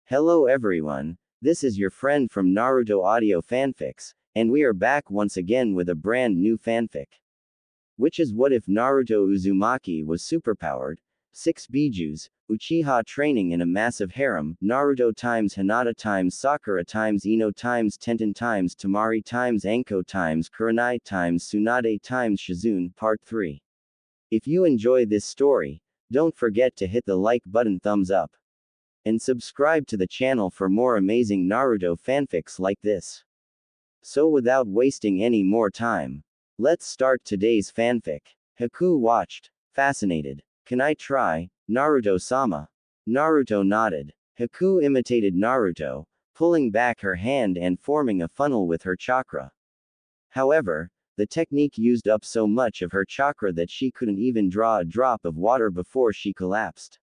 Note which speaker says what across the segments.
Speaker 1: Hello everyone, this is your friend from Naruto Audio Fanfics, and we are back once again with a brand new fanfic. Which is what if Naruto Uzumaki was superpowered? 6 Bijuus, Uchiha training in a massive harem, Naruto times Hinata times Sakura times Ino times Tenten times Tamari times Anko times Kurenai times Tsunade times Shizune, Part 3. If you enjoy this story, don't forget to hit the like button, thumbs up, and subscribe to the channel for more amazing Naruto fanfics like this. So without wasting any more time, let's start today's fanfic. Haku watched, fascinated. Can I try, Naruto-sama? Naruto nodded. Haku imitated Naruto, pulling back her hand and forming a funnel with her chakra. However, the technique used up so much of her chakra that she couldn't even draw a drop of water before she collapsed.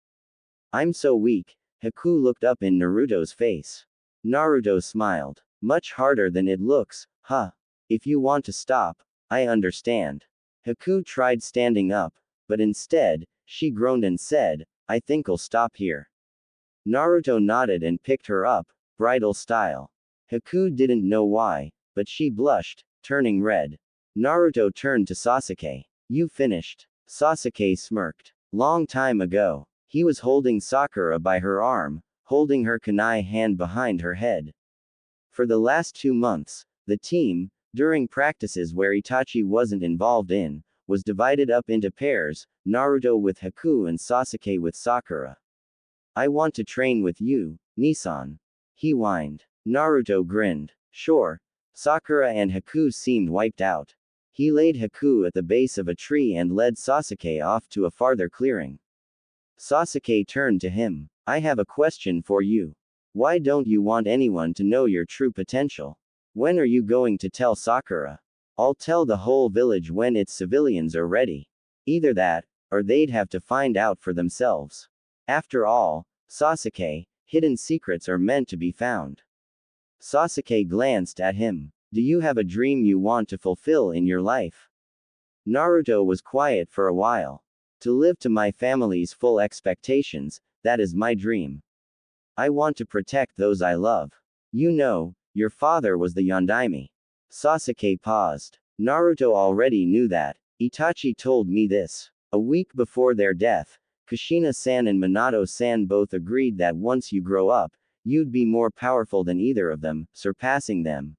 Speaker 1: I'm so weak. Haku looked up in Naruto's face. Naruto smiled. Much harder than it looks, huh? If you want to stop, I understand. Haku tried standing up, but instead, she groaned and said, I think I'll stop here. Naruto nodded and picked her up, bridal style. Haku didn't know why, but she blushed, turning red. Naruto turned to Sasuke. You finished. Sasuke smirked. Long time ago. He was holding Sakura by her arm, holding her kunai hand behind her head. For the last 2 months, the team, during practices where Itachi wasn't involved in, was divided up into pairs, Naruto with Haku and Sasuke with Sakura. I want to train with you, Nissan. He whined. Naruto grinned. Sure. Sakura and Haku seemed wiped out. He laid Haku at the base of a tree and led Sasuke off to a farther clearing. Sasuke turned to him. I have a question for you. Why don't you want anyone to know your true potential? When are you going to tell Sakura? I'll tell the whole village when its civilians are ready. Either that, or they'd have to find out for themselves. After all, Sasuke, hidden secrets are meant to be found. Sasuke glanced at him. Do you have a dream you want to fulfill in your life? Naruto was quiet for a while. To live to my family's full expectations, that is my dream. I want to protect those I love. You know, your father was the Yondaime. Sasuke paused. Naruto already knew that. Itachi told me this. A week before their death, Kushina-san and Minato-san both agreed that once you grow up, you'd be more powerful than either of them, surpassing them.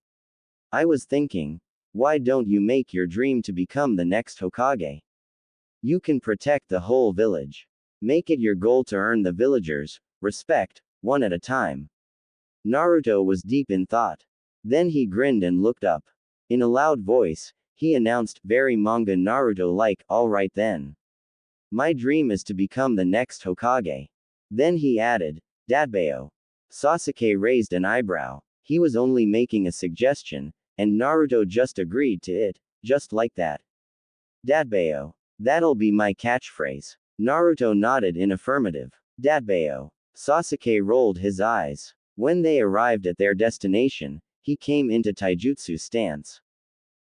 Speaker 1: I was thinking, why don't you make your dream to become the next Hokage? You can protect the whole village. Make it your goal to earn the villagers' respect, one at a time. Naruto was deep in thought. Then he grinned and looked up. In a loud voice, he announced, very manga Naruto-like, alright then. My dream is to become the next Hokage. Then he added, Dadbao. Sasuke raised an eyebrow. He was only making a suggestion, and Naruto just agreed to it, just like that. Dadbao. That'll be my catchphrase. Naruto nodded in affirmative. Dadbao. Sasuke rolled his eyes. When they arrived at their destination, he came into taijutsu stance.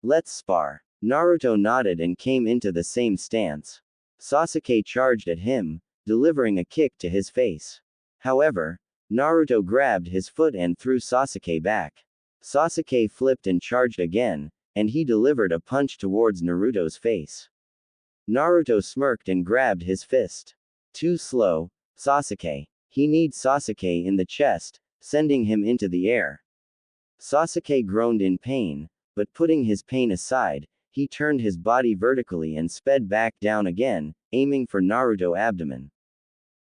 Speaker 1: Let's spar. Naruto nodded and came into the same stance. Sasuke charged at him, delivering a kick to his face. However, Naruto grabbed his foot and threw Sasuke back. Sasuke flipped and charged again, and he delivered a punch towards Naruto's face. Naruto smirked and grabbed his fist. Too slow, Sasuke. He kneed Sasuke in the chest, sending him into the air. Sasuke groaned in pain, but putting his pain aside, he turned his body vertically and sped back down again, aiming for Naruto's abdomen.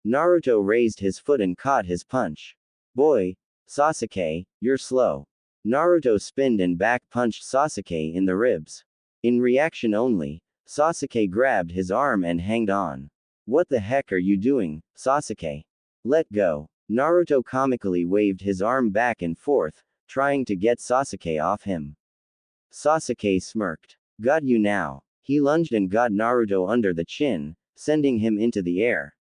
Speaker 1: Naruto raised his foot and caught his punch. Boy, Sasuke, you're slow. Naruto spinned and back punched Sasuke in the ribs. In reaction only, Sasuke grabbed his arm and hanged on. What the heck are you doing, Sasuke? Let go. Naruto comically waved his arm back and forth, trying to get Sasuke off him. Sasuke smirked. Got you now. He lunged and got Naruto under the chin, sending him into the air.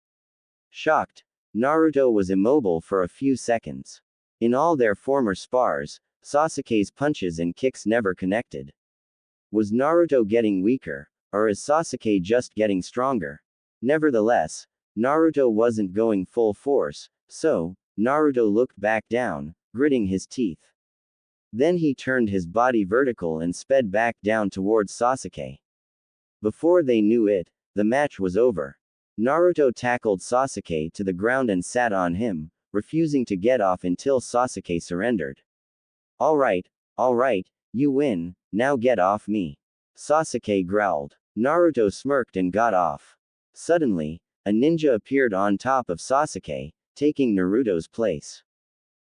Speaker 1: Shocked, Naruto was immobile for a few seconds. In all their former spars, Sasuke's punches and kicks never connected. Was Naruto getting weaker, or is Sasuke just getting stronger? Nevertheless, Naruto wasn't going full force, so, Naruto looked back down, gritting his teeth. Then he turned his body vertical and sped back down towards Sasuke. Before they knew it, the match was over. Naruto tackled Sasuke to the ground and sat on him, refusing to get off until Sasuke surrendered. Alright, you win, now get off me. Sasuke growled. Naruto smirked and got off. Suddenly, a ninja appeared on top of Sasuke, taking Naruto's place.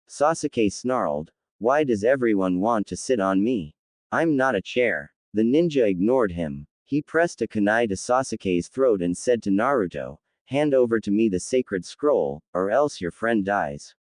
Speaker 1: Sasuke snarled, "Why does everyone want to sit on me? I'm not a chair." The ninja ignored him. He pressed a kunai to Sasuke's throat and said to Naruto, "Hand over to me the sacred scroll, or else your friend dies."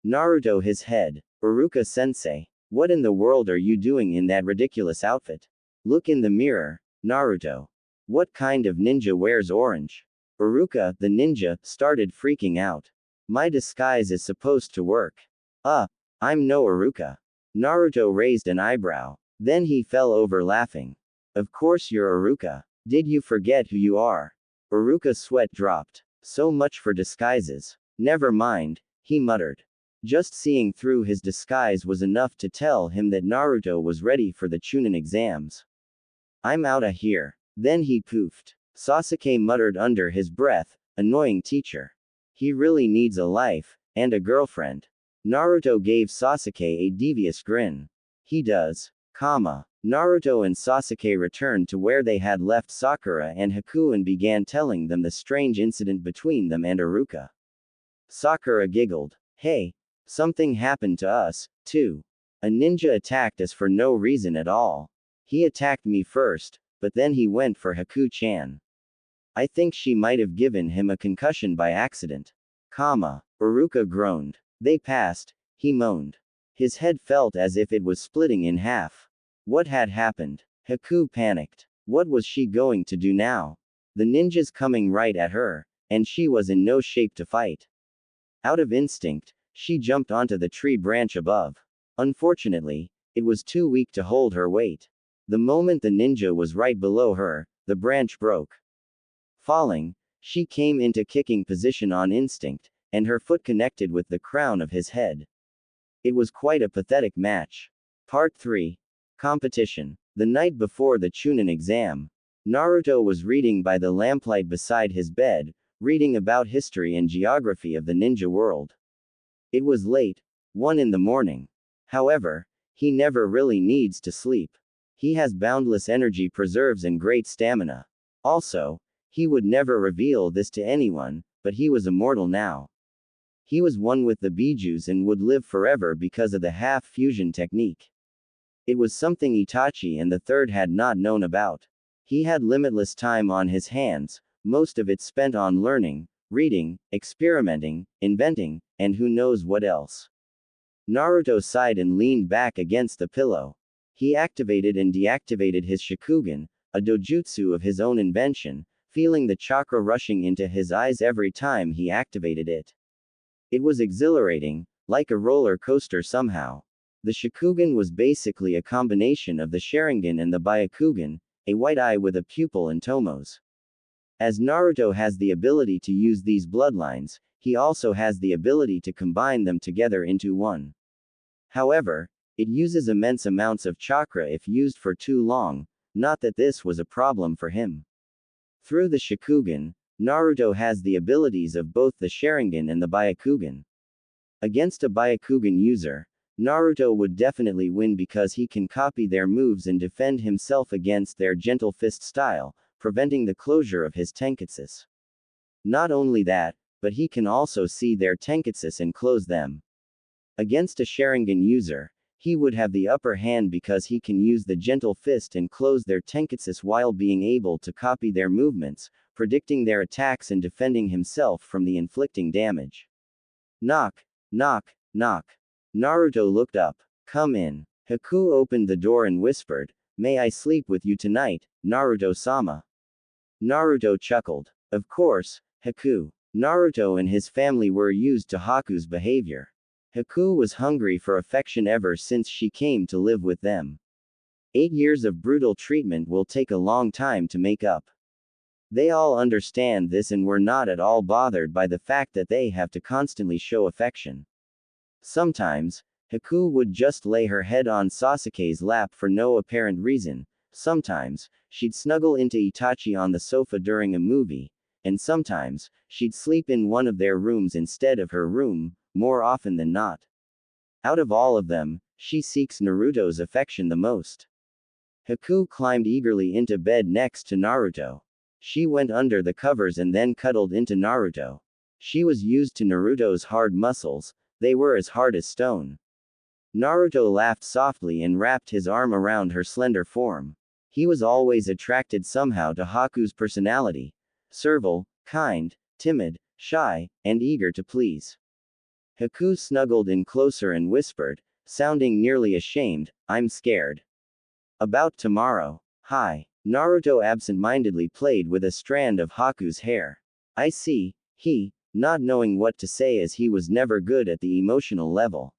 Speaker 1: Naruto his head. Iruka-sensei. What in the world are you doing in that ridiculous outfit? Look in the mirror, Naruto. What kind of ninja wears orange? Iruka, the ninja, started freaking out. My disguise is supposed to work. I'm no Iruka. Naruto raised an eyebrow. Then he fell over laughing. Of course you're Iruka. Did you forget who you are? Iruka's sweat dropped. So much for disguises. Never mind, he muttered. Just seeing through his disguise was enough to tell him that Naruto was ready for the Chunin exams. I'm outta here. Then he poofed. Sasuke muttered under his breath, annoying teacher. He really needs a life, and a girlfriend. Naruto gave Sasuke a devious grin. He does. Naruto and Sasuke returned to where they had left Sakura and Haku and began telling them the strange incident between them and Iruka. Sakura giggled. Hey, something happened to us, too. A ninja attacked us for no reason at all. He attacked me first, but then he went for Haku-chan. I think she might have given him a concussion by accident. Iruka groaned. They passed, he moaned. His head felt as if it was splitting in half. What had happened? Haku panicked. What was she going to do now? The ninjas coming right at her, and she was in no shape to fight. Out of instinct, she jumped onto the tree branch above. Unfortunately, it was too weak to hold her weight. The moment the ninja was right below her, the branch broke. Falling, she came into kicking position on instinct, and her foot connected with the crown of his head. It was quite a pathetic match. Part 3. Competition. The night before the Chunin exam, Naruto was reading by the lamplight beside his bed, reading about history and geography of the ninja world. It was late, 1 in the morning. However, he never really needs to sleep. He has boundless energy preserves and great stamina. Also, he would never reveal this to anyone, but he was immortal now. He was one with the Bijuus and would live forever because of the half-fusion technique. It was something Itachi and the third had not known about. He had limitless time on his hands, most of it spent on learning, reading, experimenting, inventing, and who knows what else. Naruto sighed and leaned back against the pillow. He activated and deactivated his Shakugan, a dojutsu of his own invention, feeling the chakra rushing into his eyes every time he activated it. It was exhilarating, like a roller coaster somehow. The Shakugan was basically a combination of the Sharingan and the Byakugan, a white eye with a pupil and tomos. As Naruto has the ability to use these bloodlines, he also has the ability to combine them together into one. However, it uses immense amounts of chakra if used for too long, not that this was a problem for him. Through the Shakugan, Naruto has the abilities of both the Sharingan and the Byakugan. Against a Byakugan user, Naruto would definitely win because he can copy their moves and defend himself against their gentle fist style, preventing the closure of his tenketsus. Not only that, but he can also see their tenketsus and close them. Against a Sharingan user, he would have the upper hand because he can use the gentle fist and close their tenketsus while being able to copy their movements, predicting their attacks and defending himself from the inflicting damage. Knock, knock, knock. Naruto looked up. Come in. Haku opened the door and whispered, May I sleep with you tonight, Naruto-sama? Naruto chuckled. Of course, Haku. Naruto and his family were used to Haku's behavior. Haku was hungry for affection ever since she came to live with them. 8 years of brutal treatment will take a long time to make up. They all understand this and were not at all bothered by the fact that they have to constantly show affection. Sometimes, Haku would just lay her head on Sasuke's lap for no apparent reason. Sometimes, she'd snuggle into Itachi on the sofa during a movie, and sometimes, she'd sleep in one of their rooms instead of her room, more often than not. Out of all of them, she seeks Naruto's affection the most. Haku climbed eagerly into bed next to Naruto. She went under the covers and then cuddled into Naruto. She was used to Naruto's hard muscles, they were as hard as stone. Naruto laughed softly and wrapped his arm around her slender form. He was always attracted somehow to Haku's personality. Servile, kind, timid, shy, and eager to please. Haku snuggled in closer and whispered, sounding nearly ashamed, "I'm scared. About tomorrow." "Hi." Naruto absent-mindedly played with a strand of Haku's hair. "I see," he, not knowing what to say as he was never good at the emotional level.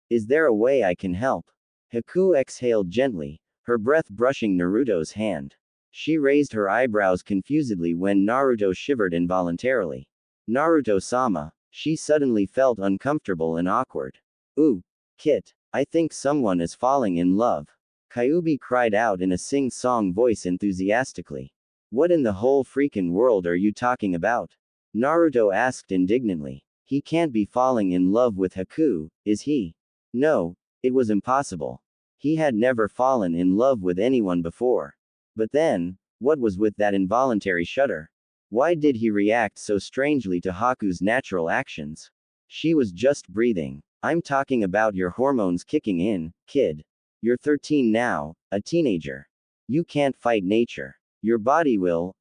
Speaker 1: "Is there a way I can help?" Haku exhaled gently, her breath brushing Naruto's hand. She raised her eyebrows confusedly when Naruto shivered involuntarily. "Naruto-sama." She suddenly felt uncomfortable and awkward. "Ooh, Kit, I think someone is falling in love." Kyuubi cried out in a sing-song voice enthusiastically. "What in the whole freaking world are you talking about?" Naruto asked indignantly. "He can't be falling in love with Haku, is he?" No, it was impossible. He had never fallen in love with anyone before. But then, what was with that involuntary shudder? Why did he react so strangely to Haku's natural actions? She was just breathing. "I'm talking about your hormones kicking in, kid. You're 13 now, a teenager. You can't fight nature. Your body will,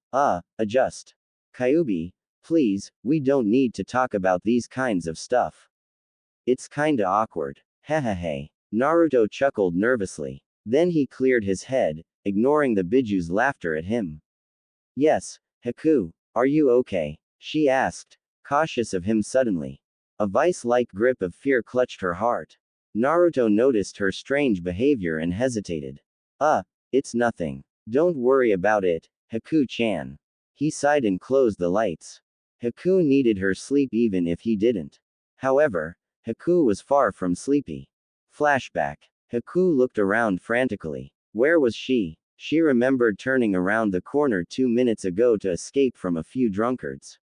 Speaker 1: adjust." "Kyuubi, please, we don't need to talk about these kinds of stuff. It's kinda awkward." "Hehehe." Naruto chuckled nervously. Then he cleared his head, ignoring the Biju's laughter at him. "Yes, Haku, are you okay?" she asked, cautious of him suddenly. A vice-like grip of fear clutched her heart. Naruto noticed her strange behavior and hesitated. It's nothing. Don't worry about it, Haku-chan." He sighed and closed the lights. Haku needed her sleep even if he didn't. However, Haku was far from sleepy. Flashback. Haku looked around frantically. Where was she? She remembered turning around the corner 2 minutes ago to escape from a few drunkards.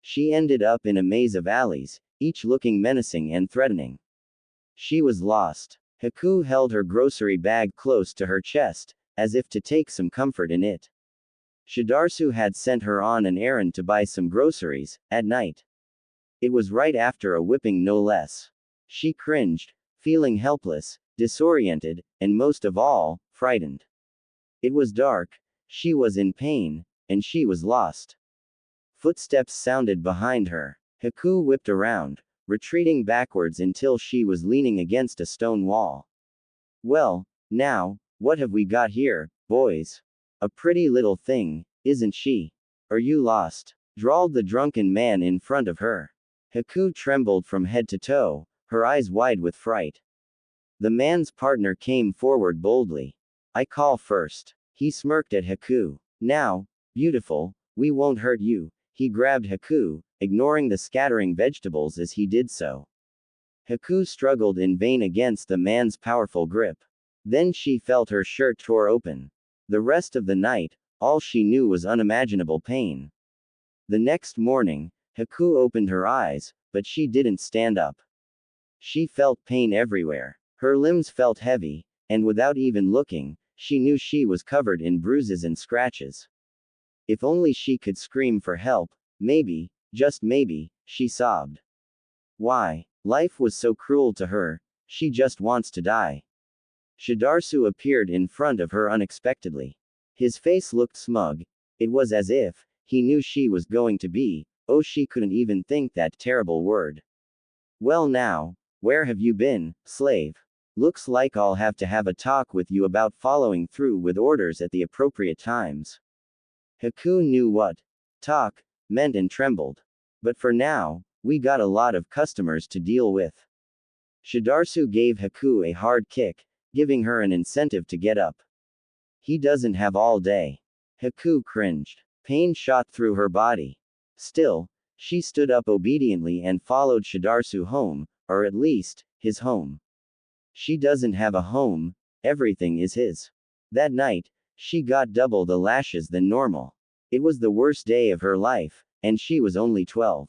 Speaker 1: She ended up in a maze of alleys, each looking menacing and threatening. She was lost. Haku held her grocery bag close to her chest, as if to take some comfort in it. Shidarsu had sent her on an errand to buy some groceries, at night. It was right after a whipping no less. She cringed, feeling helpless, disoriented, and most of all, frightened. It was dark, she was in pain, and she was lost. Footsteps sounded behind her. Haku whipped around, retreating backwards until she was leaning against a stone wall. "Well, now, what have we got here, boys? A pretty little thing, isn't she? Are you lost?" drawled the drunken man in front of her. Haku trembled from head to toe, her eyes wide with fright. The man's partner came forward boldly. "I call first." He smirked at Haku. "Now, beautiful, we won't hurt you." He grabbed Haku, ignoring the scattering vegetables as he did so. Haku struggled in vain against the man's powerful grip. Then she felt her shirt tore open. The rest of the night, all she knew was unimaginable pain. The next morning, Haku opened her eyes, but she didn't stand up. She felt pain everywhere. Her limbs felt heavy, and without even looking, she knew she was covered in bruises and scratches. If only she could scream for help, maybe, just maybe, she sobbed. Why? Life was so cruel to her, she just wants to die. Shidarsu appeared in front of her unexpectedly. His face looked smug. It was as if he knew she was going to be, she couldn't even think that terrible word. "Well now, where have you been, slave? Looks like I'll have to have a talk with you about following through with orders at the appropriate times." Haku knew what talk meant and trembled. "But for now, we got a lot of customers to deal with." Shidarsu gave Haku a hard kick, giving her an incentive to get up. "He doesn't have all day." Haku cringed. Pain shot through her body. Still, she stood up obediently and followed Shidarsu home, or at least, his home. She doesn't have a home, everything is his. That night, she got double the lashes than normal. It was the worst day of her life, and she was only 12.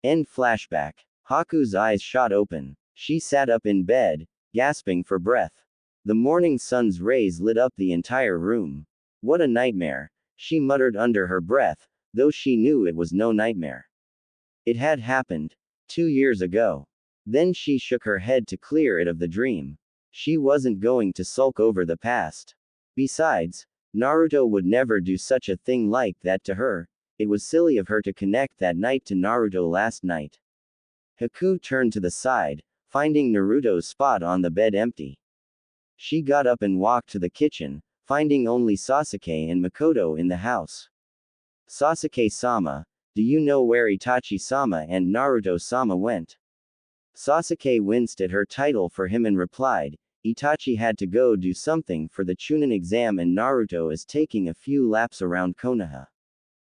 Speaker 1: End flashback. Haku's eyes shot open. She sat up in bed, gasping for breath. The morning sun's rays lit up the entire room. What a nightmare, she muttered under her breath, though she knew it was no nightmare. It had happened 2 years ago. Then she shook her head to clear it of the dream. She wasn't going to sulk over the past. Besides, Naruto would never do such a thing like that to her. It was silly of her to connect that night to Naruto last night. Haku turned to the side, finding Naruto's spot on the bed empty. She got up and walked to the kitchen, finding only Sasuke and Makoto in the house. Sasuke-sama, do you know where Itachi-sama and Naruto-sama went? Sasuke winced at her title for him and replied, Itachi had to go do something for the Chunin exam and Naruto is taking a few laps around Konoha.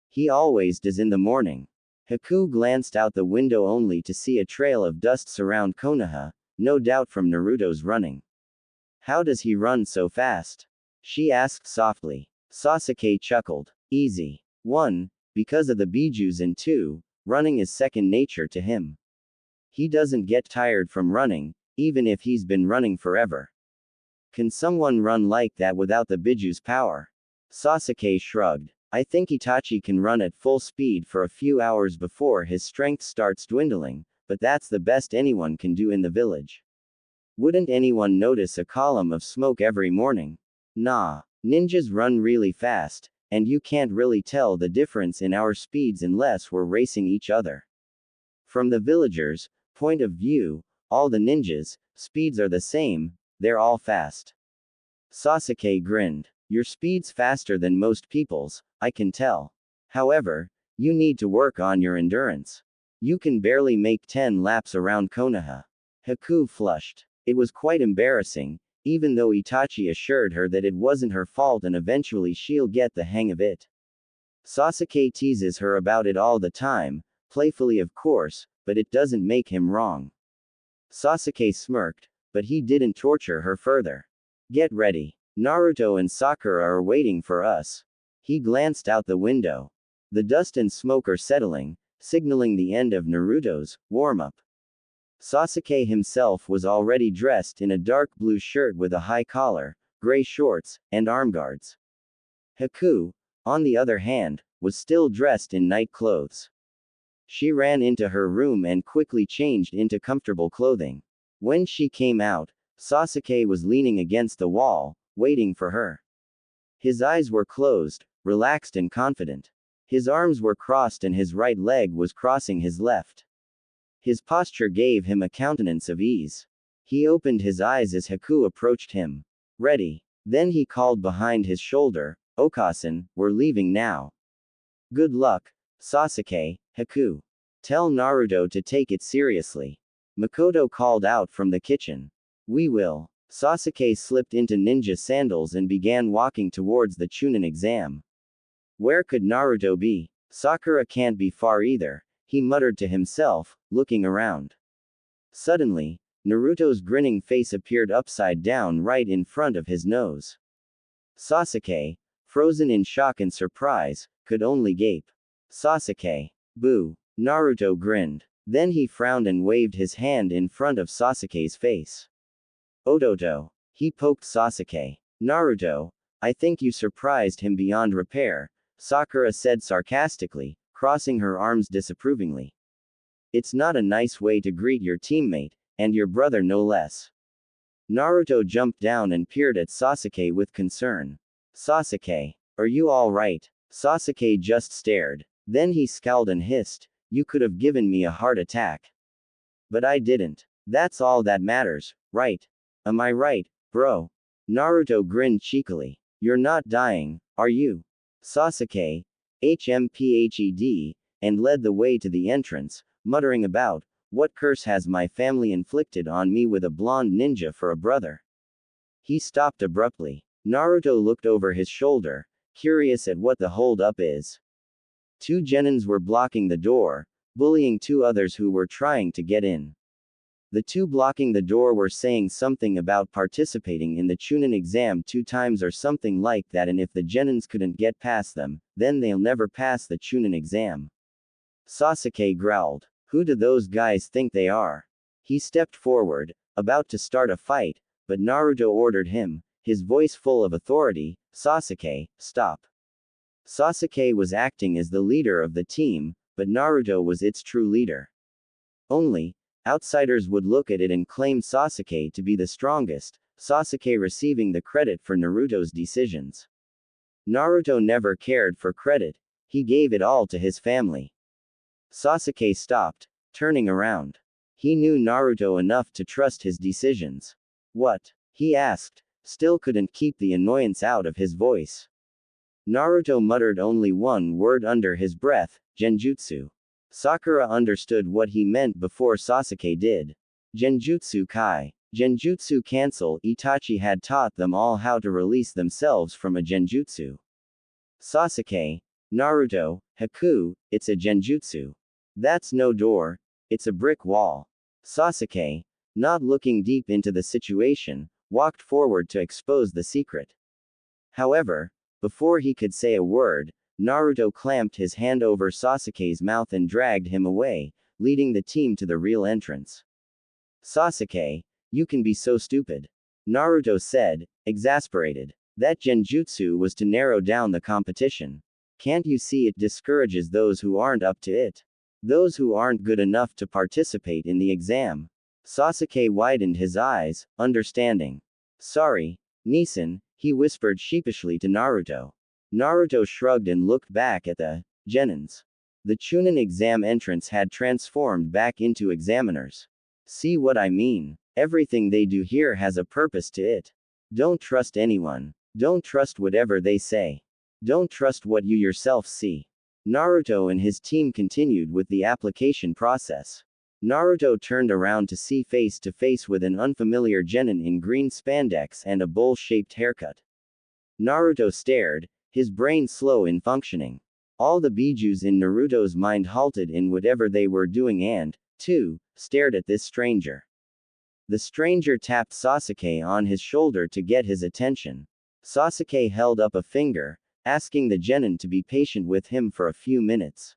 Speaker 1: He always does in the morning. Haku glanced out the window only to see a trail of dust surround Konoha, no doubt from Naruto's running. How does he run so fast? She asked softly. Sasuke chuckled. Easy. 1. Because of the Bijuus and 2. Running is second nature to him. He doesn't get tired from running, even if he's been running forever. Can someone run like that without the Bijuus power? Sasuke shrugged. I think Itachi can run at full speed for a few hours before his strength starts dwindling, but that's the best anyone can do in the village. Wouldn't anyone notice a column of smoke every morning? Nah. Ninjas run really fast, and you can't really tell the difference in our speeds unless we're racing each other. From the villagers' point of view, all the ninjas' speeds are the same, they're all fast. Sasuke grinned. Your speed's faster than most people's, I can tell. However, you need to work on your endurance. You can barely make 10 laps around Konoha. Haku flushed. It was quite embarrassing, even though Itachi assured her that it wasn't her fault and eventually she'll get the hang of it. Sasuke teases her about it all the time, playfully of course, but it doesn't make him wrong. Sasuke smirked, but he didn't torture her further. Get ready. Naruto and Sakura are waiting for us. He glanced out the window. The dust and smoke are settling, signaling the end of Naruto's warm-up. Sasuke himself was already dressed in a dark blue shirt with a high collar, gray shorts, and armguards. Haku, on the other hand, was still dressed in night clothes. She ran into her room and quickly changed into comfortable clothing. When she came out, Sasuke was leaning against the wall, waiting for her. His eyes were closed, relaxed and confident. His arms were crossed and his right leg was crossing his left. His posture gave him a countenance of ease. He opened his eyes as Haku approached him. Ready. Then he called behind his shoulder, Okasan, we're leaving now. Good luck, Sasuke, Haku. Tell Naruto to take it seriously. Makoto called out from the kitchen. We will. Sasuke slipped into ninja sandals and began walking towards the Chunin exam. Where could Naruto be? Sakura can't be far either, he muttered to himself, looking around. Suddenly, Naruto's grinning face appeared upside down right in front of his nose. Sasuke, frozen in shock and surprise, could only gape. Sasuke. Boo. Naruto grinned. Then he frowned and waved his hand in front of Sasuke's face. Ototo. He poked Sasuke. Naruto, I think you surprised him beyond repair, Sakura said sarcastically, crossing her arms disapprovingly. It's not a nice way to greet your teammate, and your brother no less. Naruto jumped down and peered at Sasuke with concern. Sasuke, are you all right? Sasuke just stared. Then he scowled and hissed, you could have given me a heart attack. But I didn't. That's all that matters, right? Am I right, bro? Naruto grinned cheekily. You're not dying, are you? Sasuke, HMPHED, and led the way to the entrance, muttering about, what curse has my family inflicted on me with a blonde ninja for a brother? He stopped abruptly. Naruto looked over his shoulder, curious at what the hold-up is. Two genins were blocking the door, bullying two others who were trying to get in. The two blocking the door were saying something about participating in the Chunin exam 2 times or something like that, and if the genins couldn't get past them, then they'll never pass the Chunin exam. Sasuke growled. Who do those guys think they are? He stepped forward, about to start a fight, but Naruto ordered him, his voice full of authority, Sasuke, stop. Sasuke was acting as the leader of the team, but Naruto was its true leader. Only, outsiders would look at it and claim Sasuke to be the strongest, Sasuke receiving the credit for Naruto's decisions. Naruto never cared for credit, he gave it all to his family. Sasuke stopped, turning around. He knew Naruto enough to trust his decisions. What? He asked, still couldn't keep the annoyance out of his voice. Naruto muttered only one word under his breath, Genjutsu. Sakura understood what he meant before Sasuke did. Genjutsu Kai. Genjutsu cancel. Itachi had taught them all how to release themselves from a genjutsu. Sasuke. Naruto. Haku, it's a genjutsu. That's no door, it's a brick wall. Sasuke, not looking deep into the situation, walked forward to expose the secret. However, before he could say a word, Naruto clamped his hand over Sasuke's mouth and dragged him away, leading the team to the real entrance. Sasuke, you can be so stupid. Naruto said, exasperated. That genjutsu was to narrow down the competition. Can't you see it discourages those who aren't up to it? Those who aren't good enough to participate in the exam. Sasuke widened his eyes, understanding. Sorry, Nisan, he whispered sheepishly to Naruto. Naruto shrugged and looked back at the genins. The Chunin exam entrance had transformed back into examiners. See what I mean? Everything they do here has a purpose to it. Don't trust anyone. Don't trust whatever they say. Don't trust what you yourself see. Naruto and his team continued with the application process. Naruto turned around to see face to face with an unfamiliar genin in green spandex and a bowl-shaped haircut. Naruto stared, his brain slow in functioning. All the Bijuus in Naruto's mind halted in whatever they were doing and, too, stared at this stranger. The stranger tapped Sasuke on his shoulder to get his attention. Sasuke held up a finger, asking the genin to be patient with him for a few minutes.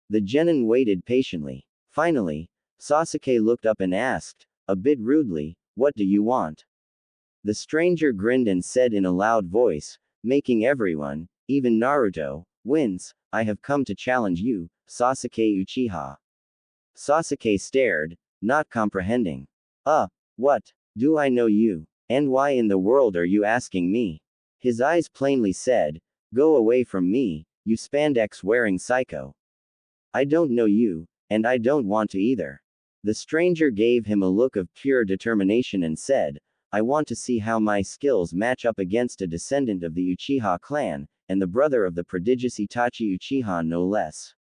Speaker 1: The genin waited patiently. Finally, Sasuke looked up and asked, a bit rudely, what do you want? The stranger grinned and said in a loud voice, making everyone, even Naruto, wince, I have come to challenge you, Sasuke Uchiha. Sasuke stared, not comprehending. What? Do I know you? And why in the world are you asking me? His eyes plainly said, go away from me, you spandex-wearing psycho. I don't know you, and I don't want to either. The stranger gave him a look of pure determination and said, I want to see how my skills match up against a descendant of the Uchiha clan, and the brother of the prodigious Itachi Uchiha no less.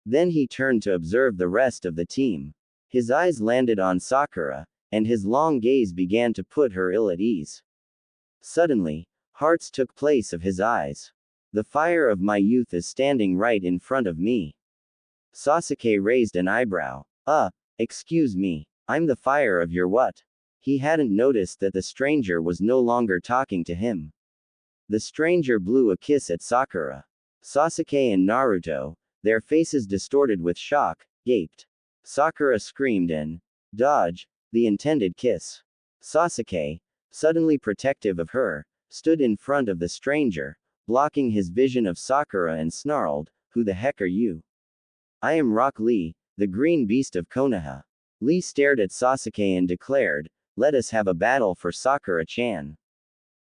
Speaker 1: Then he turned to observe the rest of the team. His eyes landed on Sakura, and his long gaze began to put her ill at ease. Suddenly, hearts took place of his eyes. The fire of my youth is standing right in front of me. Sasuke raised an eyebrow. Excuse me, I'm the fire of your what? He hadn't noticed that the stranger was no longer talking to him. The stranger blew a kiss at Sakura. Sasuke and Naruto, their faces distorted with shock, gaped. Sakura screamed and dodged the intended kiss. Sasuke, suddenly protective of her, stood in front of the stranger, blocking his vision of Sakura and snarled, who the heck are you? I am Rock Lee, the green beast of Konoha. Lee stared at Sasuke and declared, let us have a battle for Sakura-chan.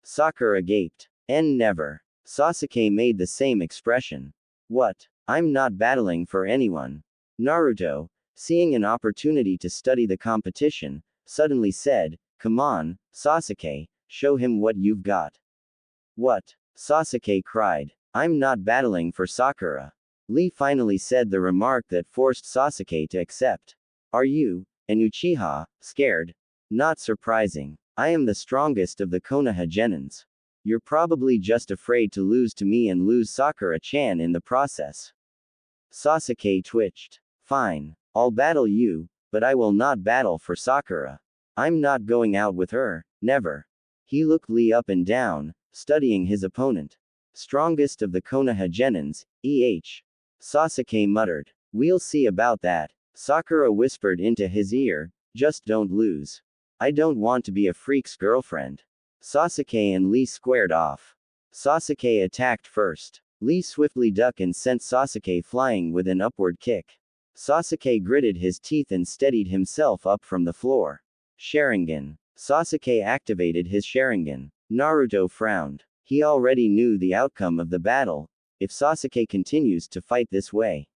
Speaker 1: Sakura gaped. Never. Sasuke made the same expression. What? I'm not battling for anyone. Naruto, seeing an opportunity to study the competition, suddenly said, come on, Sasuke, show him what you've got. What? Sasuke cried. I'm not battling for Sakura. Lee finally said the remark that forced Sasuke to accept. Are you, an Uchiha, scared? Not surprising. I am the strongest of the Konoha genins. You're probably just afraid to lose to me and lose Sakura-chan in the process. Sasuke twitched. Fine. I'll battle you, but I will not battle for Sakura. I'm not going out with her, never. He looked Lee up and down, studying his opponent. Strongest of the Konoha genins, Sasuke muttered. We'll see about that. Sakura whispered into his ear, just don't lose. I don't want to be a freak's girlfriend. Sasuke and Lee squared off. Sasuke attacked first. Lee swiftly ducked and sent Sasuke flying with an upward kick. Sasuke gritted his teeth and steadied himself up from the floor. Sharingan. Sasuke activated his Sharingan. Naruto frowned. He already knew the outcome of the battle, if Sasuke continues to fight this way.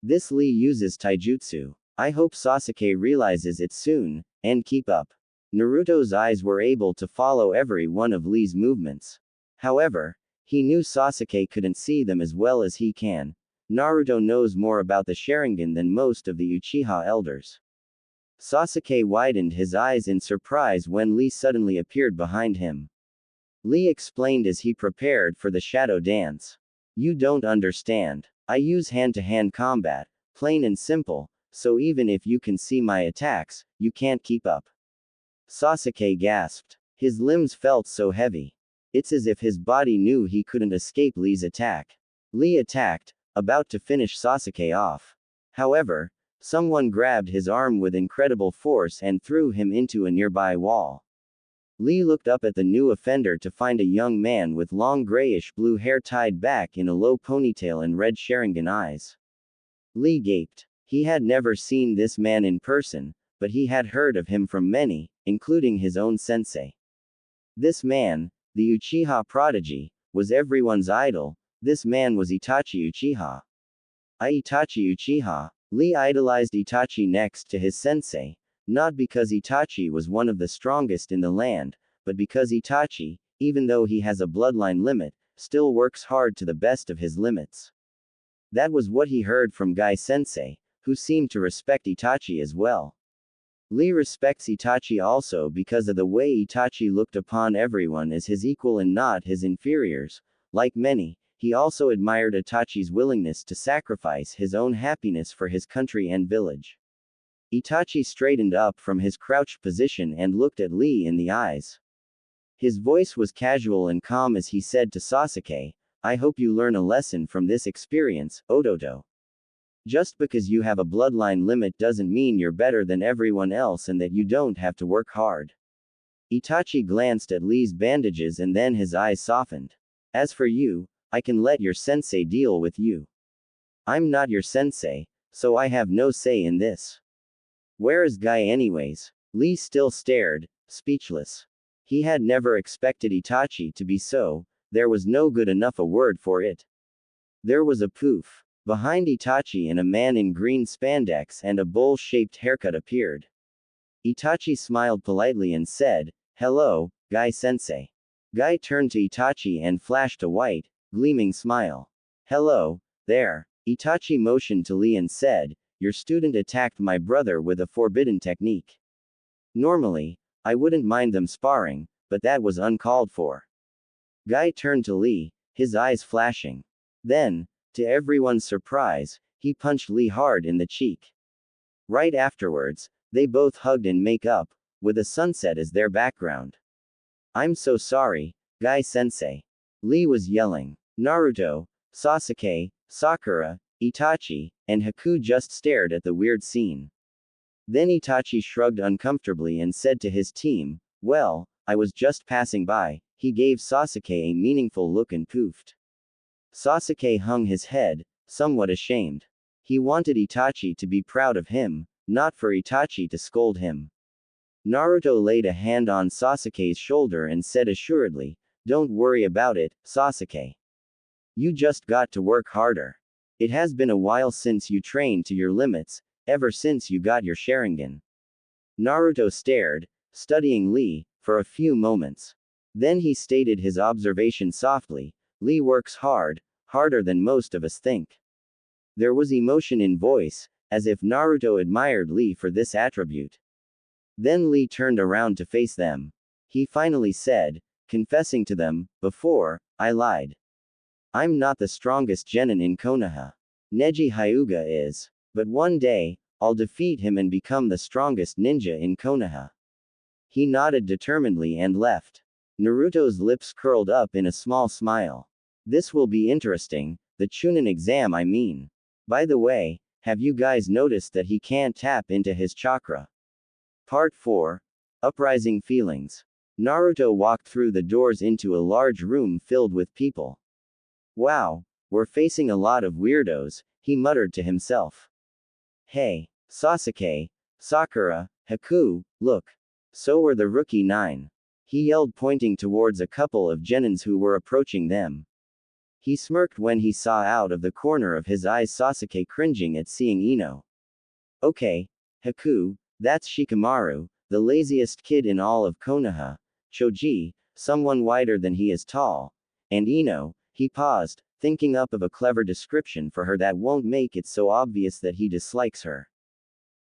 Speaker 1: This Lee uses taijutsu. I hope Sasuke realizes it soon, and keep up. Naruto's eyes were able to follow every one of Lee's movements. However, he knew Sasuke couldn't see them as well as he can. Naruto knows more about the Sharingan than most of the Uchiha elders. Sasuke widened his eyes in surprise when Lee suddenly appeared behind him. Lee explained as he prepared for the shadow dance. You don't understand. I use hand-to-hand combat, plain and simple, so even if you can see my attacks, you can't keep up. Sasuke gasped. His limbs felt so heavy. It's as if his body knew he couldn't escape Lee's attack. Lee attacked, about to finish Sasuke off. However, someone grabbed his arm with incredible force and threw him into a nearby wall. Lee looked up at the new offender to find a young man with long grayish-blue hair tied back in a low ponytail and red Sharingan eyes. Lee gaped. He had never seen this man in person, but he had heard of him from many, including his own sensei. This man, the Uchiha prodigy, was everyone's idol. This man was Itachi Uchiha. Itachi Uchiha. Lee idolized Itachi next to his sensei, not because Itachi was one of the strongest in the land, but because Itachi, even though he has a bloodline limit, still works hard to the best of his limits. That was what he heard from Guy Sensei, who seemed to respect Itachi as well. Lee respects Itachi also because of the way Itachi looked upon everyone as his equal and not his inferiors. Like many, he also admired Itachi's willingness to sacrifice his own happiness for his country and village. Itachi straightened up from his crouched position and looked at Lee in the eyes. His voice was casual and calm as he said to Sasuke, I hope you learn a lesson from this experience, Odoto. Just because you have a bloodline limit doesn't mean you're better than everyone else and that you don't have to work hard. Itachi glanced at Lee's bandages and then his eyes softened. As for you, I can let your sensei deal with you. I'm not your sensei, so I have no say in this. Where is Guy anyways? Lee still stared, speechless. He had never expected Itachi to be so, there was no good enough a word for it. There was a poof. Behind Itachi and a man in green spandex and a bowl-shaped haircut appeared. Itachi smiled politely and said, Hello, Guy-sensei. Guy turned to Itachi and flashed a white, gleaming smile. Hello, there. Itachi motioned to Lee and said, Your student attacked my brother with a forbidden technique. Normally, I wouldn't mind them sparring, but that was uncalled for. Guy turned to Lee, his eyes flashing. Then, to everyone's surprise, he punched Lee hard in the cheek. Right afterwards, they both hugged and make up, with a sunset as their background. I'm so sorry, Guy-sensei. Lee was yelling. Naruto, Sasuke, Sakura, Itachi, and Haku just stared at the weird scene. Then Itachi shrugged uncomfortably and said to his team, Well, I was just passing by. He gave Sasuke a meaningful look and poofed. Sasuke hung his head, somewhat ashamed. He wanted Itachi to be proud of him, not for Itachi to scold him. Naruto laid a hand on Sasuke's shoulder and said assuredly, Don't worry about it, Sasuke. You just got to work harder. It has been a while since you trained to your limits, ever since you got your Sharingan. Naruto stared, studying Lee, for a few moments. Then he stated his observation softly, Lee works hard, harder than most of us think. There was emotion in voice, as if Naruto admired Lee for this attribute. Then Lee turned around to face them. He finally said, confessing to them, before, I lied. I'm not the strongest genin in Konoha. Neji Hyuga is. But one day, I'll defeat him and become the strongest ninja in Konoha. He nodded determinedly and left. Naruto's lips curled up in a small smile. This will be interesting, the Chunin exam I mean. By the way, have you guys noticed that he can't tap into his chakra? Part 4. Uprising Feelings. Naruto walked through the doors into a large room filled with people. Wow, we're facing a lot of weirdos, he muttered to himself. Hey, Sasuke, Sakura, Haku, look. So were the rookie 9. He yelled, pointing towards a couple of genins who were approaching them. He smirked when he saw out of the corner of his eyes Sasuke cringing at seeing Ino. Okay, Haku, that's Shikamaru, the laziest kid in all of Konoha, Choji, someone wider than he is tall, and Ino, he paused, thinking up of a clever description for her that won't make it so obvious that he dislikes her.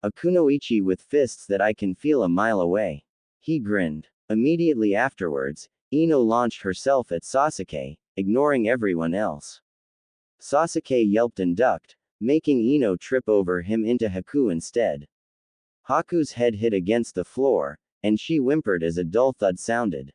Speaker 1: A kunoichi with fists that I can feel a mile away. He grinned. Immediately afterwards, Ino launched herself at Sasuke, ignoring everyone else. Sasuke yelped and ducked, making Ino trip over him into Haku instead. Haku's head hit against the floor, and she whimpered as a dull thud sounded.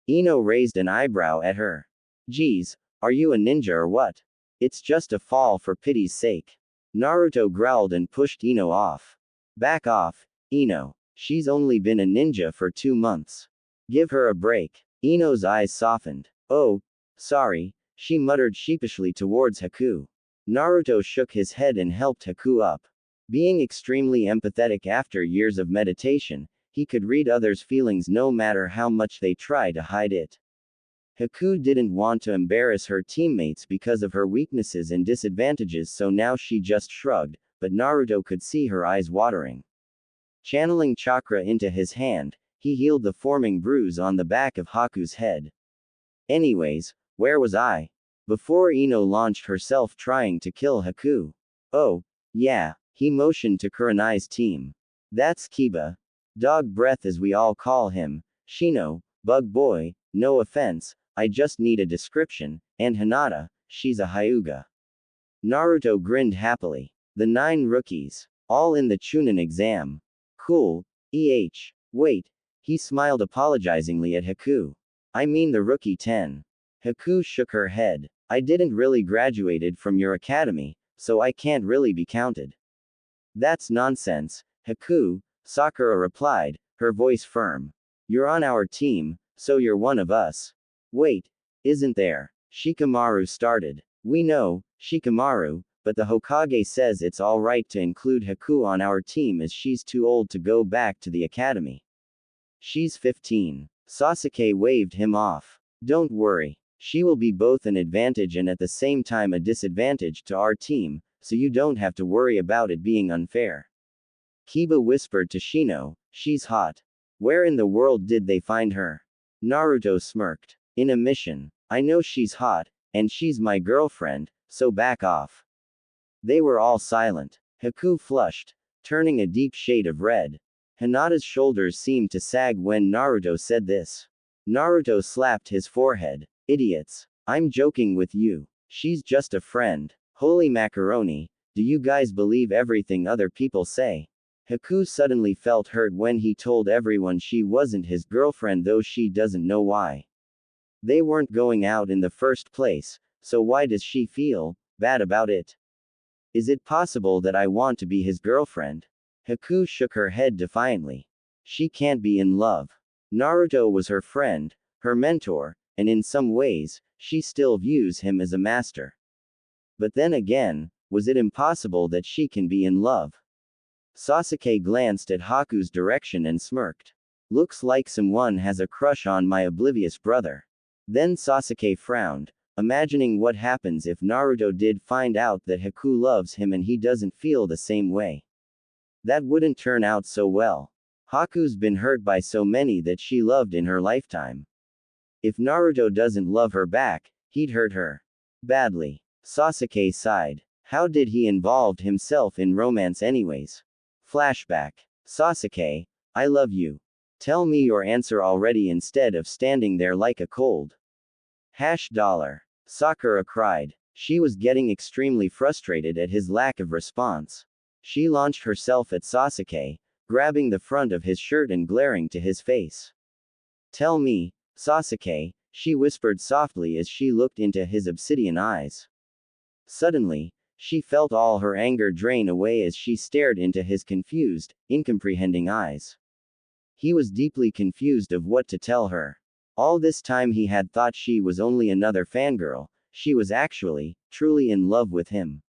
Speaker 1: Ino raised an eyebrow at her. Geez, are you a ninja or what? It's just a fall for pity's sake. Naruto growled and pushed Ino off. Back off, Ino. She's only been a ninja for 2 months. Give her a break. Ino's eyes softened. Oh, sorry, she muttered sheepishly towards Haku. Naruto shook his head and helped Haku up. Being extremely empathetic after years of meditation, he could read others' feelings no matter how much they try to hide it. Haku didn't want to embarrass her teammates because of her weaknesses and disadvantages, so now she just shrugged, but Naruto could see her eyes watering. Channeling chakra into his hand, he healed the forming bruise on the back of Haku's head. Anyways, where was I? Before Ino launched herself trying to kill Haku. Oh, yeah, he motioned to Kurenai's team. That's Kiba. Dog breath as we all call him, Shino, Bug Boy, no offense, I just need a description, and Hinata, she's a Hyuga. Naruto grinned happily. The 9 rookies. All in the Chunin exam. Cool, wait. He smiled apologizingly at Haku. I mean the rookie 10. Haku shook her head. I didn't really graduated from your academy, so I can't really be counted. That's nonsense, Haku, Sakura replied, her voice firm. You're on our team, so you're one of us. Wait, isn't there? Shikamaru started. We know, Shikamaru, but the Hokage says it's alright to include Haku on our team as she's too old to go back to the academy. She's 15. Sasuke waved him off. Don't worry. She will be both an advantage and at the same time a disadvantage to our team, so you don't have to worry about it being unfair. Kiba whispered to Shino, she's hot. Where in the world did they find her? Naruto smirked. In a mission. I know she's hot, and she's my girlfriend, so back off. They were all silent. Haku flushed, turning a deep shade of red. Hinata's shoulders seemed to sag when Naruto said this. Naruto slapped his forehead. Idiots. I'm joking with you. She's just a friend. Holy macaroni, do you guys believe everything other people say? Haku suddenly felt hurt when he told everyone she wasn't his girlfriend, though she doesn't know why. They weren't going out in the first place, so why does she feel bad about it? Is it possible that I want to be his girlfriend? Haku shook her head defiantly. She can't be in love. Naruto was her friend, her mentor, and in some ways, she still views him as a master. But then again, was it impossible that she can be in love? Sasuke glanced at Haku's direction and smirked. Looks like someone has a crush on my oblivious brother. Then Sasuke frowned, imagining what happens if Naruto did find out that Haku loves him and he doesn't feel the same way. That wouldn't turn out so well. Haku's been hurt by so many that she loved in her lifetime. If Naruto doesn't love her back, he'd hurt her badly. Sasuke sighed. How did he involve himself in romance anyways? Flashback. Sasuke, I love you. Tell me your answer already instead of standing there like a cold. $. Sakura cried. She was getting extremely frustrated at his lack of response. She launched herself at Sasuke, grabbing the front of his shirt and glaring to his face. Tell me, Sasuke, she whispered softly as she looked into his obsidian eyes. Suddenly, she felt all her anger drain away as she stared into his confused, incomprehending eyes. He was deeply confused of what to tell her. All this time he had thought she was only another fangirl. She was actually, truly in love with him.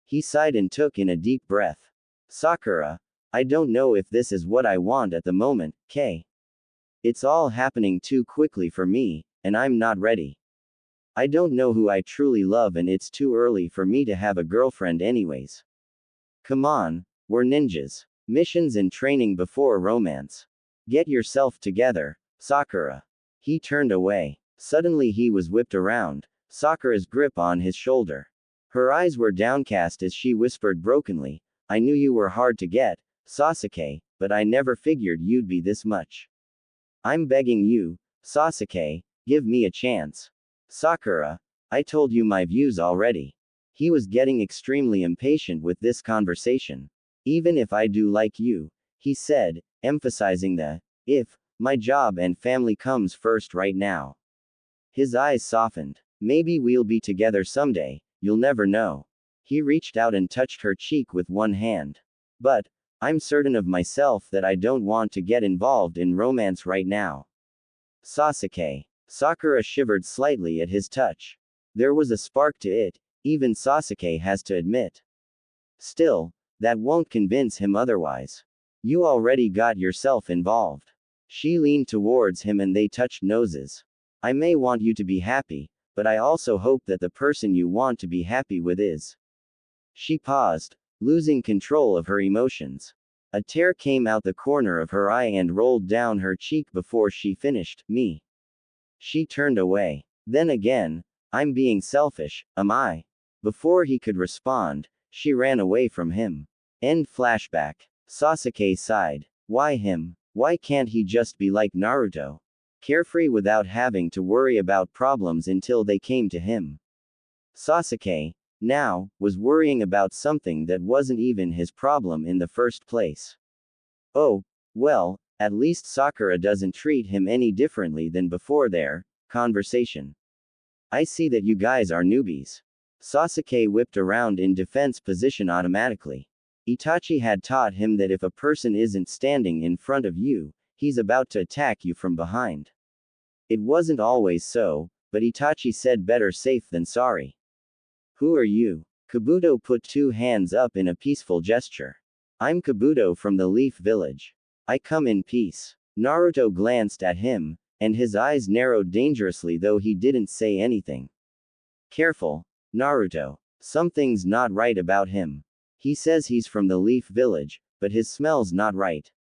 Speaker 1: He sighed and took in a deep breath. Sakura, I don't know if this is what I want at the moment, K. It's all happening too quickly for me, and I'm not ready. I don't know who I truly love and it's too early for me to have a girlfriend anyways. Come on, we're ninjas. Missions and training before romance. Get yourself together, Sakura. He turned away. Suddenly he was whipped around, Sakura's grip on his shoulder. Her eyes were downcast as she whispered brokenly, I knew you were hard to get, Sasuke, but I never figured you'd be this much. I'm begging you, Sasuke, give me a chance. Sakura, I told you my views already. He was getting extremely impatient with this conversation. Even if I do like you, he said, emphasizing the if, my job and family comes first right now. His eyes softened. Maybe we'll be together someday, you'll never know. He reached out and touched her cheek with one hand. But, I'm certain of myself that I don't want to get involved in romance right now. Sasuke. Sakura shivered slightly at his touch. There was a spark to it, even Sasuke has to admit. Still, that won't convince him otherwise. You already got yourself involved. She leaned towards him and they touched noses. I may want you to be happy, but I also hope that the person you want to be happy with is. She paused, losing control of her emotions. A tear came out the corner of her eye and rolled down her cheek before she finished, me. She turned away. Then again, I'm being selfish, am I? Before he could respond, she ran away from him. End flashback. Sasuke sighed. Why him? Why can't he just be like Naruto? Carefree without having to worry about problems until they came to him. Sasuke, now, was worrying about something that wasn't even his problem in the first place. Oh, well, at least Sakura doesn't treat him any differently than before their conversation. I see that you guys are newbies. Sasuke whipped around in defense position automatically. Itachi had taught him that if a person isn't standing in front of you, he's about to attack you from behind. It wasn't always so, but Itachi said better safe than sorry. Who are you? Kabuto put two hands up in a peaceful gesture. I'm Kabuto from the Leaf Village. I come in peace. Naruto glanced at him, and his eyes narrowed dangerously though he didn't say anything. Careful, Naruto. Something's not right about him. He says he's from the Leaf Village, but his smell's not right.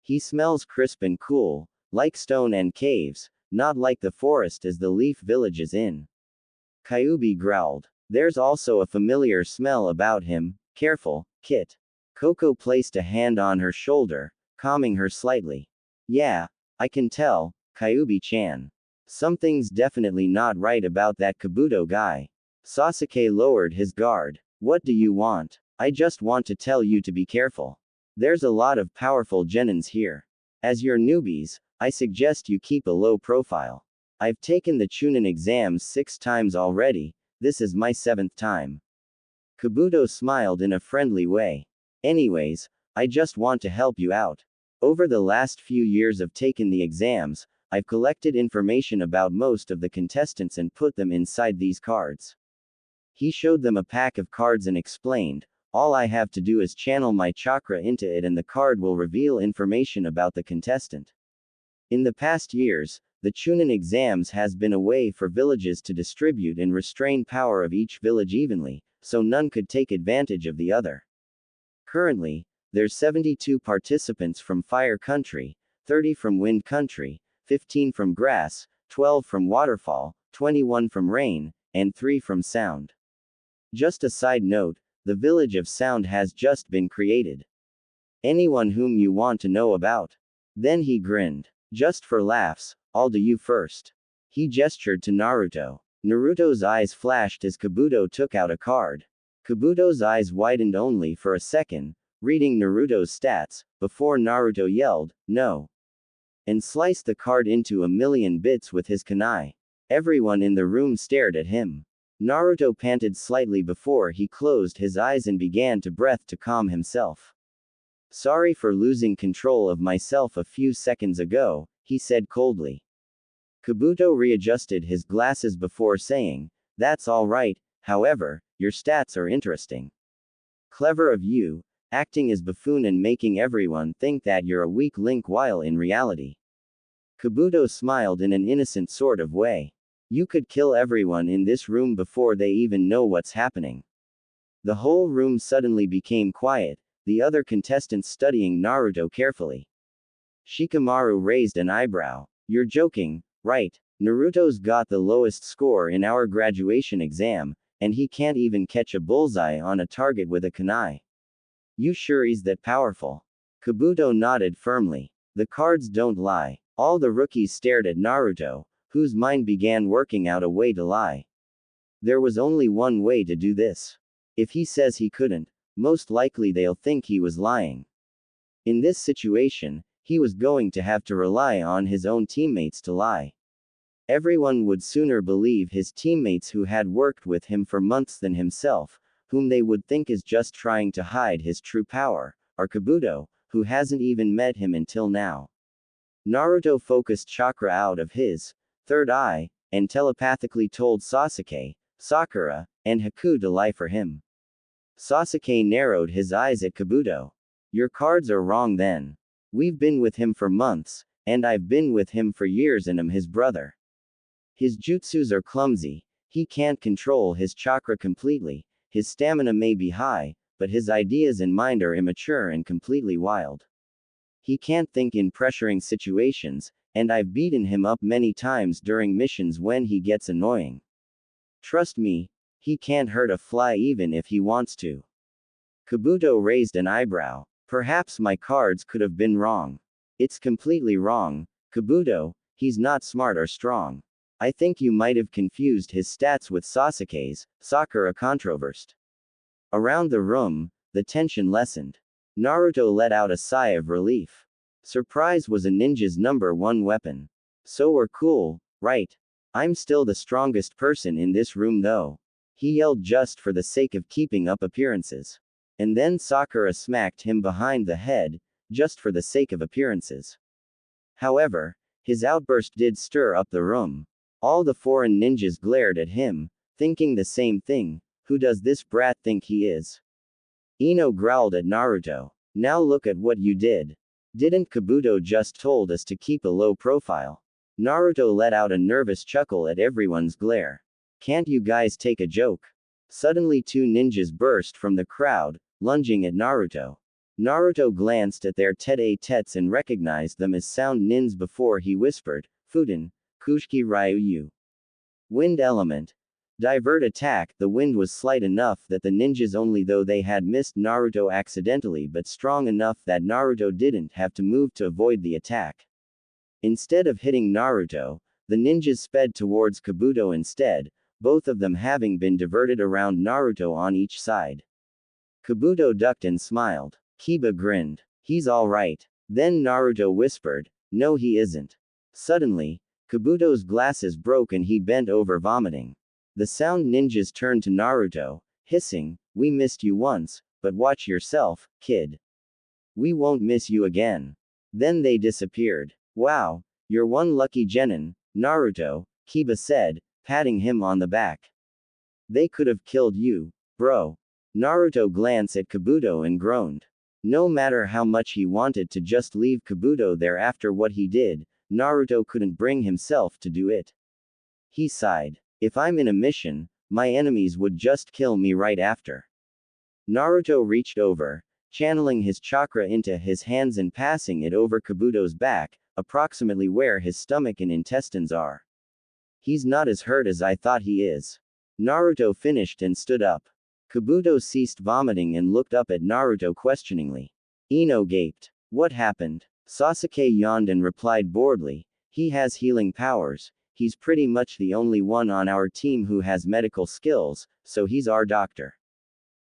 Speaker 1: He smells crisp and cool, like stone and caves, not like the forest as the Leaf Village is in. Kyuubi growled. There's also a familiar smell about him, careful, Kit. Koko placed a hand on her shoulder, calming her slightly. Yeah, I can tell, Kyuubi-chan. Something's definitely not right about that Kabuto guy. Sasuke lowered his guard. What do you want? I just want to tell you to be careful. There's a lot of powerful genins here. As you're newbies, I suggest you keep a low profile. I've taken the Chunin exams 6 times already, this is my 7th time. Kabuto smiled in a friendly way. Anyways, I just want to help you out. Over the last few years of taking the exams, I've collected information about most of the contestants and put them inside these cards. He showed them a pack of cards and explained, all I have to do is channel my chakra into it and the card will reveal information about the contestant. In the past years, the Chunin exams has been a way for villages to distribute and restrain power of each village evenly, so none could take advantage of the other. Currently, there's 72 participants from Fire Country, 30 from Wind Country, 15 from Grass, 12 from Waterfall, 21 from Rain, and 3 from Sound. Just a side note, the village of Sound has just been created. Anyone whom you want to know about? Then he grinned. Just for laughs, I'll do you first. He gestured to Naruto. Naruto's eyes flashed as Kabuto took out a card. Kabuto's eyes widened only for a second, reading Naruto's stats, before Naruto yelled, "No!" and sliced the card into a million bits with his kunai. Everyone in the room stared at him. Naruto panted slightly before he closed his eyes and began to breathe to calm himself. "Sorry for losing control of myself a few seconds ago," he said coldly. Kabuto readjusted his glasses before saying, "That's all right, however, your stats are interesting. Clever of you, acting as buffoon and making everyone think that you're a weak link while in reality." Kabuto smiled in an innocent sort of way. "You could kill everyone in this room before they even know what's happening." The whole room suddenly became quiet, the other contestants studying Naruto carefully. Shikamaru raised an eyebrow. "You're joking, right? Naruto's got the lowest score in our graduation exam, and he can't even catch a bullseye on a target with a kunai. You sure he's that powerful?" Kabuto nodded firmly. "The cards don't lie." All the rookies stared at Naruto, whose mind began working out a way to lie. There was only one way to do this. If he says he couldn't, most likely they'll think he was lying. In this situation, he was going to have to rely on his own teammates to lie. Everyone would sooner believe his teammates who had worked with him for months than himself, whom they would think is just trying to hide his true power, or Kabuto, who hasn't even met him until now. Naruto focused chakra out of his third eye, and telepathically told Sasuke, Sakura, and Haku to lie for him. Sasuke narrowed his eyes at Kabuto. "Your cards are wrong then. We've been with him for months, and I've been with him for years and am his brother. His jutsus are clumsy, he can't control his chakra completely, his stamina may be high, but his ideas and mind are immature and completely wild. He can't think in pressuring situations, and I've beaten him up many times during missions when he gets annoying. Trust me, he can't hurt a fly even if he wants to." Kabuto raised an eyebrow. "Perhaps my cards could have been wrong." "It's completely wrong, Kabuto, he's not smart or strong. I think you might have confused his stats with Sasuke's," Sakura controversed. Around the room, the tension lessened. Naruto let out a sigh of relief. Surprise was a ninja's #1 weapon. "So we're cool, right? I'm still the strongest person in this room though." He yelled just for the sake of keeping up appearances. And then Sakura smacked him behind the head, just for the sake of appearances. However, his outburst did stir up the room. All the foreign ninjas glared at him, thinking the same thing. Who does this brat think he is? Ino growled at Naruto. "Now look at what you did. Didn't Kabuto just told us to keep a low profile?" Naruto let out a nervous chuckle at everyone's glare. "Can't you guys take a joke?" Suddenly two ninjas burst from the crowd, lunging at Naruto. Naruto glanced at their tete-a-tetes and recognized them as sound nins before he whispered, "Futen, Kushiki Ryuyu. Wind element. Divert attack." The wind was slight enough that the ninjas only though they had missed Naruto accidentally but strong enough that Naruto didn't have to move to avoid the attack. Instead of hitting Naruto, the ninjas sped towards Kabuto instead, both of them having been diverted around Naruto on each side. Kabuto ducked and smiled. Kiba grinned. "He's alright." Then Naruto whispered, "No he isn't." Suddenly, Kabuto's glasses broke and he bent over vomiting. The sound ninjas turned to Naruto, hissing, "We missed you once, but watch yourself, kid. We won't miss you again." Then they disappeared. "Wow, you're one lucky genin, Naruto," Kiba said, patting him on the back. "They could have killed you, bro." Naruto glanced at Kabuto and groaned. No matter how much he wanted to just leave Kabuto there after what he did, Naruto couldn't bring himself to do it. He sighed. "If I'm in a mission, my enemies would just kill me right after." Naruto reached over, channeling his chakra into his hands and passing it over Kabuto's back, approximately where his stomach and intestines are. "He's not as hurt as I thought he is." Naruto finished and stood up. Kabuto ceased vomiting and looked up at Naruto questioningly. Ino gaped. "What happened?" Sasuke yawned and replied boredly, he has healing powers, he's pretty much the only one on our team who has medical skills, so he's our doctor.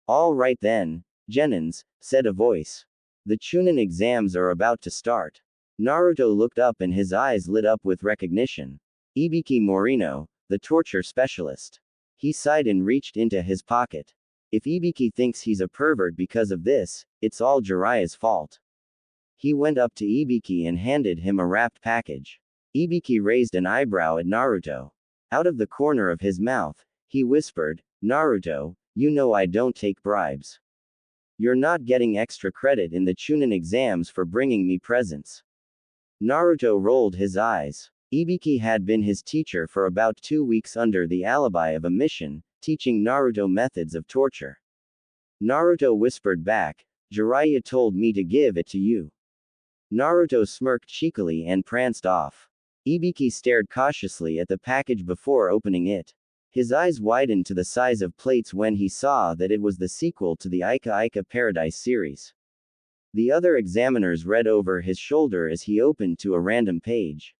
Speaker 1: All right then, Genins, said a voice. The Chunin exams are about to start. Naruto looked up and his eyes lit up with recognition. Ibiki Morino, the torture specialist. He sighed and reached into his pocket. If Ibiki thinks he's a pervert because of this, it's all Jiraiya's fault. He went up to Ibiki and handed him a wrapped package. Ibiki raised an eyebrow at Naruto. Out of the corner of his mouth, he whispered, Naruto, you know I don't take bribes. You're not getting extra credit in the Chunin exams for bringing me presents. Naruto rolled his eyes. Ibiki had been his teacher for about 2 weeks under the alibi of a mission, teaching Naruto methods of torture. Naruto whispered back, Jiraiya told me to give it to you. Naruto smirked cheekily and pranced off. Ibiki stared cautiously at the package before opening it. His eyes widened to the size of plates when he saw that it was the sequel to the Ica Ica Paradise series. The other examiners read over his shoulder as he opened to a random page.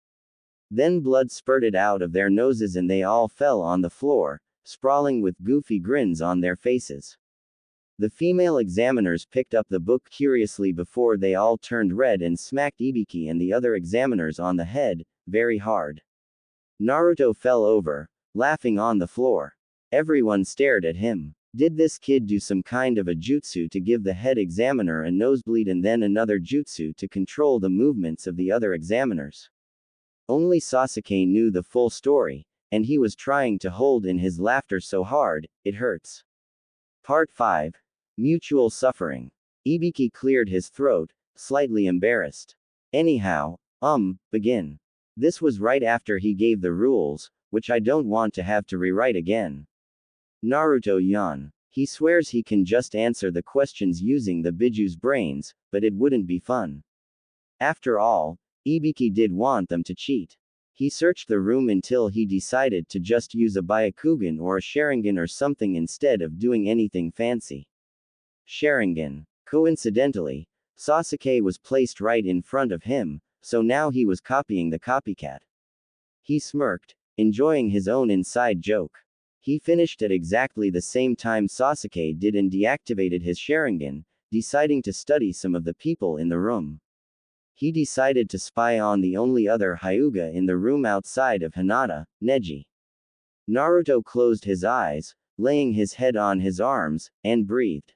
Speaker 1: Then blood spurted out of their noses and they all fell on the floor, sprawling with goofy grins on their faces. The female examiners picked up the book curiously before they all turned red and smacked Ibiki and the other examiners on the head, very hard. Naruto fell over, laughing on the floor. Everyone stared at him. Did this kid do some kind of a jutsu to give the head examiner a nosebleed and then another jutsu to control the movements of the other examiners? Only Sasuke knew the full story, and he was trying to hold in his laughter so hard, it hurts. Part 5. Mutual Suffering. Ibiki cleared his throat, slightly embarrassed. Anyhow, begin. This was right after he gave the rules, which I don't want to have to rewrite again. Naruto yawned. He swears he can just answer the questions using the Bijuus brains, but it wouldn't be fun. After all, Ibiki did want them to cheat. He searched the room until he decided to just use a Byakugan or a Sharingan or something instead of doing anything fancy. Sharingan. Coincidentally, Sasuke was placed right in front of him, so now he was copying the copycat. He smirked, enjoying his own inside joke. He finished at exactly the same time Sasuke did and deactivated his Sharingan, deciding to study some of the people in the room. He decided to spy on the only other Hyuga in the room outside of Hinata, Neji. Naruto closed his eyes, laying his head on his arms, and breathed.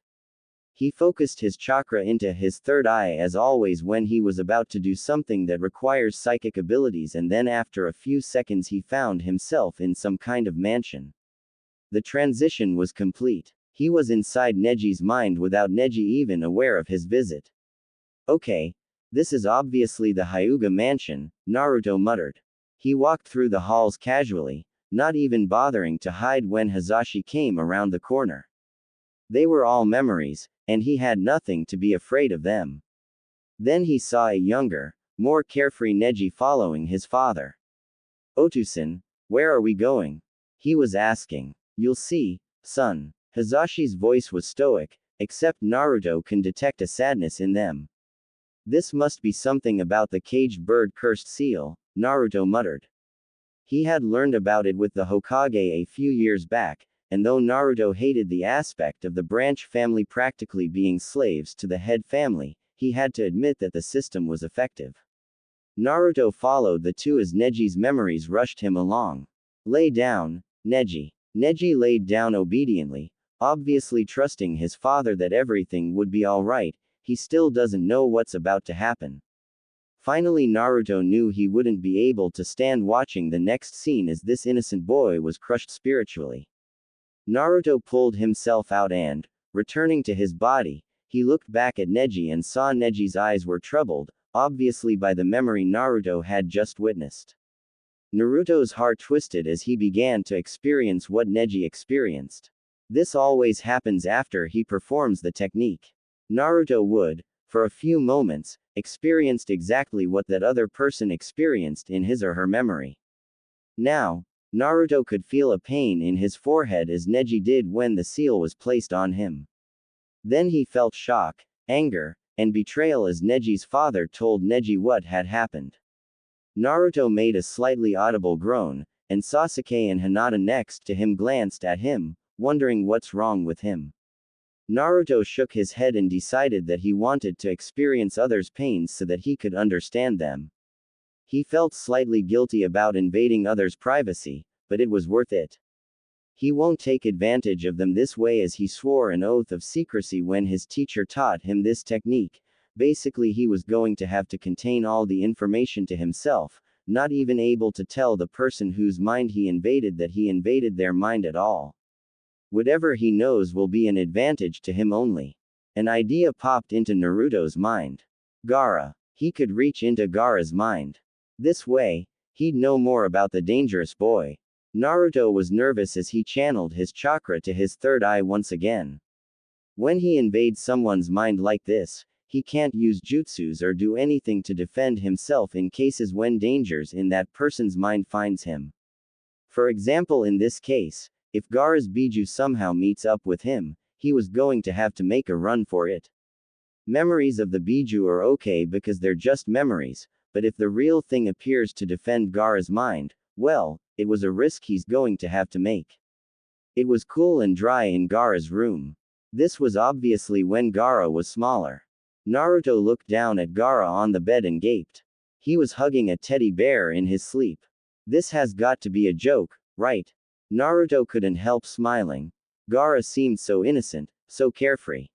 Speaker 1: He focused his chakra into his third eye as always when he was about to do something that requires psychic abilities, and then after a few seconds he found himself in some kind of mansion. The transition was complete. He was inside Neji's mind without Neji even aware of his visit. Okay. This is obviously the Hyuga mansion, Naruto muttered. He walked through the halls casually, not even bothering to hide when Hisashi came around the corner. They were all memories, and he had nothing to be afraid of them. Then he saw a younger, more carefree Neji following his father. Otu-san, where are we going? He was asking. You'll see, son. Hisashi's voice was stoic, except Naruto can detect a sadness in them. This must be something about the caged bird cursed seal, Naruto muttered. He had learned about it with the Hokage a few years back, and though Naruto hated the aspect of the branch family practically being slaves to the head family, he had to admit that the system was effective. Naruto followed the two as Neji's memories rushed him along. Lay down, Neji. Neji laid down obediently, obviously trusting his father that everything would be alright. He still doesn't know what's about to happen. Finally Naruto knew he wouldn't be able to stand watching the next scene as this innocent boy was crushed spiritually. Naruto pulled himself out and, returning to his body, he looked back at Neji and saw Neji's eyes were troubled, obviously by the memory Naruto had just witnessed. Naruto's heart twisted as he began to experience what Neji experienced. This always happens after he performs the technique. Naruto would, for a few moments, experienced exactly what that other person experienced in his or her memory. Now, Naruto could feel a pain in his forehead as Neji did when the seal was placed on him. Then he felt shock, anger, and betrayal as Neji's father told Neji what had happened. Naruto made a slightly audible groan, and Sasuke and Hinata next to him glanced at him, wondering what's wrong with him. Naruto shook his head and decided that he wanted to experience others' pains so that he could understand them. He felt slightly guilty about invading others' privacy, but it was worth it. He won't take advantage of them this way, as he swore an oath of secrecy when his teacher taught him this technique. Basically, he was going to have to contain all the information to himself, not even able to tell the person whose mind he invaded that he invaded their mind at all. Whatever he knows will be an advantage to him only. An idea popped into Naruto's mind. Gaara. He could reach into Gaara's mind. This way, he'd know more about the dangerous boy. Naruto was nervous as he channeled his chakra to his third eye once again. When he invades someone's mind like this, he can't use jutsus or do anything to defend himself in cases when dangers in that person's mind finds him. For example, in this case, if Gaara's Bijuus somehow meets up with him, he was going to have to make a run for it. Memories of the Bijuus are okay because they're just memories, but if the real thing appears to defend Gaara's mind, well, it was a risk he's going to have to make. It was cool and dry in Gaara's room. This was obviously when Gaara was smaller. Naruto looked down at Gaara on the bed and gaped. He was hugging a teddy bear in his sleep. This has got to be a joke, right? Naruto couldn't help smiling. Gaara seemed so innocent, so carefree.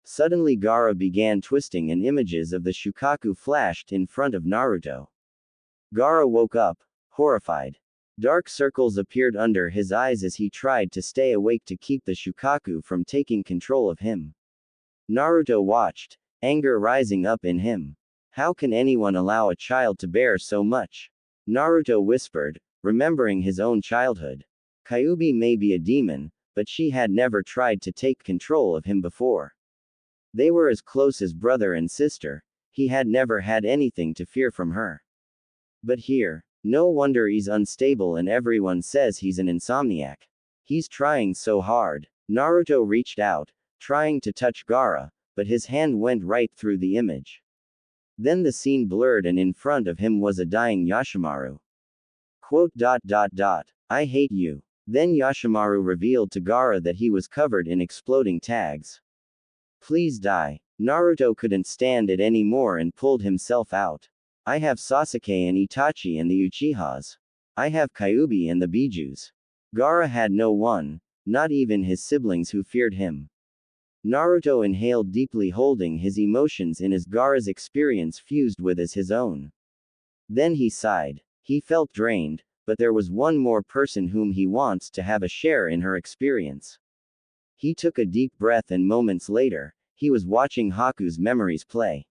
Speaker 1: Suddenly Gaara began twisting and images of the Shukaku flashed in front of Naruto. Gaara woke up, horrified. Dark circles appeared under his eyes as he tried to stay awake to keep the Shukaku from taking control of him. Naruto watched, anger rising up in him. How can anyone allow a child to bear so much? Naruto whispered, remembering his own childhood. Kyuubi may be a demon, but she had never tried to take control of him before. They were as close as brother and sister. He had never had anything to fear from her. But here, no wonder he's unstable and everyone says he's an insomniac. He's trying so hard. Naruto reached out, trying to touch Gaara, but his hand went right through the image. Then the scene blurred and in front of him was a dying Yashimaru. I hate you. Then Yashimaru revealed to Gaara that he was covered in exploding tags. Please die. Naruto couldn't stand it anymore and pulled himself out. I have Sasuke and Itachi and the Uchihas. I have Kyuubi and the Bijuus. Gaara had no one, not even his siblings who feared him. Naruto inhaled deeply, holding his emotions in as Gaara's experience fused with as his own. Then he sighed. He felt drained, but there was one more person whom he wants to have a share in her experience. He took a deep breath and moments later, he was watching Haku's memories play.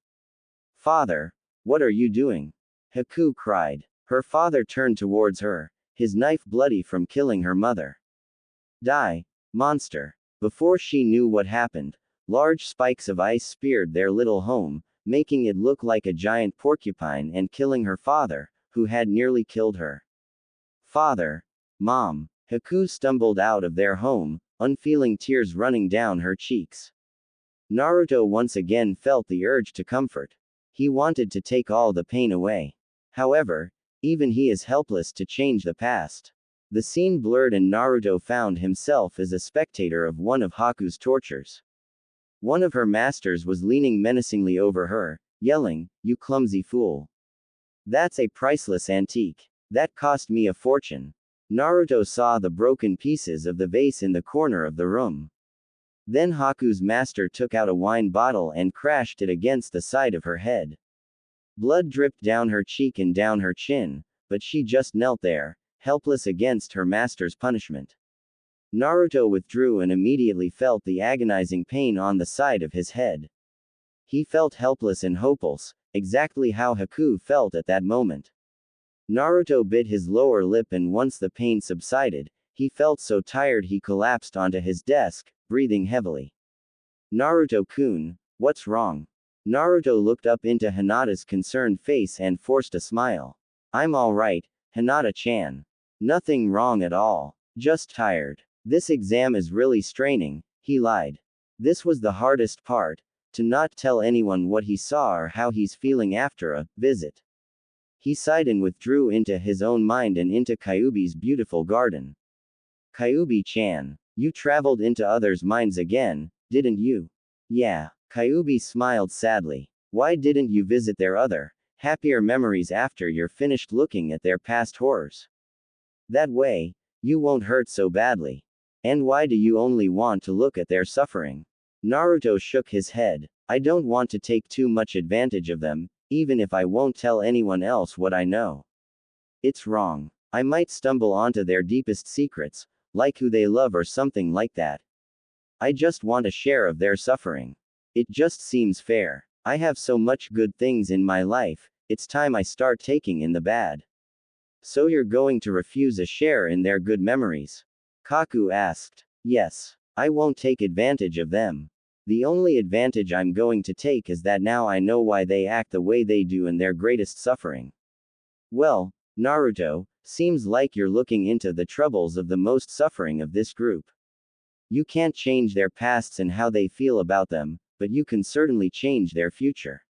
Speaker 1: Father, what are you doing? Haku cried. Her father turned towards her, his knife bloody from killing her mother. Die, monster. Before she knew what happened, large spikes of ice speared their little home, making it look like a giant porcupine and killing her father, who had nearly killed her. Father. Mom. Haku stumbled out of their home, unfeeling tears running down her cheeks. Naruto once again felt the urge to comfort. He wanted to take all the pain away. However, even he is helpless to change the past. The scene blurred and Naruto found himself as a spectator of one of Haku's tortures. One of her masters was leaning menacingly over her, yelling, "You clumsy fool. That's a priceless antique. That cost me a fortune." Naruto saw the broken pieces of the vase in the corner of the room. Then Haku's master took out a wine bottle and crashed it against the side of her head. Blood dripped down her cheek and down her chin, but she just knelt there, helpless against her master's punishment. Naruto withdrew and immediately felt the agonizing pain on the side of his head. He felt helpless and hopeless, exactly how Haku felt at that moment. Naruto bit his lower lip and once the pain subsided, he felt so tired he collapsed onto his desk, breathing heavily. Naruto-kun, what's wrong? Naruto looked up into Hinata's concerned face and forced a smile. I'm alright, Hinata-chan. Nothing wrong at all. Just tired. This exam is really straining, he lied. This was the hardest part, to not tell anyone what he saw or how he's feeling after a visit. He sighed and withdrew into his own mind and into Kyuubi's beautiful garden. Kyuubi-chan, you traveled into others' minds again, didn't you? Yeah. Kyuubi smiled sadly. Why didn't you visit their other, happier memories after you're finished looking at their past horrors? That way, you won't hurt so badly. And why do you only want to look at their suffering? Naruto shook his head. I don't want to take too much advantage of them, even if I won't tell anyone else what I know. It's wrong. I might stumble onto their deepest secrets, like who they love or something like that. I just want a share of their suffering. It just seems fair. I have so much good things in my life, it's time I start taking in the bad. So you're going to refuse a share in their good memories? Kaku asked. Yes. I won't take advantage of them. The only advantage I'm going to take is that now I know why they act the way they do in their greatest suffering. Well, Naruto, seems like you're looking into the troubles of the most suffering of this group. You can't change their pasts and how they feel about them, but you can certainly change their future.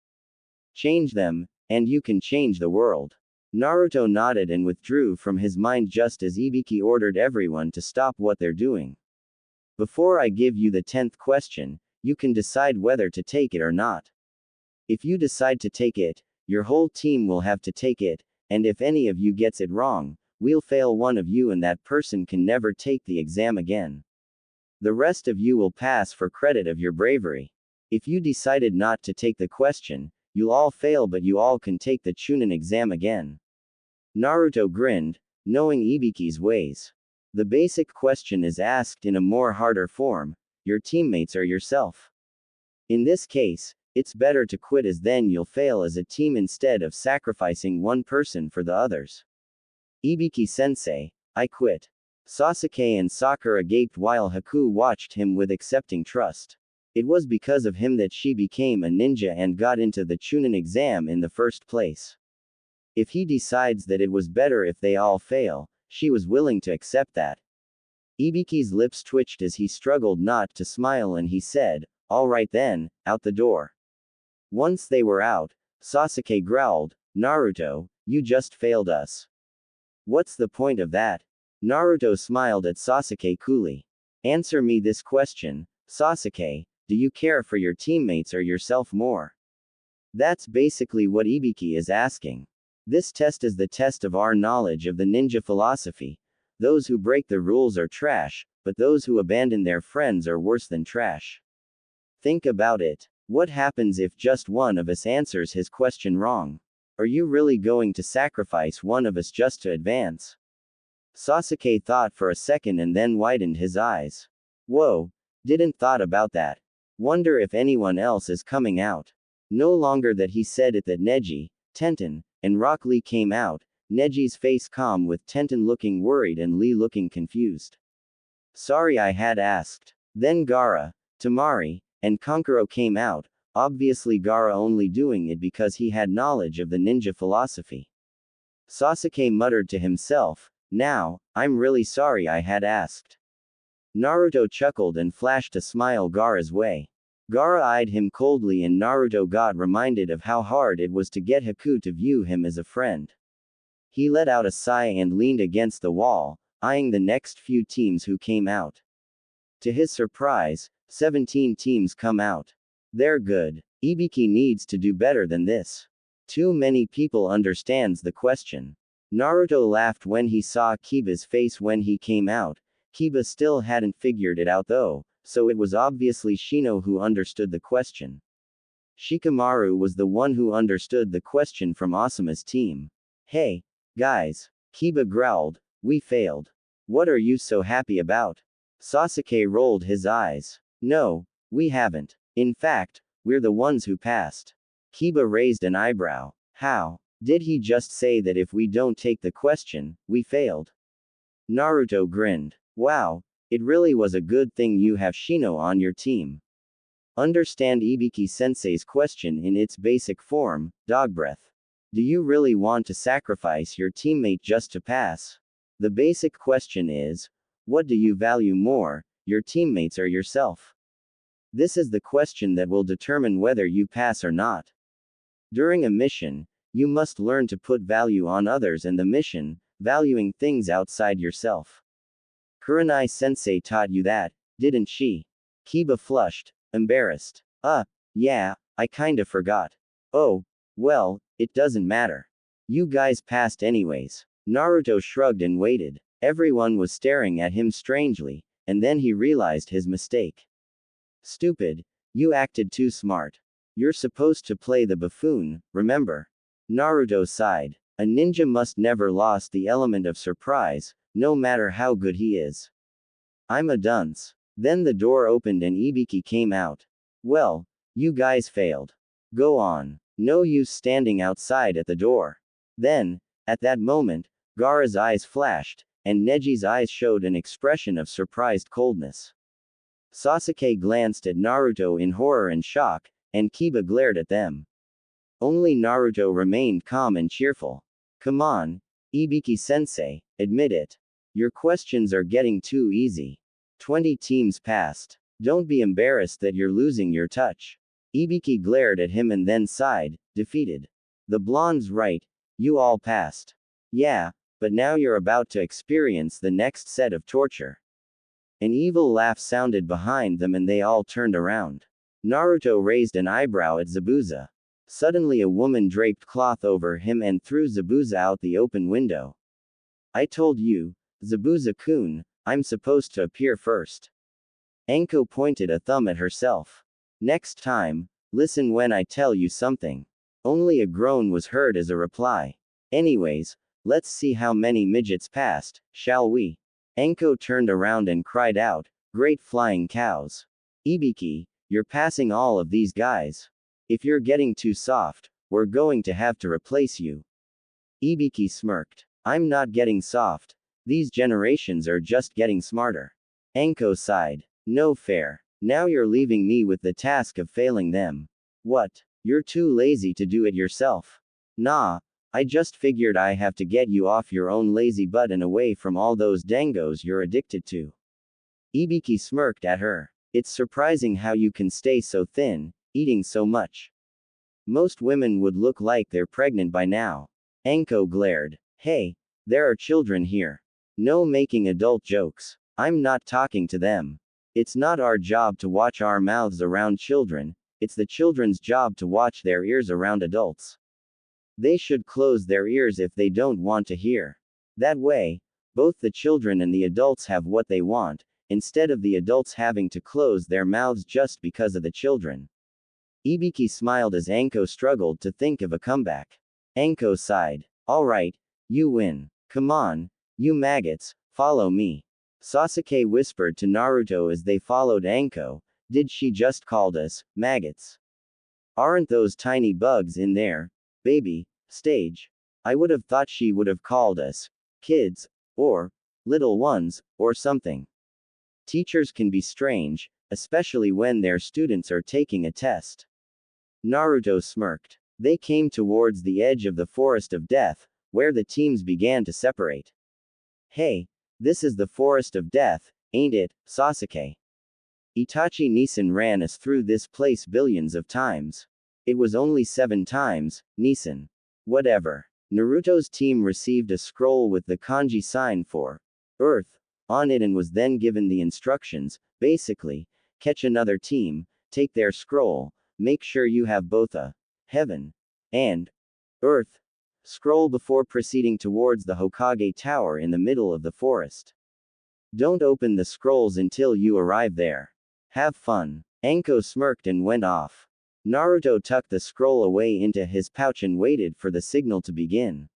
Speaker 1: Change them, and you can change the world. Naruto nodded and withdrew from his mind just as Ibiki ordered everyone to stop what they're doing. Before I give you the 10th question, you can decide whether to take it or not. If you decide to take it, your whole team will have to take it, and if any of you gets it wrong, we'll fail one of you and that person can never take the exam again. The rest of you will pass for credit of your bravery. If you decided not to take the question, you'll all fail but you all can take the Chunin exam again. Naruto grinned, knowing Ibiki's ways. The basic question is asked in a more harder form, your teammates or yourself. In this case, it's better to quit as then you'll fail as a team instead of sacrificing one person for the others. Ibiki-sensei, I quit. Sasuke and Sakura gaped while Haku watched him with accepting trust. It was because of him that she became a ninja and got into the Chunin exam in the first place. If he decides that it was better if they all fail, she was willing to accept that. Ibiki's lips twitched as he struggled not to smile and he said, all right then, out the door. Once they were out, Sasuke growled, Naruto, you just failed us. What's the point of that? Naruto smiled at Sasuke coolly. Answer me this question, Sasuke, do you care for your teammates or yourself more? That's basically what Ibiki is asking. This test is the test of our knowledge of the ninja philosophy. Those who break the rules are trash, but those who abandon their friends are worse than trash. Think about it. What happens if just one of us answers his question wrong? Are you really going to sacrifice one of us just to advance? Sasuke thought for a second and then widened his eyes. Whoa, didn't thought about that. Wonder if anyone else is coming out. No longer that he said it that Neji, Tenten, and Rock Lee came out, Neji's face calm with Tenten looking worried and Lee looking confused. Sorry I had asked. Then Gaara, Tamari, and Kankuro came out, obviously Gaara only doing it because he had knowledge of the ninja philosophy. Sasuke muttered to himself, now, I'm really sorry I had asked. Naruto chuckled and flashed a smile Gaara's way. Gaara eyed him coldly and Naruto got reminded of how hard it was to get Haku to view him as a friend. He let out a sigh and leaned against the wall, eyeing the next few teams who came out. To his surprise, 17 teams come out. They're good. Ibiki needs to do better than this. Too many people understands the question. Naruto laughed when he saw Kiba's face when he came out. Kiba still hadn't figured it out though, so it was obviously Shino who understood the question. Shikamaru was the one who understood the question from Asuma's team. Hey, guys, Kiba growled, we failed. What are you so happy about? Sasuke rolled his eyes. No, we haven't. In fact, we're the ones who passed. Kiba raised an eyebrow. How? Did he just say that if we don't take the question, we failed? Naruto grinned. Wow, it really was a good thing you have Shino on your team. Understand Ibiki-sensei's question in its basic form, dog breath. Do you really want to sacrifice your teammate just to pass? The basic question is, what do you value more, your teammates or yourself? This is the question that will determine whether you pass or not. During a mission, you must learn to put value on others and the mission, valuing things outside yourself. Kurenai-sensei taught you that, didn't she? Kiba flushed, embarrassed. Yeah, I kinda forgot. Oh, well, it doesn't matter. You guys passed anyways. Naruto shrugged and waited. Everyone was staring at him strangely, and then he realized his mistake. Stupid, you acted too smart. You're supposed to play the buffoon, remember? Naruto sighed. A ninja must never lose the element of surprise, no matter how good he is. I'm a dunce. Then the door opened and Ibiki came out. Well, you guys failed. Go on. No use standing outside at the door. Then, at that moment, Gaara's eyes flashed, and Neji's eyes showed an expression of surprised coldness. Sasuke glanced at Naruto in horror and shock, and Kiba glared at them. Only Naruto remained calm and cheerful. Come on, Ibiki-sensei, admit it. Your questions are getting too easy. 20 teams passed. Don't be embarrassed that you're losing your touch. Ibiki glared at him and then sighed, defeated. The blonde's right, you all passed. Yeah, but now you're about to experience the next set of torture. An evil laugh sounded behind them and they all turned around. Naruto raised an eyebrow at Zabuza. Suddenly a woman draped cloth over him and threw Zabuza out the open window. I told you, Zabuza-kun, I'm supposed to appear first. Anko pointed a thumb at herself. Next time, listen when I tell you something. Only a groan was heard as a reply. Anyways, let's see how many midgets passed, shall we? Anko turned around and cried out, great flying cows. Ibiki, you're passing all of these guys. If you're getting too soft, we're going to have to replace you. Ibiki smirked. I'm not getting soft. These generations are just getting smarter. Anko sighed. No fair. Now you're leaving me with the task of failing them. What? You're too lazy to do it yourself. Nah, I just figured I have to get you off your own lazy butt and away from all those dangos you're addicted to. Ibiki smirked at her. It's surprising how you can stay so thin, eating so much. Most women would look like they're pregnant by now. Anko glared. Hey, there are children here. No making adult jokes. I'm not talking to them. It's not our job to watch our mouths around children, it's the children's job to watch their ears around adults. They should close their ears if they don't want to hear. That way, both the children and the adults have what they want, instead of the adults having to close their mouths just because of the children. Ibiki smiled as Anko struggled to think of a comeback. Anko sighed. Alright, you win. Come on, you maggots, follow me. Sasuke whispered to Naruto as they followed Anko, did she just called us, maggots? Aren't those tiny bugs in there, baby, stage? I would have thought she would have called us, kids, or, little ones, or something. Teachers can be strange, especially when their students are taking a test. Naruto smirked. They came towards the edge of the forest of death, where the teams began to separate. Hey, this is the forest of death, ain't it, Sasuke? Itachi Nissan ran us through this place billions of times. It was only 7 times, Nissan. Whatever. Naruto's team received a scroll with the kanji sign for Earth on it and was then given the instructions, basically, catch another team, take their scroll, make sure you have both a Heaven and Earth scroll before proceeding towards the Hokage Tower in the middle of the forest. Don't open the scrolls until you arrive there. Have fun. Anko smirked and went off. Naruto tucked the scroll away into his pouch and waited for the signal to begin.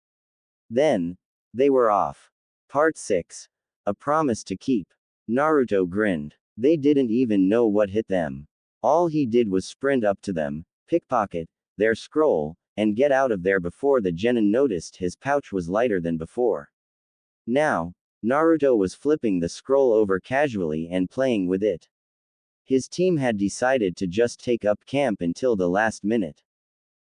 Speaker 1: Then, they were off. Part 6. A Promise to Keep. Naruto grinned. They didn't even know what hit them. All he did was sprint up to them, pickpocket their scroll, and get out of there before the genin noticed his pouch was lighter than before. Now, Naruto was flipping the scroll over casually and playing with it. His team had decided to just take up camp until the last minute.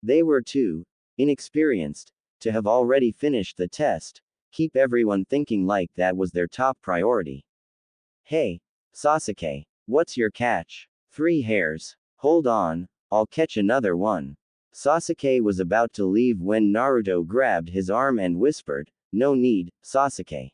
Speaker 1: They were too inexperienced to have already finished the test, keep everyone thinking like that was their top priority. Hey, Sasuke, what's your catch? 3 hairs. Hold on, I'll catch another one. Sasuke was about to leave when Naruto grabbed his arm and whispered, "No need, Sasuke.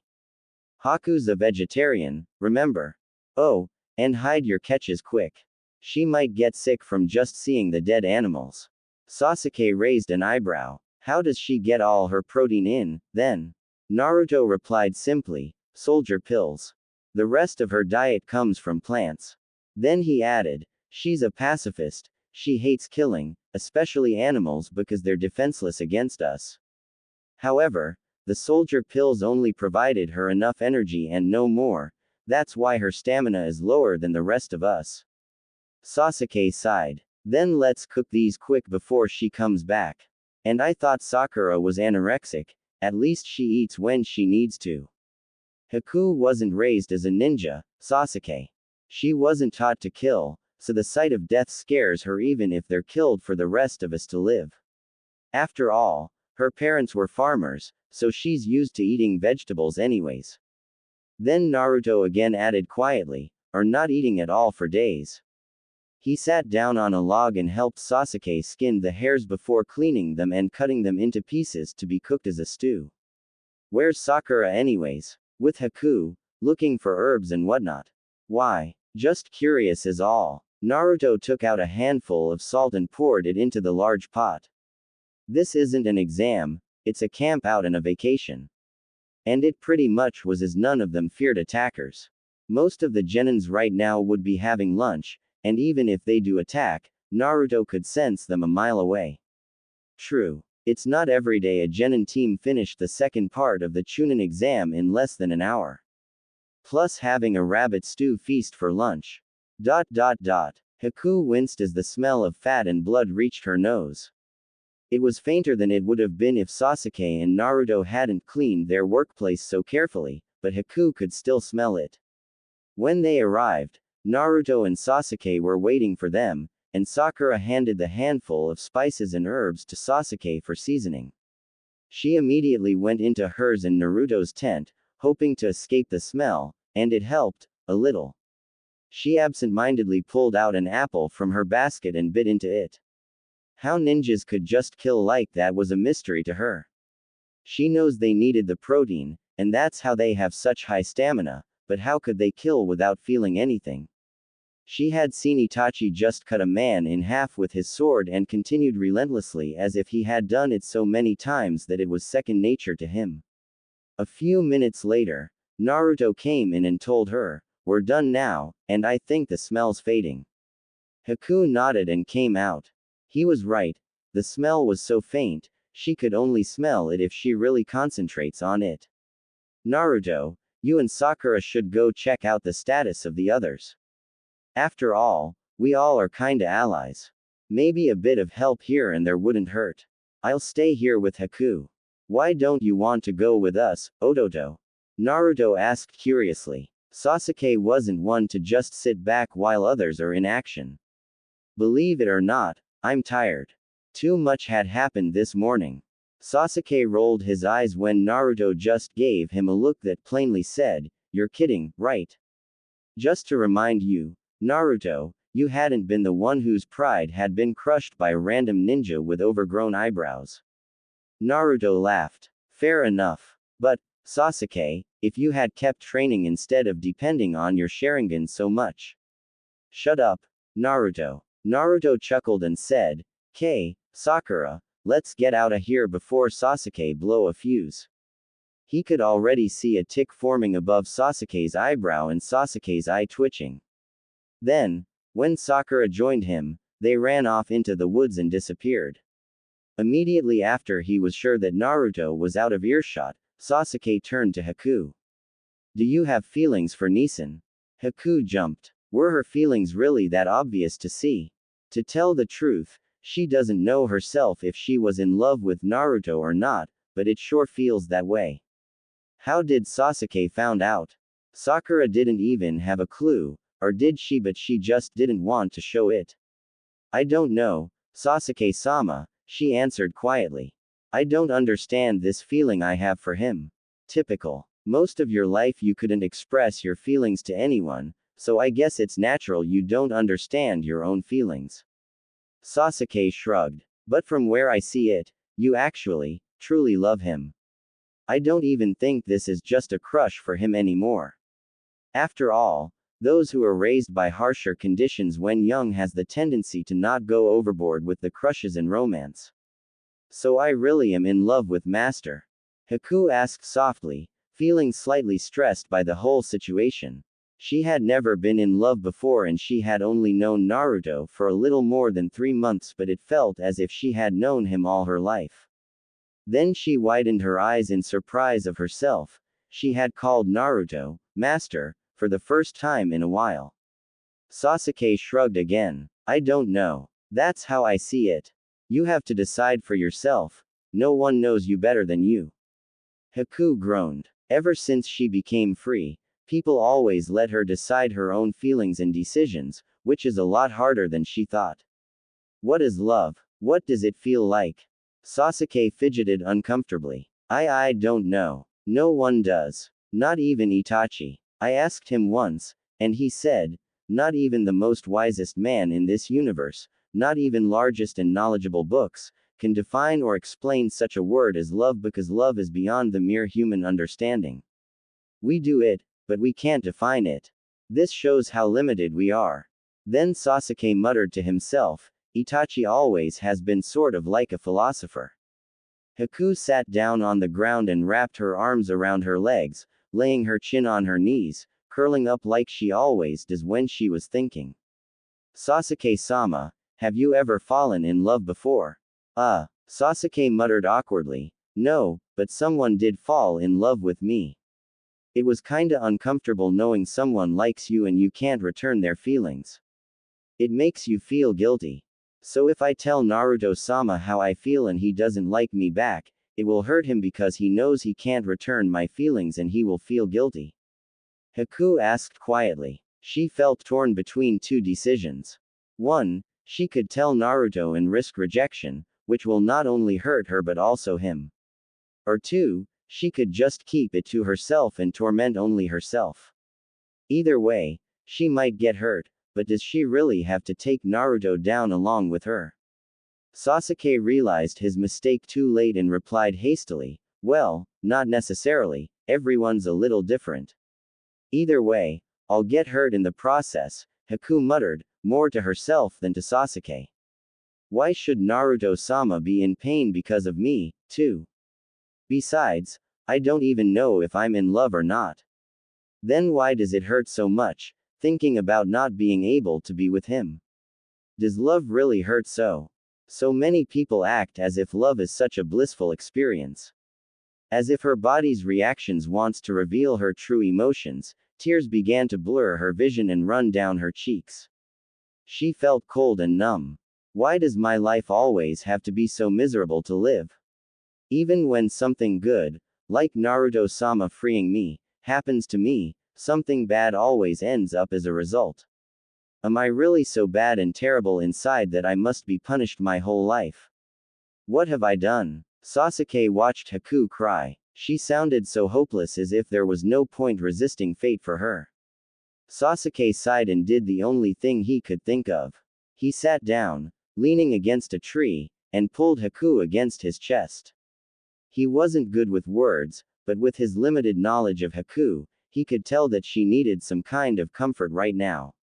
Speaker 1: Haku's a vegetarian, remember? Oh, and hide your catches quick. She might get sick from just seeing the dead animals." Sasuke raised an eyebrow. How does she get all her protein in, then? Naruto replied simply, "Soldier pills. The rest of her diet comes from plants." Then he added, "She's a pacifist, she hates killing, especially animals because they're defenseless against us." However, the soldier pills only provided her enough energy and no more, that's why her stamina is lower than the rest of us. Sasuke sighed. Then let's cook these quick before she comes back. And I thought Sakura was anorexic, at least she eats when she needs to. Haku wasn't raised as a ninja, Sasuke. She wasn't taught to kill, so the sight of death scares her even if they're killed for the rest of us to live. After all, her parents were farmers, so she's used to eating vegetables anyways. Then Naruto again added quietly, or not eating at all for days. He sat down on a log and helped Sasuke skin the hairs before cleaning them and cutting them into pieces to be cooked as a stew. Where's Sakura anyways? With Haku, looking for herbs and whatnot. Why? Just curious is all. Naruto took out a handful of salt and poured it into the large pot. This isn't an exam, it's a camp out and a vacation. And it pretty much was, as none of them feared attackers. Most of the genins right now would be having lunch, and even if they do attack, Naruto could sense them a mile away. True. It's not every day a genin team finished the second part of the Chunin exam in less than an hour. Plus having a rabbit stew feast for lunch. Haku winced as the smell of fat and blood reached her nose. It was fainter than it would have been if Sasuke and Naruto hadn't cleaned their workplace so carefully, but Haku could still smell it. When they arrived, Naruto and Sasuke were waiting for them, and Sakura handed the handful of spices and herbs to Sasuke for seasoning. She immediately went into hers and Naruto's tent, hoping to escape the smell, and it helped, a little. She absent-mindedly pulled out an apple from her basket and bit into it. How ninjas could just kill like that was a mystery to her. She knows they needed the protein, and that's how they have such high stamina, but how could they kill without feeling anything? She had seen Itachi just cut a man in half with his sword and continued relentlessly as if he had done it so many times that it was second nature to him. A few minutes later, Naruto came in and told her, "We're done now, and I think the smell's fading." Haku nodded and came out. He was right, the smell was so faint, she could only smell it if she really concentrates on it. "Naruto, you and Sakura should go check out the status of the others. After all, we all are kinda allies. Maybe a bit of help here and there wouldn't hurt. I'll stay here with Haku. Why don't you want to go with us, Ototo?" Naruto asked curiously. Sasuke wasn't one to just sit back while others are in action. "Believe it or not, I'm tired. Too much had happened this morning." Sasuke rolled his eyes when Naruto just gave him a look that plainly said, "You're kidding, right? Just to remind you, Naruto, you hadn't been the one whose pride had been crushed by a random ninja with overgrown eyebrows." Naruto laughed. "Fair enough. But, Sasuke, if you had kept training instead of depending on your Sharingan so much." "Shut up, Naruto." Naruto chuckled and said, Sakura, let's get outta here before Sasuke blow a fuse." He could already see a tick forming above Sasuke's eyebrow and Sasuke's eye twitching. Then, when Sakura joined him, they ran off into the woods and disappeared. Immediately after he was sure that Naruto was out of earshot, Sasuke turned to Haku. "Do you have feelings for Nisan?" Haku jumped. Were her feelings really that obvious to see? To tell the truth, she doesn't know herself if she was in love with Naruto or not, but it sure feels that way. How did Sasuke found out? Sakura didn't even have a clue, or did she, but she just didn't want to show it. "I don't know, Sasuke-sama," she answered quietly. "I don't understand this feeling I have for him. Typical. Most of your life you couldn't express your feelings to anyone, so I guess it's natural you don't understand your own feelings. Sasuke shrugged. But from where I see it, you actually, truly love him. I don't even think this is just a crush for him anymore. After all, those who are raised by harsher conditions when young has the tendency to not go overboard with the crushes and romance. So I really am in love with Master? Haku asked softly, feeling slightly stressed by the whole situation. She had never been in love before and she had only known Naruto for a little more than 3 months, but it felt as if she had known him all her life. Then she widened her eyes in surprise of herself. She had called Naruto, Master, for the first time in a while. Sasuke shrugged again. I don't know. That's how I see it. You have to decide for yourself. No one knows you better than you. Haku groaned. Ever since she became free, people always let her decide her own feelings and decisions, which is a lot harder than she thought. What is love? What does it feel like? Sasuke fidgeted uncomfortably. I don't know. No one does. Not even Itachi. I asked him once, and he said, not even the most wisest man in this universe, not even largest and knowledgeable books, can define or explain such a word as love because love is beyond the mere human understanding. We do it, but we can't define it. This shows how limited we are. Then Sasuke muttered to himself, Itachi always has been sort of like a philosopher. Haku sat down on the ground and wrapped her arms around her legs, laying her chin on her knees, curling up like she always does when she was thinking. Sasuke-sama, have you ever fallen in love before? Sasuke muttered awkwardly. No, but someone did fall in love with me. It was kinda uncomfortable knowing someone likes you and you can't return their feelings. It makes you feel guilty. So if I tell Naruto-sama how I feel and he doesn't like me back, it will hurt him because he knows he can't return my feelings and he will feel guilty. Haku asked quietly. She felt torn between two decisions. 1. She could tell Naruto and risk rejection, which will not only hurt her but also him. Or 2. She could just keep it to herself and torment only herself. Either way, she might get hurt, but does she really have to take Naruto down along with her? Sasuke realized his mistake too late and replied hastily, well, not necessarily, everyone's a little different. Either way, I'll get hurt in the process, Haku muttered, more to herself than to Sasuke. Why should Naruto-sama be in pain because of me, too? Besides, I don't even know if I'm in love or not. Then why does it hurt so much, thinking about not being able to be with him? Does love really hurt so? So many people act as if love is such a blissful experience. As if her body's reactions wants to reveal her true emotions, tears began to blur her vision and run down her cheeks. She felt cold and numb. Why does my life always have to be so miserable to live? Even when something good, like Naruto-sama freeing me, happens to me, something bad always ends up as a result. Am I really so bad and terrible inside that I must be punished my whole life? What have I done? Sasuke watched Haku cry. She sounded so hopeless as if there was no point resisting fate for her. Sasuke sighed and did the only thing he could think of. He sat down, leaning against a tree, and pulled Haku against his chest. He wasn't good with words, but with his limited knowledge of Haku, he could tell that she needed some kind of comfort right now.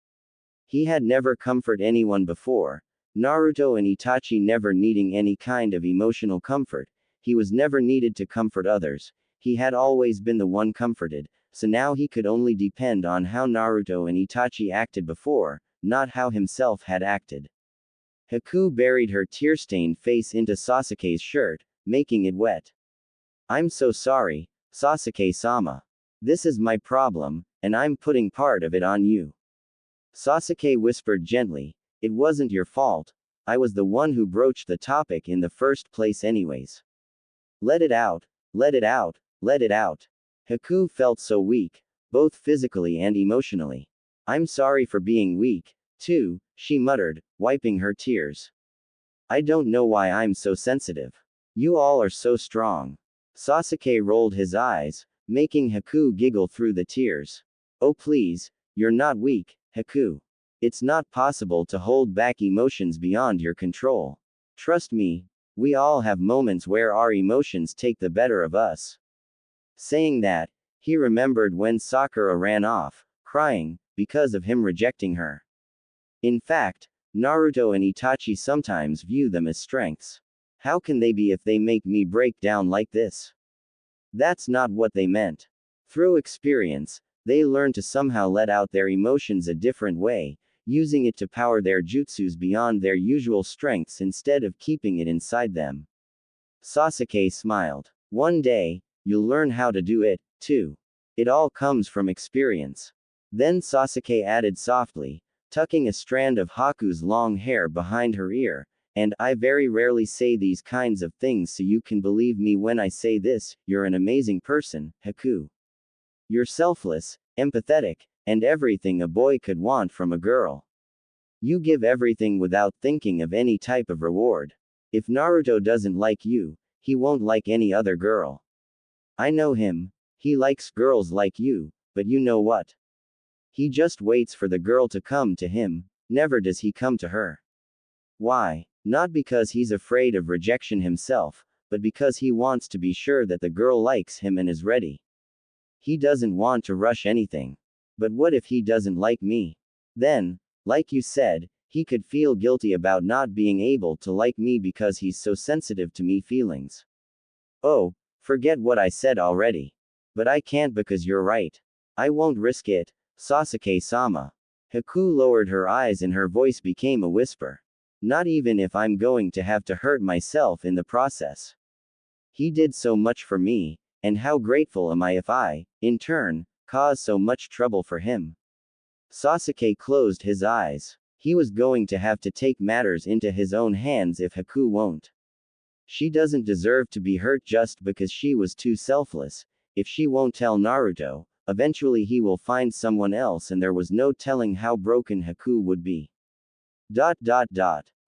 Speaker 1: He had never comforted anyone before, Naruto and Itachi never needing any kind of emotional comfort, he was never needed to comfort others, he had always been the one comforted, so now he could only depend on how Naruto and Itachi acted before, not how himself had acted. Haku buried her tear-stained face into Sasuke's shirt, making it wet. I'm so sorry, Sasuke-sama. This is my problem, and I'm putting part of it on you. Sasuke whispered gently, it wasn't your fault, I was the one who broached the topic in the first place anyways. Let it out, let it out, let it out. Haku felt so weak, both physically and emotionally. I'm sorry for being weak, too, she muttered, wiping her tears. I don't know why I'm so sensitive. You all are so strong. Sasuke rolled his eyes, making Haku giggle through the tears. Oh please, You're not weak, Haku. It's not possible to hold back emotions beyond your control. Trust me, we all have moments where our emotions take the better of us. Saying that, he remembered when Sakura ran off, crying, because of him rejecting her. In fact, Naruto and Itachi sometimes view them as strengths. How can they be if they make me break down like this? That's not what they meant. Through experience, they learn to somehow let out their emotions a different way, using it to power their jutsus beyond their usual strengths instead of keeping it inside them. Sasuke smiled. One day, you'll learn how to do it, too. It all comes from experience. Then Sasuke added softly, tucking a strand of Haku's long hair behind her ear, and I very rarely say these kinds of things so you can believe me when I say this, you're an amazing person, Haku. You're selfless, empathetic, and everything a boy could want from a girl. You give everything without thinking of any type of reward. If Naruto doesn't like you, he won't like any other girl. I know him, he likes girls like you, but you know what? He just waits for the girl to come to him, never does he come to her. Why? Not because he's afraid of rejection himself, but because he wants to be sure that the girl likes him and is ready. He doesn't want to rush anything. But what if he doesn't like me? Then, like you said, he could feel guilty about not being able to like me because he's so sensitive to me feelings. Oh, forget what I said already. But I can't because you're right. I won't risk it, Sasuke-sama. Haku lowered her eyes and her voice became a whisper. Not even if I'm going to have to hurt myself in the process. He did so much for me, and how grateful am I if I, in turn, cause so much trouble for him. Sasuke closed his eyes. He was going to have to take matters into his own hands if Haku won't. She doesn't deserve to be hurt just because she was too selfless. If she won't tell Naruto, eventually he will find someone else and there was no telling how broken Haku would be.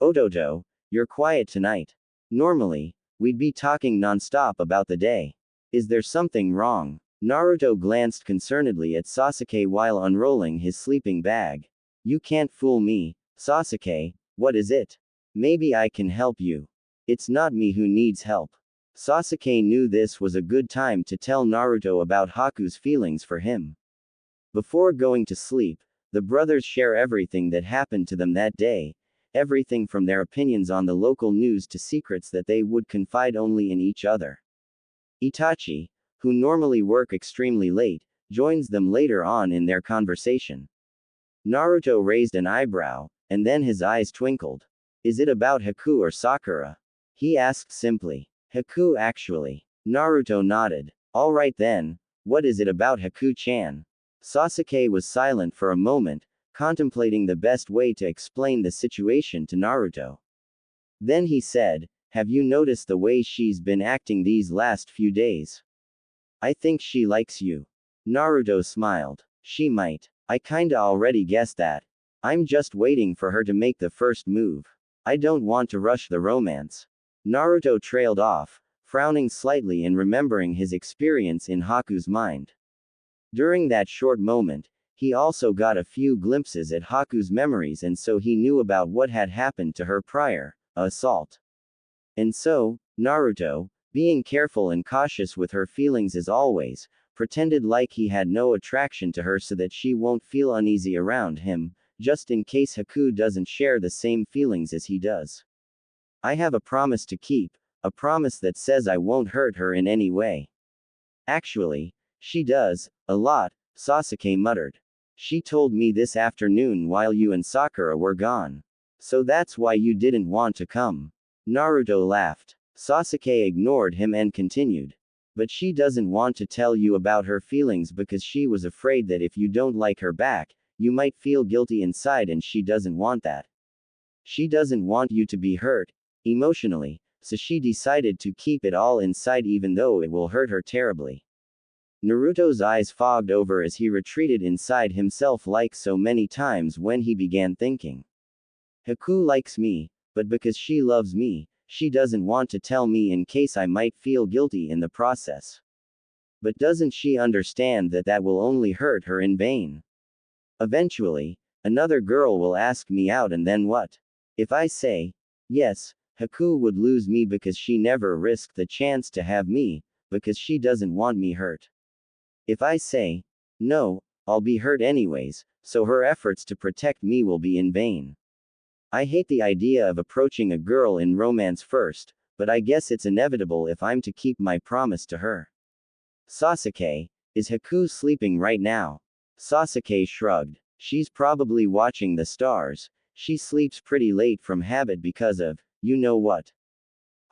Speaker 1: Ototo, you're quiet tonight. Normally, we'd be talking non-stop about the day. Is there something wrong? Naruto glanced concernedly at Sasuke while unrolling his sleeping bag. You can't fool me, Sasuke, what is it? Maybe I can help you. It's not me who needs help. Sasuke knew this was a good time to tell Naruto about Haku's feelings for him. Before going to sleep, the brothers share everything that happened to them that day, everything from their opinions on the local news to secrets that they would confide only in each other. Itachi, who normally work extremely late, joins them later on in their conversation. Naruto raised an eyebrow, and then his eyes twinkled. Is it about Haku or Sakura? He asked simply. Haku actually. Naruto nodded. Alright then, what is it about Haku-chan? Sasuke was silent for a moment, contemplating the best way to explain the situation to Naruto. Then he said, have you noticed the way she's been acting these last few days? I think she likes you. Naruto smiled. She might. I kinda already guessed that. I'm just waiting for her to make the first move. I don't want to rush the romance. Naruto trailed off, frowning slightly and remembering his experience in Haku's mind. During that short moment, he also got a few glimpses at Haku's memories and so he knew about what had happened to her prior, assault. And so, Naruto, being careful and cautious with her feelings as always, pretended like he had no attraction to her so that she won't feel uneasy around him, just in case Haku doesn't share the same feelings as he does. I have a promise to keep, a promise that says I won't hurt her in any way. Actually, she does, a lot, Sasuke muttered. She told me this afternoon while you and Sakura were gone. So that's why you didn't want to come. Naruto laughed. Sasuke ignored him and continued. But she doesn't want to tell you about her feelings because she was afraid that if you don't like her back, you might feel guilty inside and she doesn't want that. She doesn't want you to be hurt, emotionally, so she decided to keep it all inside even though it will hurt her terribly. Naruto's eyes fogged over as he retreated inside himself like so many times when he began thinking. Haku likes me, but because she loves me, she doesn't want to tell me in case I might feel guilty in the process. But doesn't she understand that that will only hurt her in vain? Eventually, another girl will ask me out and then what? If I say yes, Haku would lose me because she never risked the chance to have me, because she doesn't want me hurt. If I say no, I'll be hurt anyways, so her efforts to protect me will be in vain. I hate the idea of approaching a girl in romance first, but I guess it's inevitable if I'm to keep my promise to her. Sasuke, is Haku sleeping right now? Sasuke shrugged. She's probably watching the stars. She sleeps pretty late from habit because of, you know what.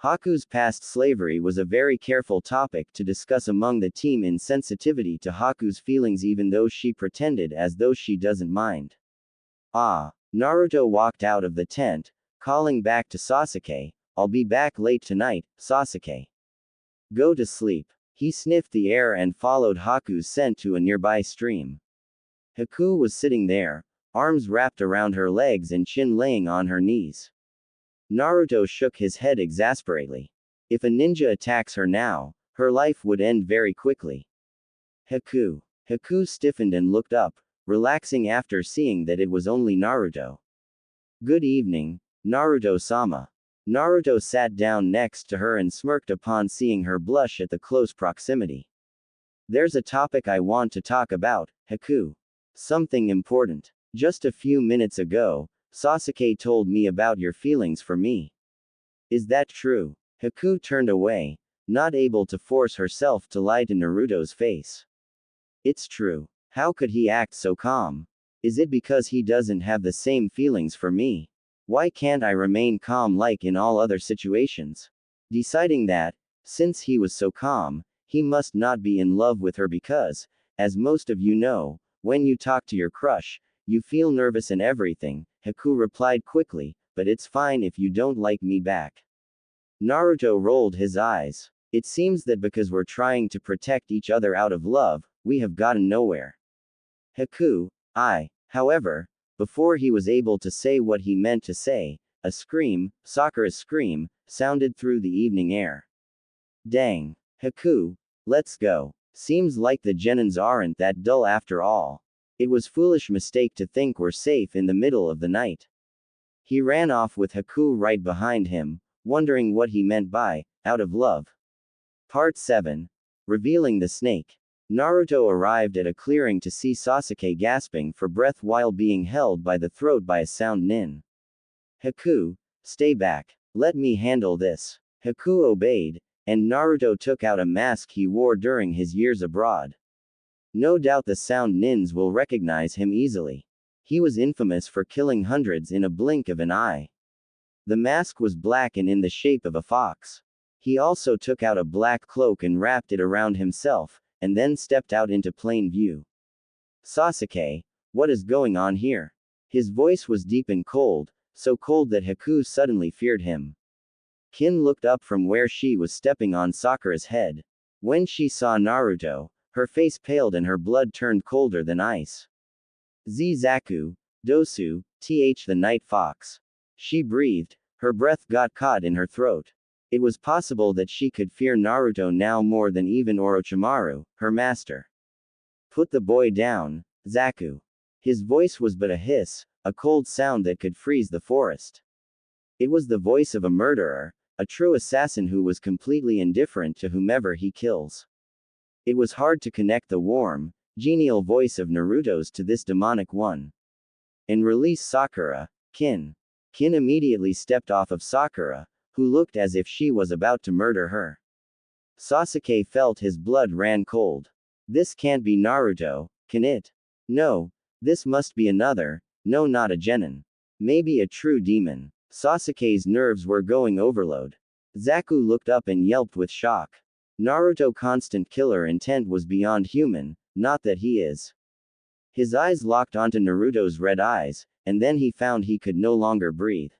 Speaker 1: Haku's past slavery was a very careful topic to discuss among the team in sensitivity to Haku's feelings even though she pretended as though she doesn't mind. Naruto walked out of the tent, calling back to Sasuke, I'll be back late tonight, Sasuke. Go to sleep. He sniffed the air and followed Haku's scent to a nearby stream. Haku was sitting there, arms wrapped around her legs and chin laying on her knees. Naruto shook his head exasperately. If a ninja attacks her now, her life would end very quickly. Haku. Haku stiffened and looked up, relaxing after seeing that it was only Naruto. Good evening, Naruto-sama. Naruto sat down next to her and smirked upon seeing her blush at the close proximity. There's a topic I want to talk about, Haku. Something important. Just a few minutes ago, Sasuke told me about your feelings for me. Is that true? Haku turned away, not able to force herself to lie to Naruto's face. It's true. How could he act so calm? Is it because he doesn't have the same feelings for me? Why can't I remain calm like in all other situations? Deciding that, since he was so calm, he must not be in love with her because, as most of you know, when you talk to your crush, you feel nervous and everything, Haku replied quickly, but it's fine if you don't like me back. Naruto rolled his eyes. It seems that because we're trying to protect each other out of love, we have gotten nowhere. Haku, however, before he was able to say what he meant to say, a scream, Sakura's scream, sounded through the evening air. Dang. Haku, let's go. Seems like the genins aren't that dull after all. It was foolish mistake to think we're safe in the middle of the night. He ran off with Haku right behind him, wondering what he meant by, out of love. Part 7. Revealing the snake. Naruto arrived at a clearing to see Sasuke gasping for breath while being held by the throat by a sound nin. Haku, stay back. Let me handle this. Haku obeyed, and Naruto took out a mask he wore during his years abroad. No doubt the sound nins will recognize him easily. He was infamous for killing hundreds in a blink of an eye. The mask was black and in the shape of a fox. He also took out a black cloak and wrapped it around himself, and then stepped out into plain view. Sasuke, what is going on here? His voice was deep and cold, so cold that Haku suddenly feared him. Kin looked up from where she was stepping on Sakura's head. When she saw Naruto, her face paled and her blood turned colder than ice. Zaku, Dosu, the night fox. She breathed, her breath got caught in her throat. It was possible that she could fear Naruto now more than even Orochimaru, her master. Put the boy down, Zaku. His voice was but a hiss, a cold sound that could freeze the forest. It was the voice of a murderer, a true assassin who was completely indifferent to whomever he kills. It was hard to connect the warm, genial voice of Naruto's to this demonic one. And release Sakura, Kin. Kin immediately stepped off of Sakura, who looked as if she was about to murder her. Sasuke felt his blood ran cold. This can't be Naruto, can it? No. This must be another, no, not a genin. Maybe a true demon. Sasuke's nerves were going overload. Zaku looked up and yelped with shock. Naruto constant killer intent was beyond human, not that he is. His eyes locked onto Naruto's red eyes, and then he found he could no longer breathe.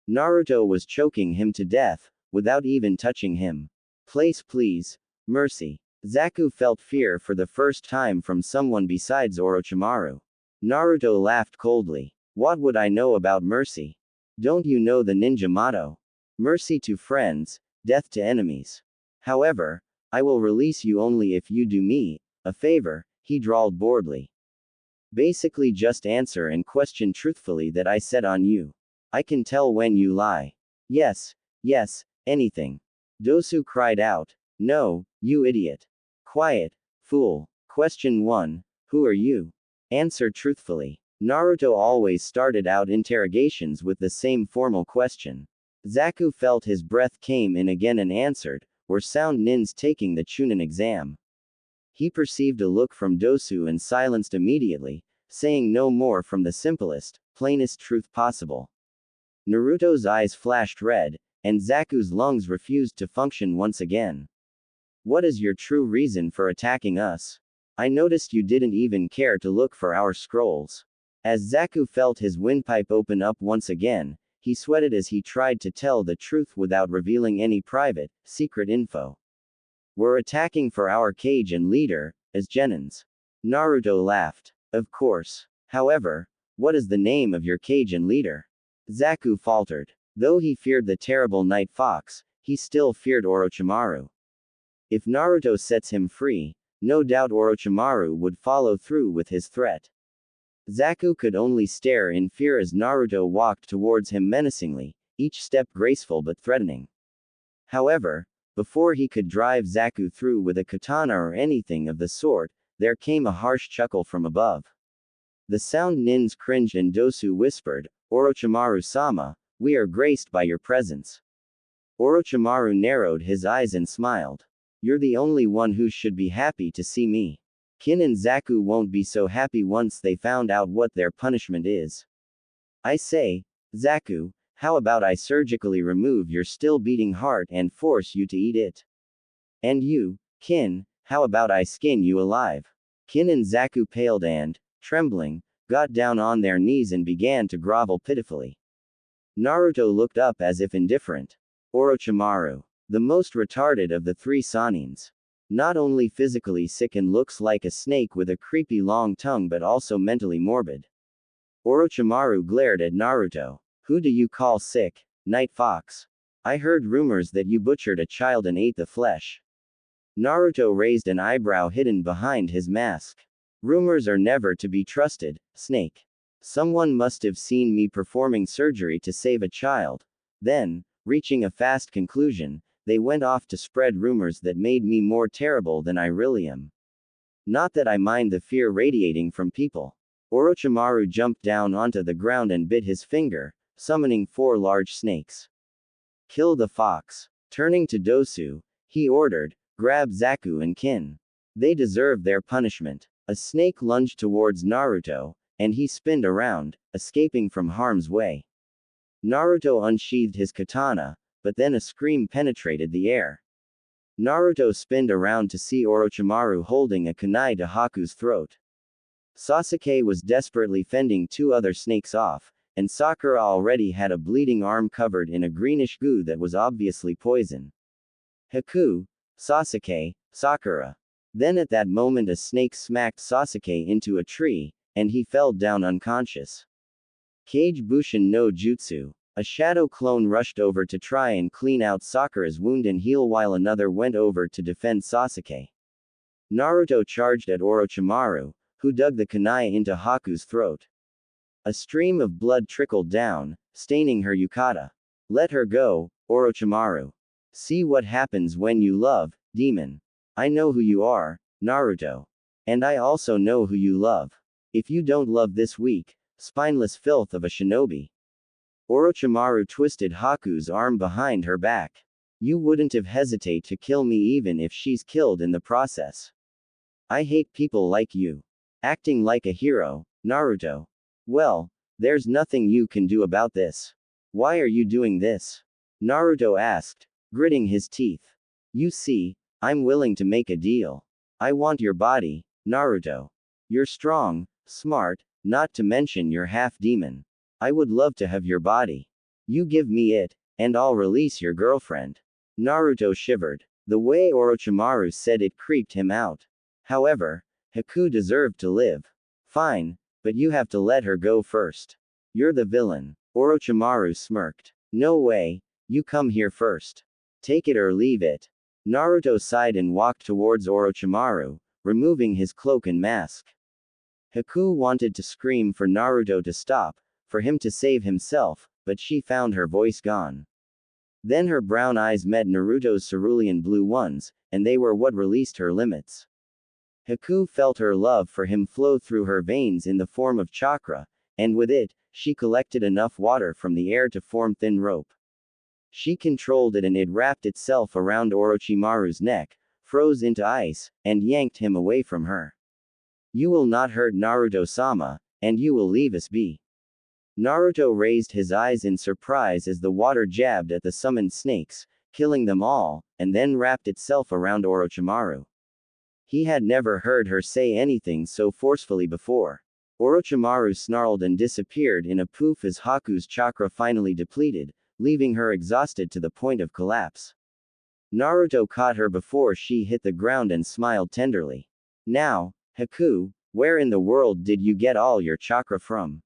Speaker 1: Naruto was choking him to death, without even touching him. Please, mercy. Zaku felt fear for the first time from someone besides Orochimaru. Naruto laughed coldly. What would I know about mercy? Don't you know the ninja motto? Mercy to friends, death to enemies. However, I will release you only if you do me a favor, he drawled boredly. Basically just answer and question truthfully that I said on you. I can tell when you lie. Yes, yes, anything. Dosu cried out. No, you idiot. Quiet, fool. Question 1. Who are you? Answer truthfully. Naruto always started out interrogations with the same formal question. Zaku felt his breath came in again and answered, were sound nins taking the Chunin exam. He perceived a look from Dosu and silenced immediately, saying no more from the simplest, plainest truth possible. Naruto's eyes flashed red, and Zaku's lungs refused to function once again. What is your true reason for attacking us? I noticed you didn't even care to look for our scrolls. As Zaku felt his windpipe open up once again, he sweated as he tried to tell the truth without revealing any private, secret info. We're attacking for our kage and leader, as Genins. Naruto laughed. Of course. However, what is the name of your kage and leader? Zaku faltered. Though he feared the terrible Night Fox, he still feared Orochimaru. If Naruto sets him free, no doubt Orochimaru would follow through with his threat. Zaku could only stare in fear as Naruto walked towards him menacingly, each step graceful but threatening. However, before he could drive Zaku through with a katana or anything of the sort, there came a harsh chuckle from above. The sound nins cringed and Dosu whispered, Orochimaru-sama, we are graced by your presence. Orochimaru narrowed his eyes and smiled. You're the only one who should be happy to see me. Kin and Zaku won't be so happy once they found out what their punishment is. I say, Zaku, how about I surgically remove your still beating heart and force you to eat it? And you, Kin, how about I skin you alive? Kin and Zaku paled and, trembling, got down on their knees and began to grovel pitifully. Naruto looked up as if indifferent. Orochimaru, the most retarded of the three Sanins. Not only physically sick and looks like a snake with a creepy long tongue but also mentally morbid. Orochimaru glared at Naruto. Who do you call sick, Night Fox? I heard rumors that you butchered a child and ate the flesh. Naruto raised an eyebrow hidden behind his mask. Rumors are never to be trusted, Snake. Someone must have seen me performing surgery to save a child. Then, reaching a fast conclusion, they went off to spread rumors that made me more terrible than I really am. Not that I mind the fear radiating from people. Orochimaru jumped down onto the ground and bit his finger, summoning 4 large snakes. Kill the fox. Turning to Dosu, he ordered, grab Zaku and Kin. They deserve their punishment. A snake lunged towards Naruto, and he spinned around, escaping from harm's way. Naruto unsheathed his katana, but then a scream penetrated the air. Naruto spinned around to see Orochimaru holding a kunai to Haku's throat. Sasuke was desperately fending 2 other snakes off, and Sakura already had a bleeding arm covered in a greenish goo that was obviously poison. Haku, Sasuke, Sakura. Then at that moment a snake smacked Sasuke into a tree, and he fell down unconscious. Kage Bushin no Jutsu. A shadow clone rushed over to try and clean out Sakura's wound and heal while another went over to defend Sasuke. Naruto charged at Orochimaru, who dug the kunai into Haku's throat. A stream of blood trickled down, staining her yukata. Let her go, Orochimaru. See what happens when you love, demon. I know who you are, Naruto. And I also know who you love. If you don't love this weak, spineless filth of a shinobi. Orochimaru twisted Haku's arm behind her back. You wouldn't have hesitate to kill me even if she's killed in the process. I hate people like you. Acting like a hero, Naruto. Well, there's nothing you can do about this. Why are you doing this? Naruto asked, gritting his teeth. You see, I'm willing to make a deal. I want your body, Naruto. You're strong, smart, not to mention you're half demon. I would love to have your body. You give me it, and I'll release your girlfriend. Naruto shivered. The way Orochimaru said it creeped him out. However, Haku deserved to live. Fine, but you have to let her go first. You're the villain. Orochimaru smirked. No way, you come here first. Take it or leave it. Naruto sighed and walked towards Orochimaru, removing his cloak and mask. Haku wanted to scream for Naruto to stop, for him to save himself, but she found her voice gone. Then her brown eyes met Naruto's cerulean blue ones, and they were what released her limits. Haku felt her love for him flow through her veins in the form of chakra, and with it, she collected enough water from the air to form thin rope. She controlled it and it wrapped itself around Orochimaru's neck, froze into ice, and yanked him away from her. You will not hurt Naruto-sama, and you will leave us be. Naruto raised his eyes in surprise as the water jabbed at the summoned snakes, killing them all, and then wrapped itself around Orochimaru. He had never heard her say anything so forcefully before. Orochimaru snarled and disappeared in a poof as Haku's chakra finally depleted, leaving her exhausted to the point of collapse. Naruto caught her before she hit the ground and smiled tenderly. Now, Haku, where in the world did you get all your chakra from?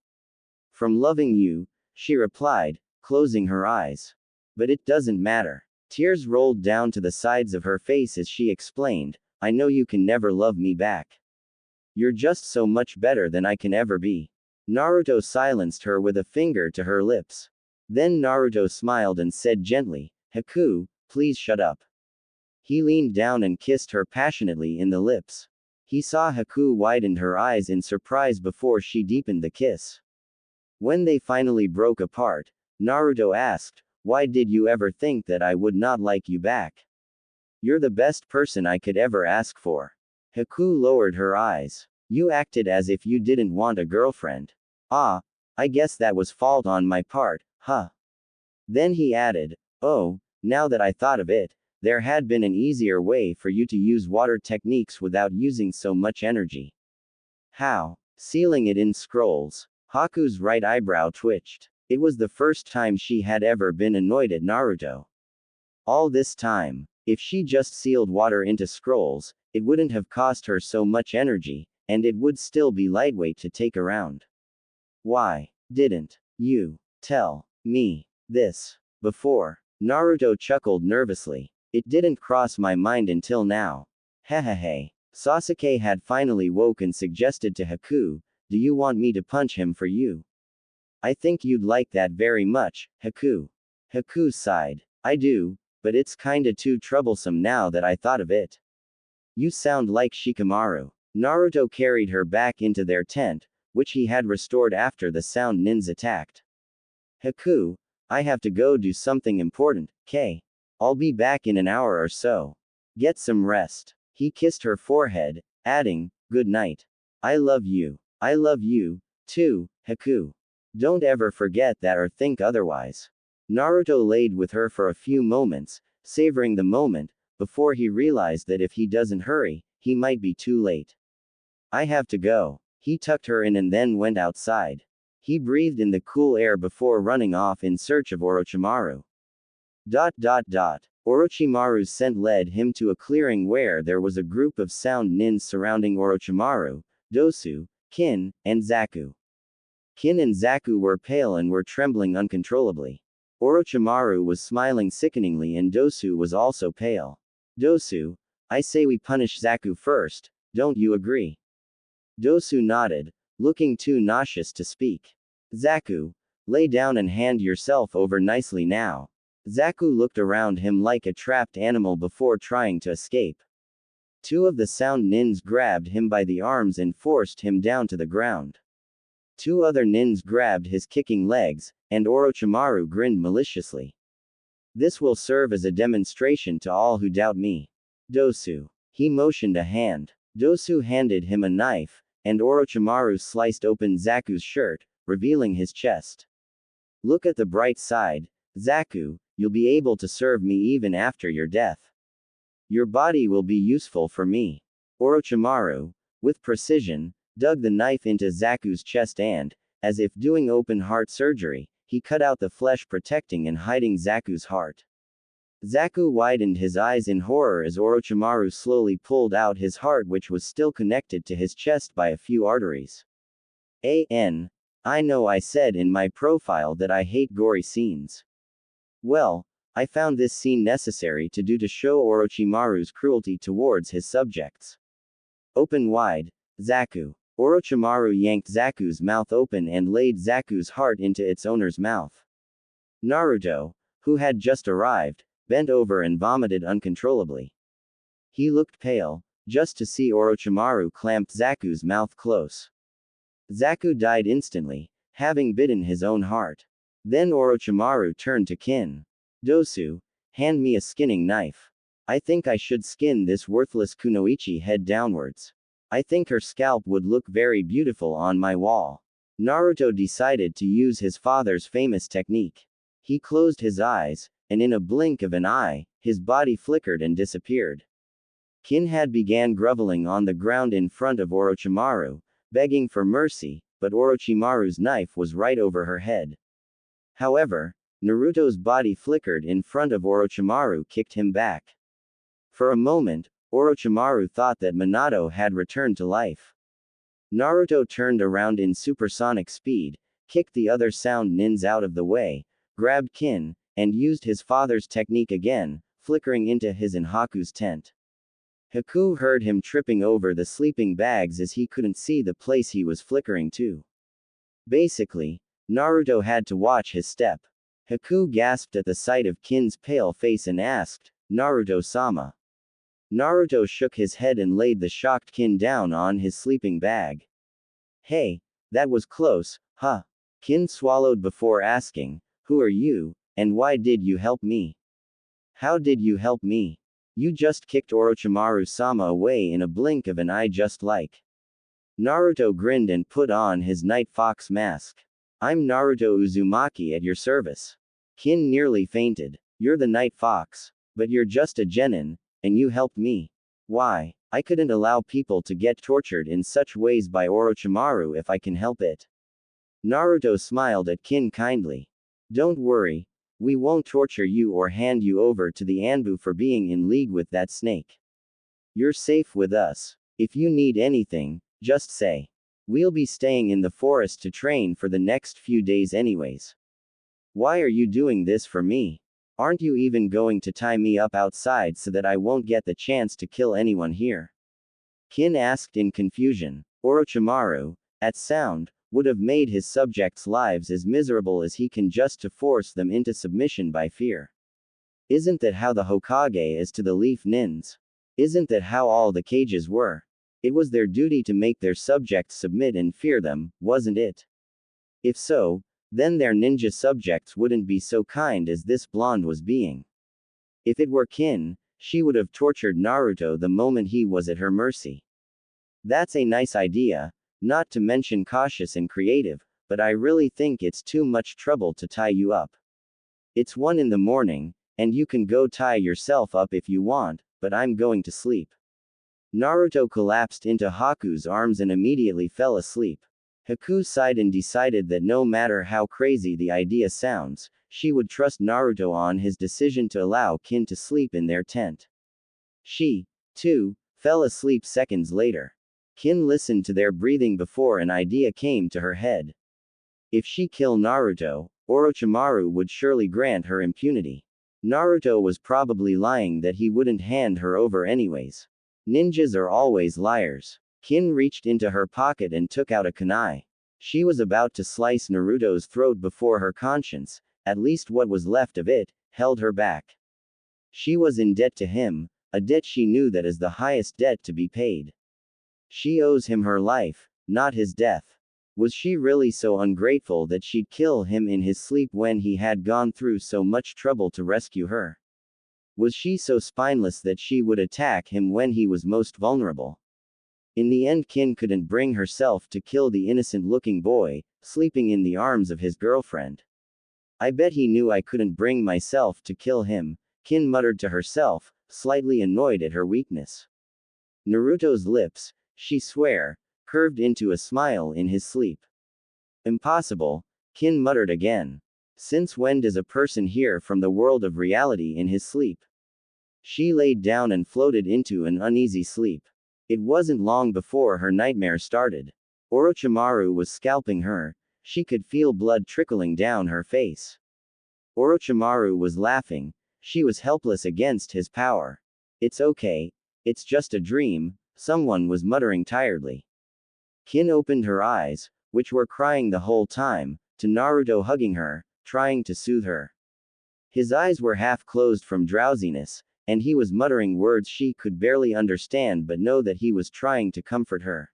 Speaker 1: From loving you, she replied, closing her eyes. But it doesn't matter. Tears rolled down to the sides of her face as she explained, I know you can never love me back. You're just so much better than I can ever be. Naruto silenced her with a finger to her lips. Then Naruto smiled and said gently, Haku, please shut up. He leaned down and kissed her passionately in the lips. He saw Haku widened her eyes in surprise before she deepened the kiss. When they finally broke apart, Naruto asked, why did you ever think that I would not like you back? You're the best person I could ever ask for. Haku lowered her eyes. You acted as if you didn't want a girlfriend. Ah, I guess that was fault on my part, huh? Then he added, oh, now that I thought of it, there had been an easier way for you to use water techniques without using so much energy. How? Sealing it in scrolls. Haku's right eyebrow twitched. It was the first time she had ever been annoyed at Naruto. All this time, if she just sealed water into scrolls, it wouldn't have cost her so much energy, and it would still be lightweight to take around. Why didn't you tell me this before? Naruto chuckled nervously. It didn't cross my mind until now. Hehehe. Sasuke had finally woke and suggested to Haku, do you want me to punch him for you? I think you'd like that very much, Haku. Haku sighed. I do, but it's kinda too troublesome now that I thought of it. You sound like Shikamaru. Naruto carried her back into their tent, which he had restored after the sound nins attacked. Haku, I have to go do something important, K. I'll be back in an hour or so. Get some rest. He kissed her forehead, adding, good night. I love you. I love you, too, Haku. Don't ever forget that or think otherwise. Naruto laid with her for a few moments, savoring the moment, before he realized that if he doesn't hurry, he might be too late. I have to go. He tucked her in and then went outside. He breathed in the cool air before running off in search of Orochimaru. Orochimaru's scent led him to a clearing where there was a group of sound nins surrounding Orochimaru, Dosu, Kin, and Zaku. Kin and Zaku were pale and were trembling uncontrollably. Orochimaru was smiling sickeningly and Dosu was also pale. Dosu, I say we punish Zaku first, don't you agree? Dosu nodded, looking too nauseous to speak. Zaku, lay down and hand yourself over nicely now. Zaku looked around him like a trapped animal before trying to escape. Two of the sound nins grabbed him by the arms and forced him down to the ground. Two other nins grabbed his kicking legs, and Orochimaru grinned maliciously. This will serve as a demonstration to all who doubt me. Dosu. He motioned a hand. Dosu handed him a knife, and Orochimaru sliced open Zaku's shirt, revealing his chest. Look at the bright side, Zaku, you'll be able to serve me even after your death. Your body will be useful for me. Orochimaru, with precision, dug the knife into Zaku's chest and, as if doing open heart surgery, he cut out the flesh protecting and hiding Zaku's heart. Zaku widened his eyes in horror as Orochimaru slowly pulled out his heart, which was still connected to his chest by a few arteries. I know I said in my profile that I hate gory scenes. Well, I found this scene necessary to show Orochimaru's cruelty towards his subjects. Open wide, Zaku. Orochimaru yanked Zaku's mouth open and laid Zaku's heart into its owner's mouth. Naruto, who had just arrived, bent over and vomited uncontrollably. He looked pale, just to see Orochimaru clamped Zaku's mouth close. Zaku died instantly, having bitten his own heart. Then Orochimaru turned to Kin. Dosu, hand me a skinning knife. I think I should skin this worthless kunoichi head downwards. I think her scalp would look very beautiful on my wall. Naruto decided to use his father's famous technique. He closed his eyes, and in a blink of an eye, his body flickered and disappeared. Kin had began groveling on the ground in front of Orochimaru, begging for mercy, but Orochimaru's knife was right over her head. However, Naruto's body flickered in front of Orochimaru kicked him back. For a moment, Orochimaru thought that Minato had returned to life. Naruto turned around in supersonic speed, kicked the other sound nins out of the way, grabbed Kin, and used his father's technique again, flickering into his and Haku's tent. Haku heard him tripping over the sleeping bags as he couldn't see the place he was flickering to. Basically, Naruto had to watch his step. Haku gasped at the sight of Kin's pale face and asked, "Naruto-sama?" Naruto shook his head and laid the shocked Kin down on his sleeping bag. "Hey, that was close, huh?" Kin swallowed before asking, "Who are you, and why did you help me?" "How did you help me? You just kicked Orochimaru-sama away in a blink of an eye just like." Naruto grinned and put on his Night Fox mask. "I'm Naruto Uzumaki at your service." Kin nearly fainted. "You're the Night Fox. But you're just a genin, and you helped me. Why? I couldn't allow people to get tortured in such ways by Orochimaru if I can help it." Naruto smiled at Kin kindly. "Don't worry. We won't torture you or hand you over to the Anbu for being in league with that snake. You're safe with us. If you need anything, just say. We'll be staying in the forest to train for the next few days anyways." "Why are you doing this for me? Aren't you even going to tie me up outside so that I won't get the chance to kill anyone here?" Kin asked in confusion. Orochimaru, at sound, would have made his subjects' lives as miserable as he can just to force them into submission by fear. Isn't that how the Hokage is to the Leaf Nins? Isn't that how all the cages were? It was their duty to make their subjects submit and fear them, wasn't it? If so, then their ninja subjects wouldn't be so kind as this blonde was being. If it were Kin, she would have tortured Naruto the moment he was at her mercy. That's a nice idea, not to mention cautious and creative, but I really think it's too much trouble to tie you up. It's 1 in the morning, and you can go tie yourself up if you want, but I'm going to sleep." Naruto collapsed into Haku's arms and immediately fell asleep. Haku sighed and decided that no matter how crazy the idea sounds, she would trust Naruto on his decision to allow Kin to sleep in their tent. She, too, fell asleep seconds later. Kin listened to their breathing before an idea came to her head. If she kill Naruto, Orochimaru would surely grant her impunity. Naruto was probably lying that he wouldn't hand her over anyways. Ninjas are always liars. Kin reached into her pocket and took out a kunai. She was about to slice Naruto's throat before her conscience, at least what was left of it, held her back. She was in debt to him, a debt she knew that is the highest debt to be paid. She owes him her life, not his death. Was she really so ungrateful that she'd kill him in his sleep when he had gone through so much trouble to rescue her? Was she so spineless that she would attack him when he was most vulnerable? In the end, Kin couldn't bring herself to kill the innocent-looking boy, sleeping in the arms of his girlfriend. "I bet he knew I couldn't bring myself to kill him," Kin muttered to herself, slightly annoyed at her weakness. Naruto's lips, she swear, curved into a smile in his sleep. "Impossible," Kin muttered again. "Since when does a person hear from the world of reality in his sleep?" She laid down and floated into an uneasy sleep. It wasn't long before her nightmare started. Orochimaru was scalping her. She could feel blood trickling down her face. Orochimaru was laughing. She was helpless against his power. "It's okay. It's just a dream," someone was muttering tiredly. Kin opened her eyes, which were crying the whole time, to Naruto hugging her, trying to soothe her. His eyes were half closed from drowsiness, and he was muttering words she could barely understand but know that he was trying to comfort her.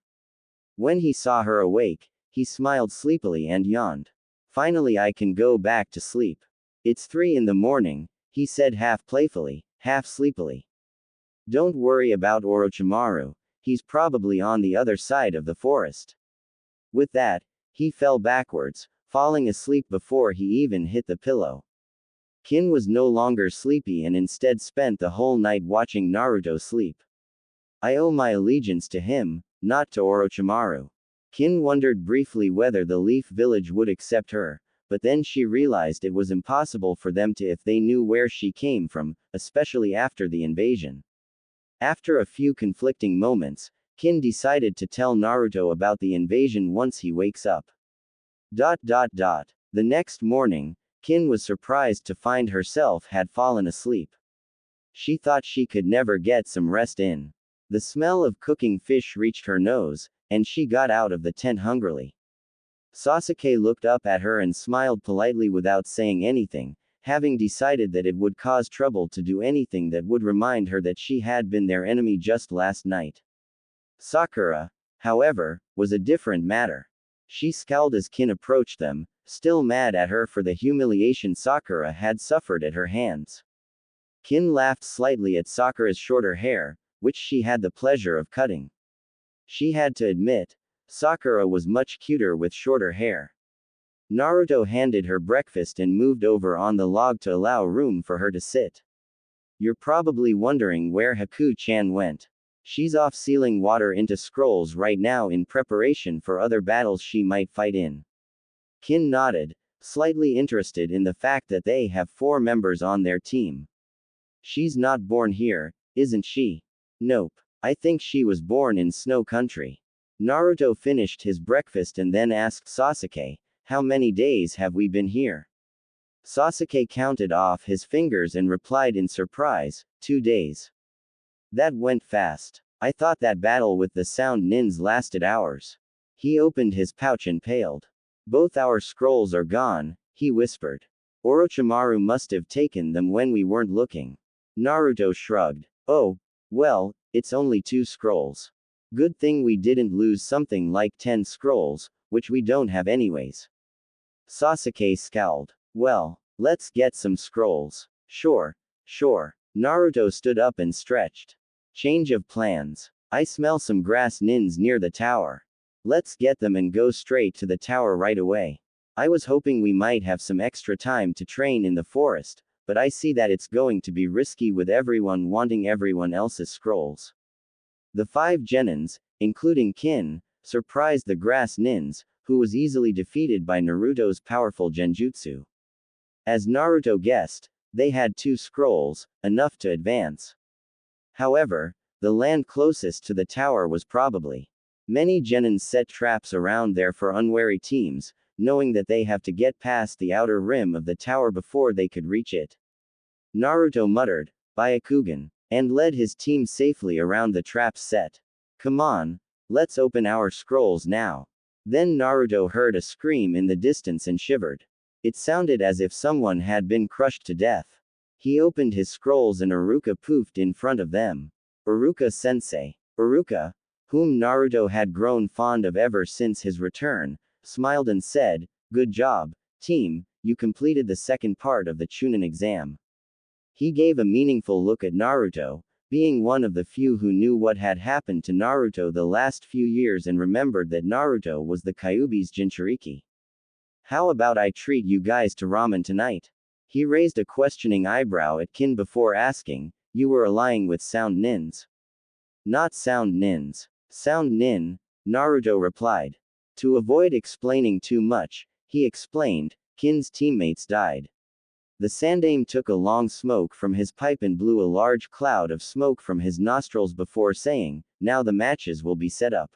Speaker 1: When he saw her awake, he smiled sleepily and yawned. Finally, I can go back to sleep. It's 3 in the morning, he said half playfully, half sleepily. Don't worry about Orochimaru, he's probably on the other side of the forest. With that, he fell backwards, falling asleep before he even hit the pillow. Kin was no longer sleepy and instead spent the whole night watching Naruto sleep. I owe my allegiance to him, not to Orochimaru. Kin wondered briefly whether the Leaf Village would accept her, but then she realized it was impossible for them to if they knew where she came from, especially after the invasion. After a few conflicting moments, Kin decided to tell Naruto about the invasion once he wakes up. The next morning, Kin was surprised to find herself had fallen asleep. She thought she could never get some rest in. The smell of cooking fish reached her nose, and she got out of the tent hungrily. Sasuke looked up at her and smiled politely without saying anything, having decided that it would cause trouble to do anything that would remind her that she had been their enemy just last night. Sakura, however, was a different matter. She scowled as Kin approached them, still mad at her for the humiliation Sakura had suffered at her hands. Kin laughed slightly at Sakura's shorter hair, which she had the pleasure of cutting. She had to admit, Sakura was much cuter with shorter hair. Naruto handed her breakfast and moved over on the log to allow room for her to sit. You're probably wondering where Haku-chan went. She's off sealing water into scrolls right now in preparation for other battles she might fight in. Kin nodded, slightly interested in the fact that they have 4 members on their team. She's not born here, isn't she? Nope. I think she was born in Snow Country. Naruto finished his breakfast and then asked Sasuke, how many days have we been here? Sasuke counted off his fingers and replied in surprise, 2 days. That went fast. I thought that battle with the sound nins lasted hours. He opened his pouch and paled. Both our scrolls are gone, he whispered. Orochimaru must have taken them when we weren't looking. Naruto shrugged. Oh, well, it's only 2 scrolls. Good thing we didn't lose something like 10 scrolls, which we don't have anyways. Sasuke scowled. Well, let's get some scrolls. Sure. Naruto stood up and stretched. Change of plans. I smell some grass nins near the tower. Let's get them and go straight to the tower right away. I was hoping we might have some extra time to train in the forest, but I see that it's going to be risky with everyone wanting everyone else's scrolls. The 5 genins, including Kin, surprised the grass nins, who was easily defeated by Naruto's powerful genjutsu. As Naruto guessed, they had 2 scrolls, enough to advance. However, the land closest to the tower was probably. Many genins set traps around there for unwary teams, knowing that they have to get past the outer rim of the tower before they could reach it. Naruto muttered, Byakugan, and led his team safely around the traps set. Come on, let's open our scrolls now. Then Naruto heard a scream in the distance and shivered. It sounded as if someone had been crushed to death. He opened his scrolls and Iruka poofed in front of them. Iruka-sensei. Iruka, whom Naruto had grown fond of ever since his return, smiled and said, Good job, team, you completed the second part of the Chunin exam. He gave a meaningful look at Naruto, being one of the few who knew what had happened to Naruto the last few years and remembered that Naruto was the Kyuubi's Jinchuriki. How about I treat you guys to ramen tonight? He raised a questioning eyebrow at Kin before asking, You were allying with Sound Nins? Not Sound Nins. Sound Nin, Naruto replied. To avoid explaining too much, he explained, Kin's teammates died. The Sandaime took a long smoke from his pipe and blew a large cloud of smoke from his nostrils before saying, Now the matches will be set up.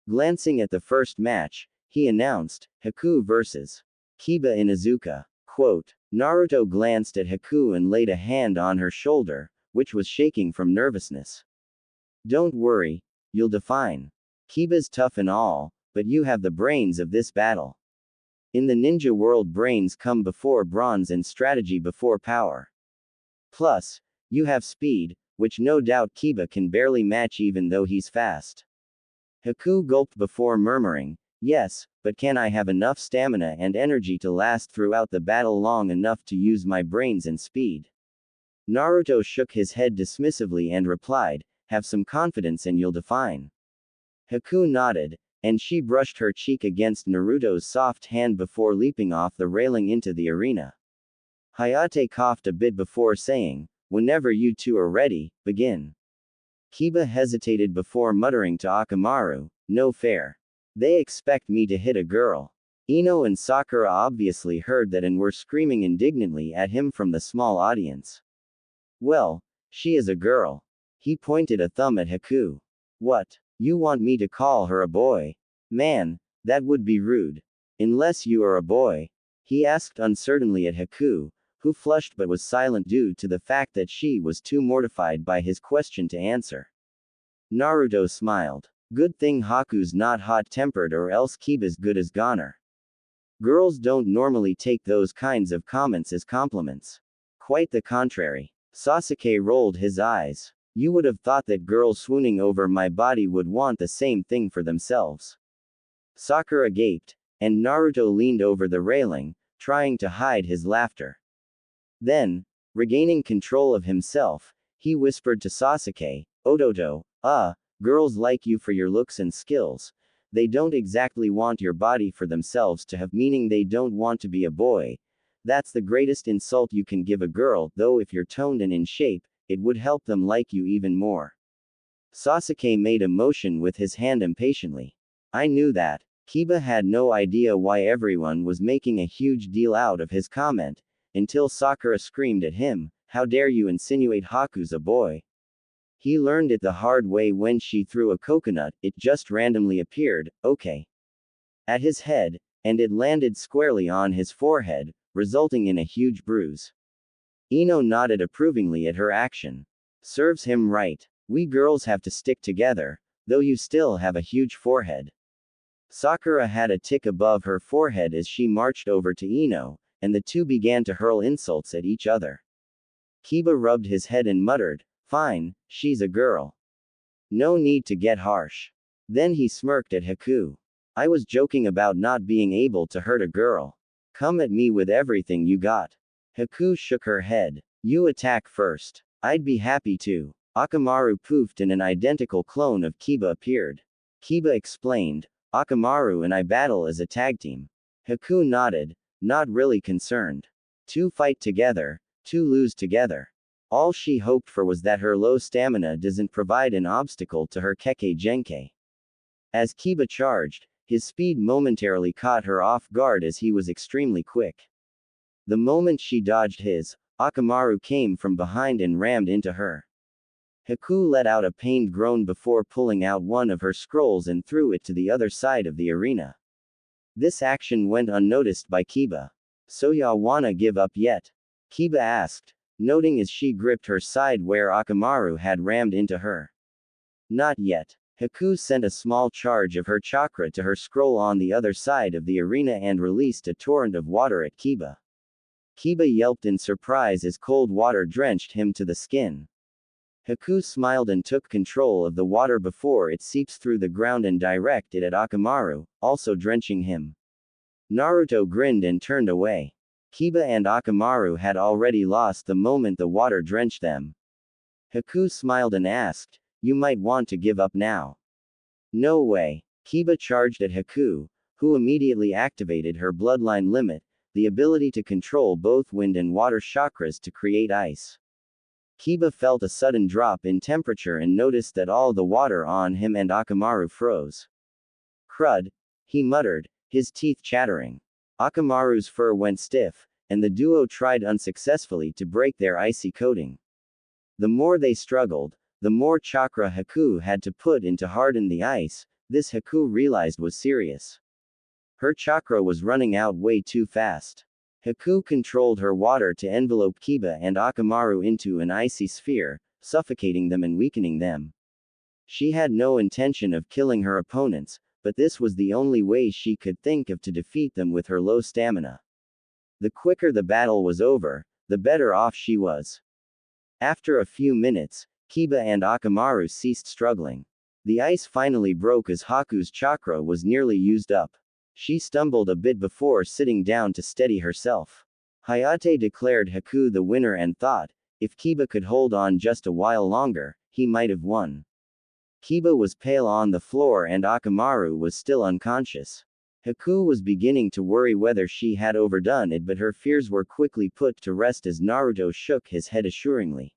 Speaker 1: Glancing at the first match, he announced, Haku vs. Kiba Inuzuka. Quote, Naruto glanced at Haku and laid a hand on her shoulder, which was shaking from nervousness. Don't worry, you'll define. Kiba's tough and all, but you have the brains of this battle. In the ninja world, brains come before bronze and strategy before power. Plus, you have speed, which no doubt Kiba can barely match even though he's fast. Haku gulped before murmuring, yes, but can I have enough stamina and energy to last throughout the battle long enough to use my brains and speed? Naruto shook his head dismissively and replied, have some confidence and you'll define. Haku nodded, and she brushed her cheek against Naruto's soft hand before leaping off the railing into the arena. Hayate coughed a bit before saying, whenever you two are ready, begin. Kiba hesitated before muttering to Akamaru, no fair. They expect me to hit a girl. Ino and Sakura obviously heard that and were screaming indignantly at him from the small audience. Well, she is a girl. He pointed a thumb at Haku. What? You want me to call her a boy? Man, that would be rude. Unless you are a boy? He asked uncertainly at Haku, who flushed but was silent due to the fact that she was too mortified by his question to answer. Naruto smiled. Good thing Haku's not hot-tempered or else Kiba's good as goner. Girls don't normally take those kinds of comments as compliments. Quite the contrary. Sasuke rolled his eyes. You would have thought that girls swooning over my body would want the same thing for themselves. Sakura gaped, and Naruto leaned over the railing, trying to hide his laughter. Then, regaining control of himself, he whispered to Sasuke, Ototo, girls like you for your looks and skills. They don't exactly want your body for themselves to have, meaning they don't want to be a boy. That's the greatest insult you can give a girl, though if you're toned and in shape, it would help them like you even more. Sasuke made a motion with his hand impatiently. I knew that. Kiba had no idea why everyone was making a huge deal out of his comment, until Sakura screamed at him, how dare you insinuate Haku's a boy? He learned it the hard way when she threw a coconut, it just randomly appeared, okay, at his head, and it landed squarely on his forehead, resulting in a huge bruise. Ino nodded approvingly at her action. Serves him right. We girls have to stick together, though you still have a huge forehead. Sakura had a tick above her forehead as she marched over to Ino, and the two began to hurl insults at each other. Kiba rubbed his head and muttered, fine, she's a girl. No need to get harsh. Then he smirked at Haku. I was joking about not being able to hurt a girl. Come at me with everything you got. Haku shook her head. You attack first. I'd be happy to. Akamaru poofed and an identical clone of Kiba appeared. Kiba explained, Akamaru and I battle as a tag team. Haku nodded, not really concerned. Two fight together, two lose together. All she hoped for was that her low stamina doesn't provide an obstacle to her Kekkei Genkai. As Kiba charged, his speed momentarily caught her off guard as he was extremely quick. The moment she dodged his, Akamaru came from behind and rammed into her. Haku let out a pained groan before pulling out one of her scrolls and threw it to the other side of the arena. This action went unnoticed by Kiba. So ya wanna give up yet? Kiba asked, noting as she gripped her side where Akamaru had rammed into her. Not yet. Haku sent a small charge of her chakra to her scroll on the other side of the arena and released a torrent of water at Kiba. Kiba yelped in surprise as cold water drenched him to the skin. Haku smiled and took control of the water before it seeps through the ground and directed it at Akamaru, also drenching him. Naruto grinned and turned away. Kiba and Akamaru had already lost the moment the water drenched them. Haku smiled and asked, you might want to give up now. No way. Kiba charged at Haku, who immediately activated her bloodline limit, the ability to control both wind and water chakras to create ice. Kiba felt a sudden drop in temperature and noticed that all the water on him and Akamaru froze. Crud, he muttered, his teeth chattering. Akamaru's fur went stiff, and the duo tried unsuccessfully to break their icy coating. The more they struggled, the more chakra Haku had to put in to harden the ice. This Haku realized was serious. Her chakra was running out way too fast. Haku controlled her water to envelope Kiba and Akamaru into an icy sphere, suffocating them and weakening them. She had no intention of killing her opponents, but this was the only way she could think of to defeat them with her low stamina. The quicker the battle was over, the better off she was. After a few minutes, Kiba and Akamaru ceased struggling. The ice finally broke as Haku's chakra was nearly used up. She stumbled a bit before sitting down to steady herself. Hayate declared Haku the winner and thought, if Kiba could hold on just a while longer, he might have won. Kiba was pale on the floor and Akamaru was still unconscious. Haku was beginning to worry whether she had overdone it, but her fears were quickly put to rest as Naruto shook his head assuringly.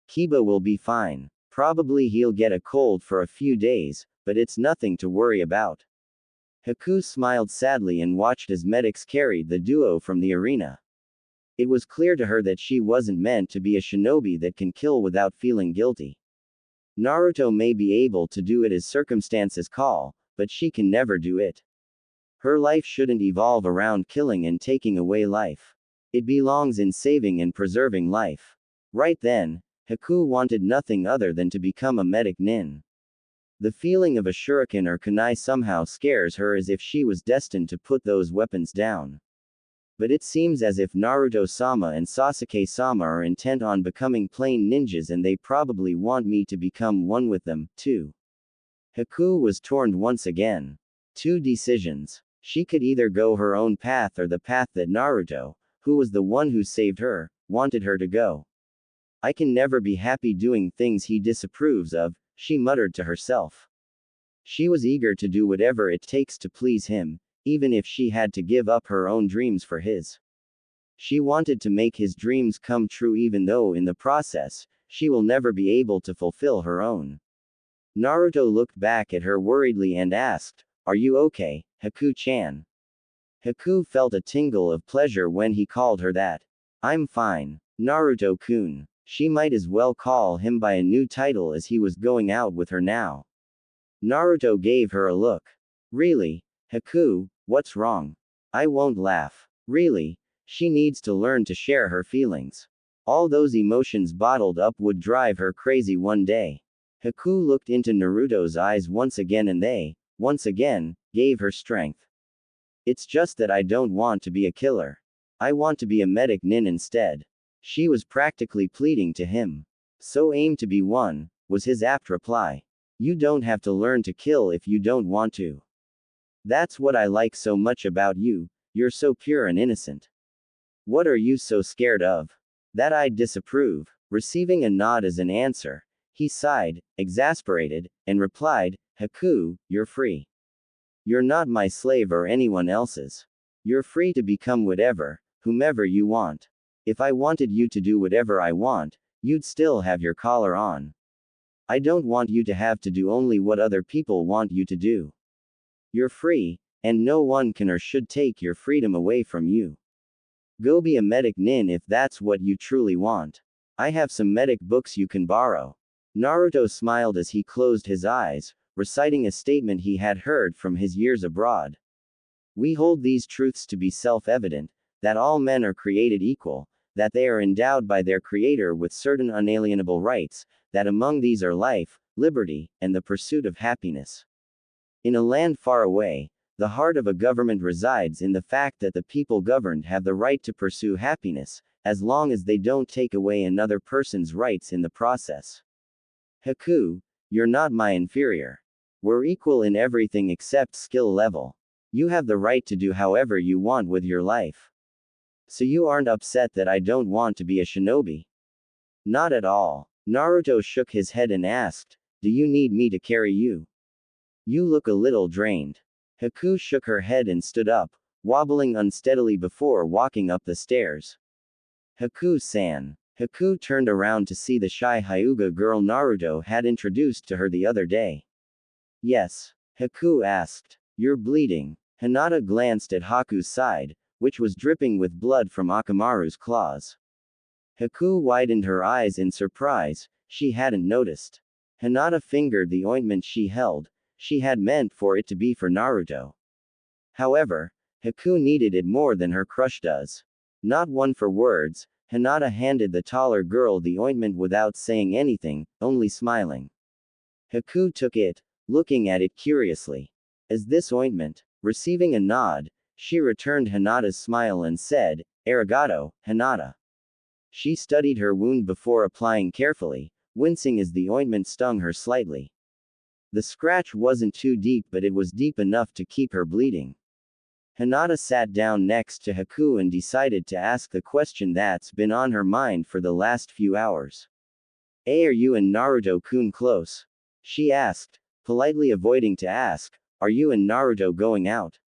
Speaker 1: Kiba will be fine. Probably he'll get a cold for a few days, but it's nothing to worry about. Haku smiled sadly and watched as medics carried the duo from the arena. It was clear to her that she wasn't meant to be a shinobi that can kill without feeling guilty. Naruto may be able to do it as circumstances call, but she can never do it. Her life shouldn't evolve around killing and taking away life. It belongs in saving and preserving life. Right then, Haku wanted nothing other than to become a medic nin. The feeling of a shuriken or kunai somehow scares her as if she was destined to put those weapons down. But it seems as if Naruto-sama and Sasuke-sama are intent on becoming plain ninjas and they probably want me to become one with them, too. Haku was torn once again. Two decisions. She could either go her own path or the path that Naruto, who was the one who saved her, wanted her to go. I can never be happy doing things he disapproves of, she muttered to herself. She was eager to do whatever it takes to please him, even if she had to give up her own dreams for his. She wanted to make his dreams come true even though in the process, she will never be able to fulfill her own. Naruto looked back at her worriedly and asked, "Are you okay, Haku-chan?" Haku felt a tingle of pleasure when he called her that. "I'm fine, Naruto-kun." She might as well call him by a new title as he was going out with her now. Naruto gave her a look. "Really? Haku, what's wrong?" "I won't laugh." "Really? She needs to learn to share her feelings. All those emotions bottled up would drive her crazy one day." Haku looked into Naruto's eyes once again and they, once again, gave her strength. "It's just that I don't want to be a killer. I want to be a medic nin instead." She was practically pleading to him. "So aim to be one," was his apt reply. "You don't have to learn to kill if you don't want to. That's what I like so much about you, you're so pure and innocent. What are you so scared of? That I'd disapprove." Receiving a nod as an answer, he sighed, exasperated, and replied, "Haku, you're free. You're not my slave or anyone else's. You're free to become whatever, whomever you want. If I wanted you to do whatever I want, you'd still have your collar on. I don't want you to have to do only what other people want you to do. You're free, and no one can or should take your freedom away from you. Go be a medic nin if that's what you truly want. I have some medic books you can borrow." Naruto smiled as he closed his eyes, reciting a statement he had heard from his years abroad. "We hold these truths to be self-evident, that all men are created equal, that they are endowed by their Creator with certain unalienable rights, that among these are life, liberty, and the pursuit of happiness. In a land far away, the heart of a government resides in the fact that the people governed have the right to pursue happiness, as long as they don't take away another person's rights in the process. Haku, you're not my inferior. We're equal in everything except skill level. You have the right to do however you want with your life. So you aren't upset that I don't want to be a shinobi?" "Not at all." Naruto shook his head and asked, "Do you need me to carry you? You look a little drained." Haku shook her head and stood up, wobbling unsteadily before walking up the stairs. "Haku-san." Haku turned around to see the shy Hyuga girl Naruto had introduced to her the other day. "Yes?" Haku asked. "You're bleeding." Hinata glanced at Haku's side, which was dripping with blood from Akamaru's claws. Haku widened her eyes in surprise, she hadn't noticed. Hinata fingered the ointment she held, she had meant for it to be for Naruto. However, Haku needed it more than her crush does. Not one for words, Hinata handed the taller girl the ointment without saying anything, only smiling. Haku took it, looking at it curiously. Is this ointment? Receiving a nod, she returned Hinata's smile and said, Arigato, Hinata. She studied her wound before applying carefully, wincing as the ointment stung her slightly. The scratch wasn't too deep, but it was deep enough to keep her bleeding. Hinata sat down next to Haku and decided to ask the question that's been on her mind for the last few hours. Are you and Naruto-kun close? She asked, politely avoiding to ask, are you and Naruto going out?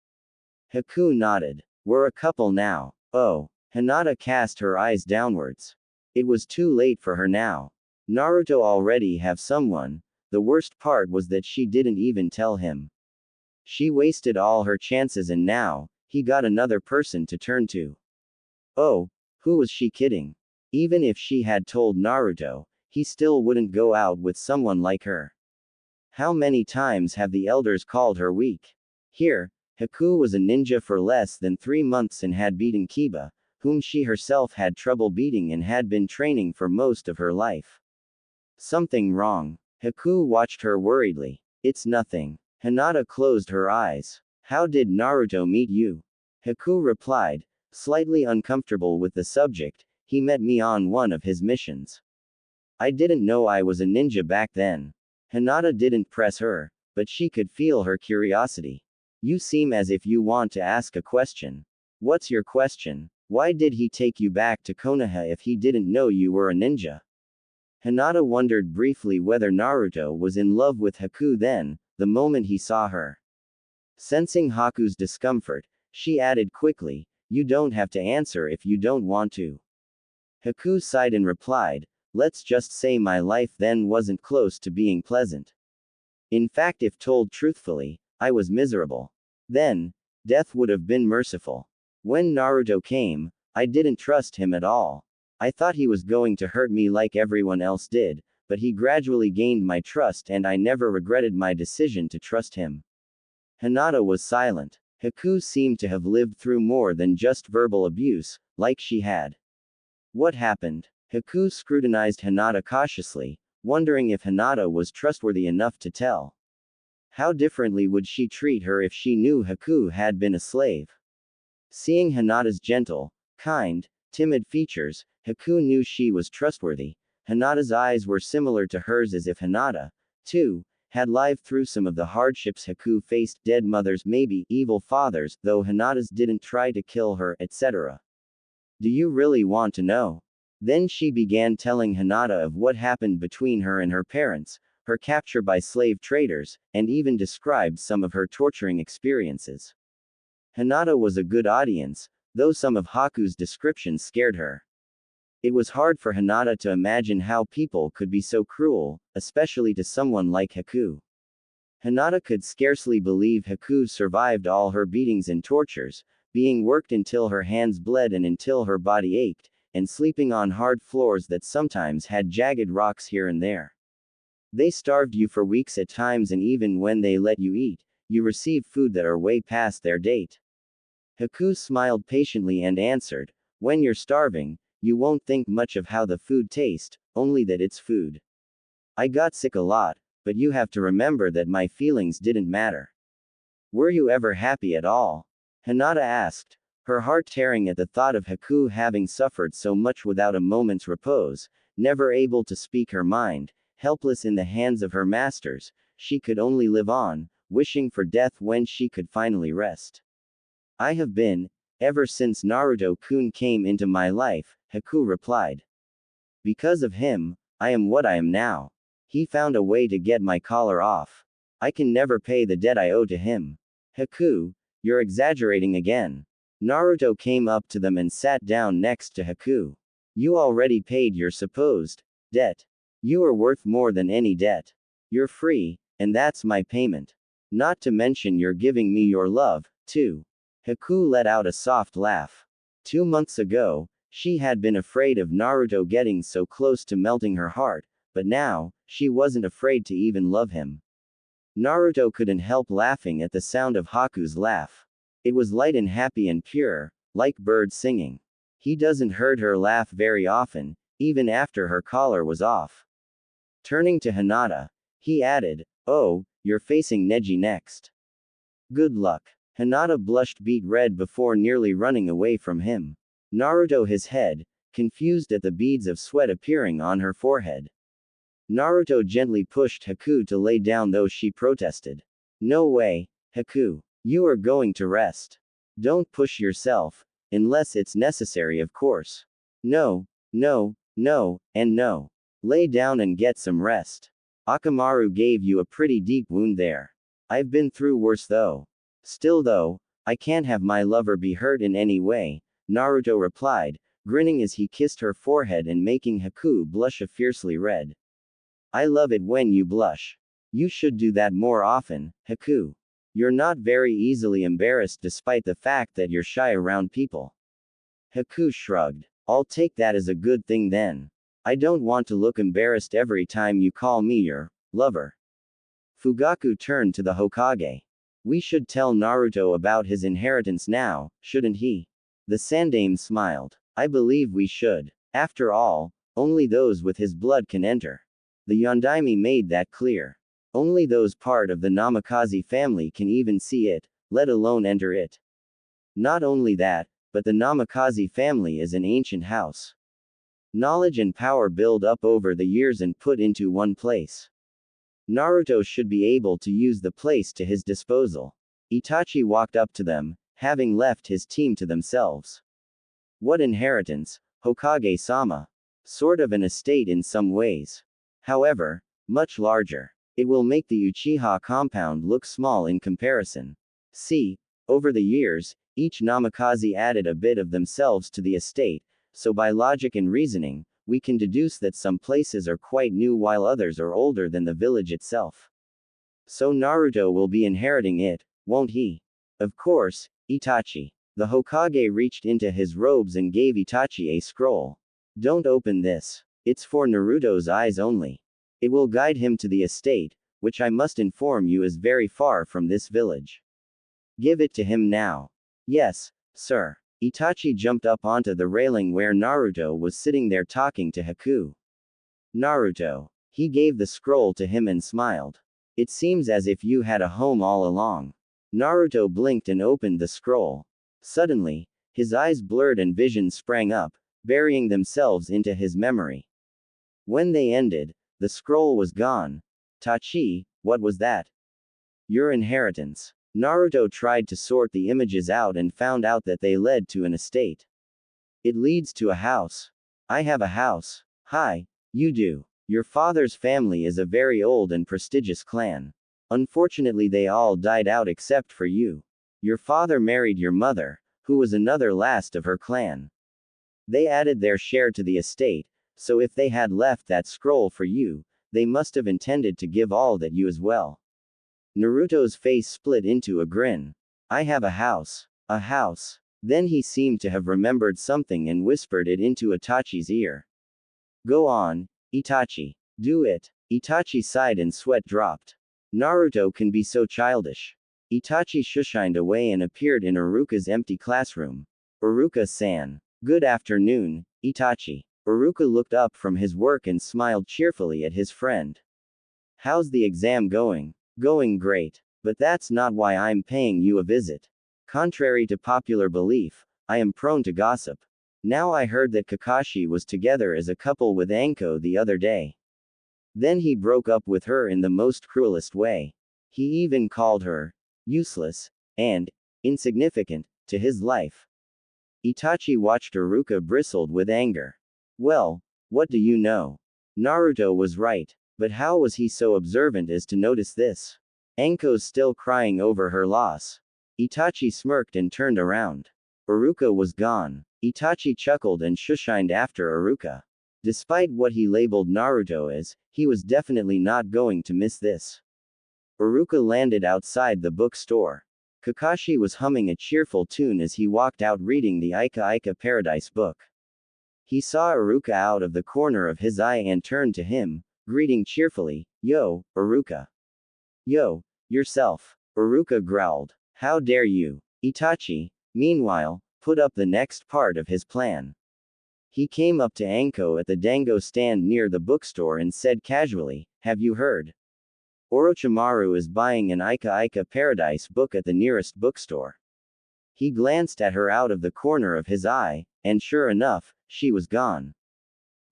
Speaker 1: Haku nodded. We're a couple now. Oh. Hinata cast her eyes downwards. It was too late for her now. Naruto already have someone. The worst part was that she didn't even tell him. She wasted all her chances and now, he got another person to turn to. Oh, who was she kidding? Even if she had told Naruto, he still wouldn't go out with someone like her. How many times have the elders called her weak? Here, Haku was a ninja for less than 3 months and had beaten Kiba, whom she herself had trouble beating and had been training for most of her life. Something wrong. Haku watched her worriedly. It's nothing. Hinata closed her eyes. How did Naruto meet you? Haku replied, slightly uncomfortable with the subject. He met me on one of his missions. I didn't know I was a ninja back then. Hinata didn't press her, but she could feel her curiosity. You seem as if you want to ask a question. What's your question? Why did he take you back to Konoha if he didn't know you were a ninja? Hinata wondered briefly whether Naruto was in love with Haku then, the moment he saw her. Sensing Haku's discomfort, she added quickly, you don't have to answer if you don't want to. Haku sighed and replied, let's just say my life then wasn't close to being pleasant. In fact, if told truthfully, I was miserable. Then, death would have been merciful. When Naruto came, I didn't trust him at all. I thought he was going to hurt me like everyone else did, but he gradually gained my trust and I never regretted my decision to trust him. Hinata was silent. Haku seemed to have lived through more than just verbal abuse, like she had. What happened? Haku scrutinized Hinata cautiously, wondering if Hinata was trustworthy enough to tell. How differently would she treat her if she knew Haku had been a slave? Seeing Hinata's gentle, kind, timid features, Haku knew she was trustworthy. Hinata's eyes were similar to hers, as if Hinata, too, had lived through some of the hardships Haku faced, dead mothers, maybe evil fathers, though Hinata's didn't try to kill her, etc. Do you really want to know? Then she began telling Hinata of what happened between her and her parents, her capture by slave traders, and even described some of her torturing experiences. Hinata was a good audience, though some of Haku's descriptions scared her. It was hard for Hinata to imagine how people could be so cruel, especially to someone like Haku. Hinata could scarcely believe Haku survived all her beatings and tortures, being worked until her hands bled and until her body ached, and sleeping on hard floors that sometimes had jagged rocks here and there. They starved you for weeks at times, and even when they let you eat, you received food that are way past their date. Haku smiled patiently and answered, when you're starving, you won't think much of how the food tastes, only that it's food. I got sick a lot, but you have to remember that my feelings didn't matter. Were you ever happy at all? Hinata asked, her heart tearing at the thought of Haku having suffered so much without a moment's repose, never able to speak her mind, helpless in the hands of her masters. She could only live on, wishing for death when she could finally rest. I have been, ever since Naruto-kun came into my life, Haku replied. Because of him, I am what I am now. He found a way to get my collar off. I can never pay the debt I owe to him. Haku, you're exaggerating again. Naruto came up to them and sat down next to Haku. You already paid your supposed debt. You are worth more than any debt. You're free, and that's my payment. Not to mention you're giving me your love, too. Haku let out a soft laugh. 2 months ago, she had been afraid of Naruto getting so close to melting her heart, but now, she wasn't afraid to even love him. Naruto couldn't help laughing at the sound of Haku's laugh. It was light and happy and pure, like birds singing. He doesn't heard her laugh very often, even after her collar was off. Turning to Hinata, He added, "Oh, you're facing Neji next. Good luck." Hinata blushed beet red before nearly running away from him. Naruto his head, confused at the beads of sweat appearing on her forehead. Naruto gently pushed Haku to lay down though she protested. "No way, Haku. You are going to rest. Don't push yourself, unless it's necessary of course. No, no, no, and no. Lay down and get some rest. Akamaru gave you a pretty deep wound there. I've been through worse though. Still though, I can't have my lover be hurt in any way," Naruto replied, grinning as he kissed her forehead and making Haku blush a fiercely red. "I love it when you blush. You should do that more often, Haku. You're not very easily embarrassed despite the fact that you're shy around people." Haku shrugged. "I'll take that as a good thing then. I don't want to look embarrassed every time you call me your lover." Fugaku turned to the Hokage. "We should tell Naruto about his inheritance now, shouldn't he?" The Sandaime smiled. "I believe we should. After all, only those with his blood can enter." The Yondaime made that clear. Only those part of the Namikaze family can even see it, let alone enter it. Not only that, but the Namikaze family is an ancient house. Knowledge and power build up over the years and put into one place. Naruto should be able to use the place to his disposal. Itachi walked up to them, having left his team to themselves. "What inheritance, Hokage-sama? Sort of an estate in some ways. However, much larger. It will make the Uchiha compound look small in comparison. See, over the years, each Namikaze added a bit of themselves to the estate, so by logic and reasoning, we can deduce that some places are quite new while others are older than the village itself. So Naruto will be inheriting it, won't he?" "Of course, Itachi." The Hokage reached into his robes and gave Itachi a scroll. "Don't open this. It's for Naruto's eyes only. It will guide him to the estate, which I must inform you is very far from this village. Give it to him now." "Yes, sir." Itachi jumped up onto the railing where Naruto was sitting there talking to Haku. "Naruto." He gave the scroll to him and smiled. "It seems as if you had a home all along." Naruto blinked and opened the scroll. Suddenly, his eyes blurred and visions sprang up, burying themselves into his memory. When they ended, the scroll was gone. "Tachi, what was that?" "Your inheritance." Naruto tried to sort the images out and found out that they led to an estate. "It leads to a house. I have a house." "Hi, you do. Your father's family is a very old and prestigious clan. Unfortunately they all died out except for you. Your father married your mother, who was another last of her clan. They added their share to the estate, so if they had left that scroll for you, they must have intended to give all that you as well." Naruto's face split into a grin. "I have a house. A house." Then he seemed to have remembered something and whispered it into Itachi's ear. "Go on, Itachi. Do it." Itachi sighed and sweat dropped. Naruto can be so childish. Itachi shushined away and appeared in Iruka's empty classroom. "Iruka-san. Good afternoon, Itachi." Iruka looked up from his work and smiled cheerfully at his friend. "How's the exam going?" "Going great. But that's not why I'm paying you a visit. Contrary to popular belief, I am prone to gossip. Now I heard that Kakashi was together as a couple with Anko the other day. Then he broke up with her in the most cruelest way. He even called her useless and insignificant to his life." Itachi watched Iruka bristled with anger. "Well, what do you know? Naruto was right. But how was he so observant as to notice this? Anko's still crying over her loss." Itachi smirked and turned around. Iruka was gone. Itachi chuckled and shushined after Iruka. Despite what he labeled Naruto as, he was definitely not going to miss this. Iruka landed outside the bookstore. Kakashi was humming a cheerful tune as he walked out reading the Ika Ika Paradise book. He saw Iruka out of the corner of his eye and turned to him, greeting cheerfully, "Yo, Iruka." "Yo, yourself." Iruka growled. "How dare you?" Itachi, meanwhile, put up the next part of his plan. He came up to Anko at the dango stand near the bookstore and said casually, "Have you heard? Orochimaru is buying an Ika Ika Paradise book at the nearest bookstore. He glanced at her out of the corner of his eye, and sure enough, she was gone.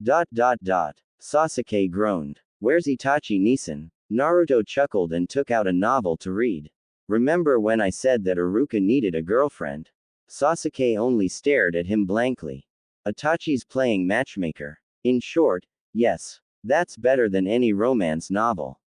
Speaker 1: Sasuke groaned. Where's Itachi Nisan? Naruto chuckled and took out a novel to read. Remember when I said that Iruka needed a girlfriend? Sasuke only stared at him blankly. Itachi's playing matchmaker. In short, yes. That's better than any romance novel.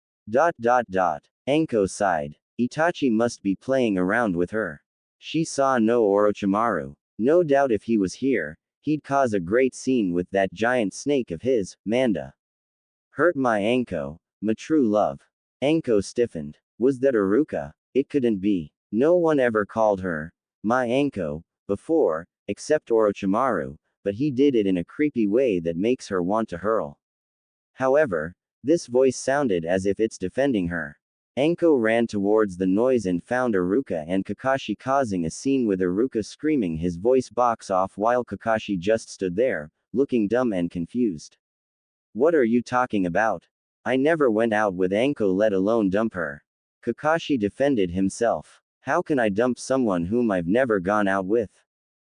Speaker 1: Anko sighed. Itachi must be playing around with her. She saw no Orochimaru. No doubt if he was here, he'd cause a great scene with that giant snake of his, Manda. Hurt my Anko, my true love. Anko stiffened. Was that Iruka? It couldn't be. No one ever called her, my Anko, before, except Orochimaru, but he did it in a creepy way that makes her want to hurl. However, this voice sounded as if it's defending her. Anko ran towards the noise and found Iruka and Kakashi causing a scene with Iruka screaming his voice box off while Kakashi just stood there, looking dumb and confused. What are you talking about? I never went out with Anko, let alone dump her. Kakashi defended himself. How can I dump someone whom I've never gone out with?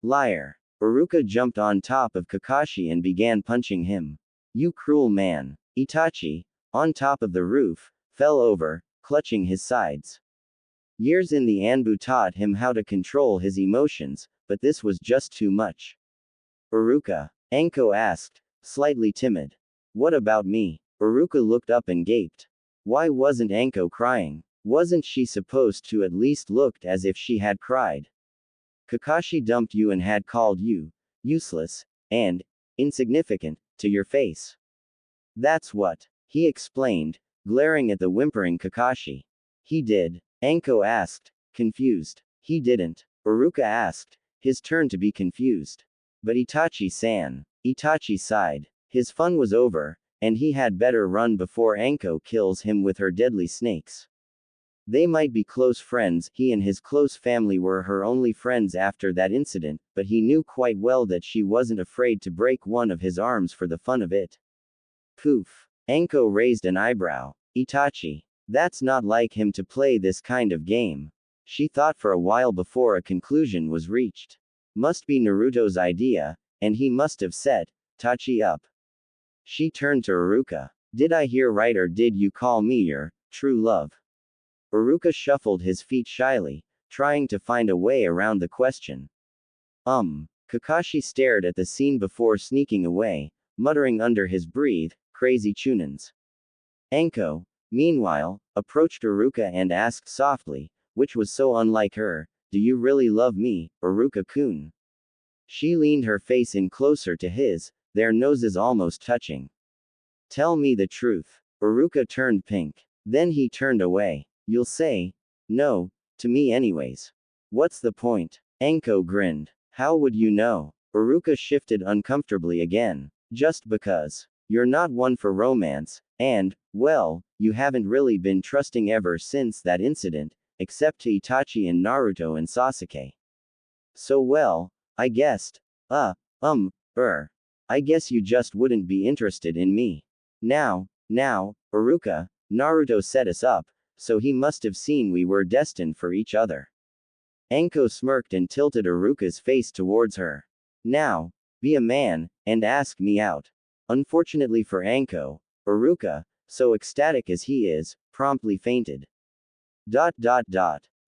Speaker 1: Liar. Iruka jumped on top of Kakashi and began punching him. You cruel man. Itachi, on top of the roof, fell over, clutching his sides. Years in the Anbu taught him how to control his emotions, but this was just too much. Iruka? Anko asked, slightly timid. What about me? Iruka looked up and gaped. Why wasn't Anko crying? Wasn't she supposed to at least looked as if she had cried? Kakashi dumped you and had called you useless and insignificant to your face. That's what he explained, glaring at the whimpering Kakashi. He did? Anko asked, confused. He didn't. Iruka asked, his turn to be confused. But Itachi-san. Itachi sighed. His fun was over, and he had better run before Anko kills him with her deadly snakes. They might be close friends, he and his close family were her only friends after that incident, but he knew quite well that she wasn't afraid to break one of his arms for the fun of it. Poof. Anko raised an eyebrow. Itachi. That's not like him to play this kind of game. She thought for a while before a conclusion was reached. Must be Naruto's idea, and he must have set Tachi up. She turned to Iruka. Did I hear right, or did you call me your true love? Iruka shuffled his feet shyly, trying to find a way around the question. Kakashi stared at the scene before sneaking away, muttering under his breath, crazy chunins. Anko, meanwhile, approached Iruka and asked softly, which was so unlike her, do you really love me, Iruka-kun? She leaned her face in closer to his, their noses almost touching. Tell me the truth. Iruka turned pink. Then he turned away. You'll say no to me anyways. What's the point? Anko grinned. How would you know? Iruka shifted uncomfortably again. Just because. You're not one for romance, and, well, you haven't really been trusting ever since that incident, except to Itachi and Naruto and Sasuke. So well, I guessed. I guess you just wouldn't be interested in me. Now, Iruka, Naruto set us up, so he must have seen we were destined for each other. Anko smirked and tilted Iruka's face towards her. Now, be a man, and ask me out. Unfortunately for Anko, Iruka, so ecstatic as he is, promptly fainted.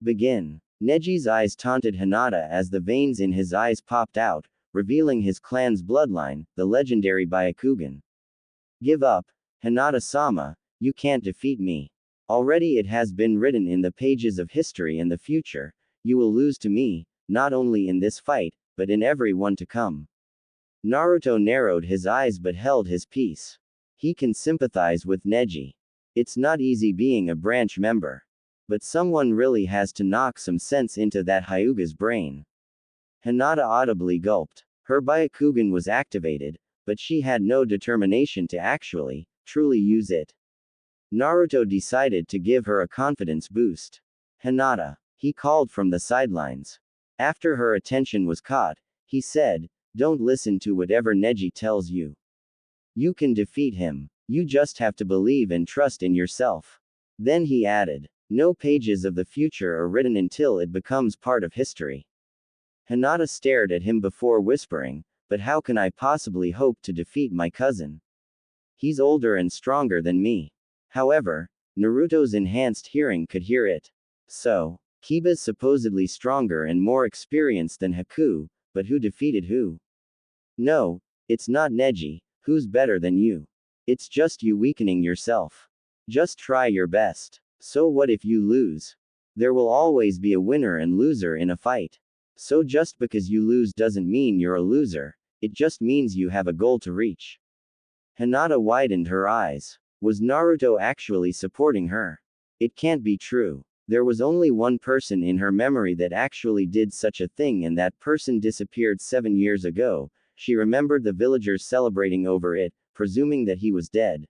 Speaker 1: Begin. Neji's eyes taunted Hinata as the veins in his eyes popped out, revealing his clan's bloodline, the legendary Byakugan. Give up, Hinata-sama, you can't defeat me. Already it has been written in the pages of history and the future, you will lose to me, not only in this fight, but in every one to come. Naruto narrowed his eyes but held his peace. He can sympathize with Neji. It's not easy being a branch member. But someone really has to knock some sense into that Hyuga's brain. Hinata audibly gulped. Her Byakugan was activated, but she had no determination to actually, truly use it. Naruto decided to give her a confidence boost. Hinata, he called from the sidelines. After her attention was caught, he said, don't listen to whatever Neji tells you. You can defeat him. You just have to believe and trust in yourself. Then he added, no pages of the future are written until it becomes part of history. Hinata stared at him before whispering, but how can I possibly hope to defeat my cousin? He's older and stronger than me. However, Naruto's enhanced hearing could hear it. So, Kiba's supposedly stronger and more experienced than Haku, but who defeated who? No, it's not Neji, who's better than you. It's just you weakening yourself. Just try your best. So what if you lose? There will always be a winner and loser in a fight. So just because you lose doesn't mean you're a loser, it just means you have a goal to reach. Hinata widened her eyes. Was Naruto actually supporting her? It can't be true. There was only one person in her memory that actually did such a thing, and that person disappeared 7 years ago. She remembered the villagers celebrating over it, presuming that he was dead.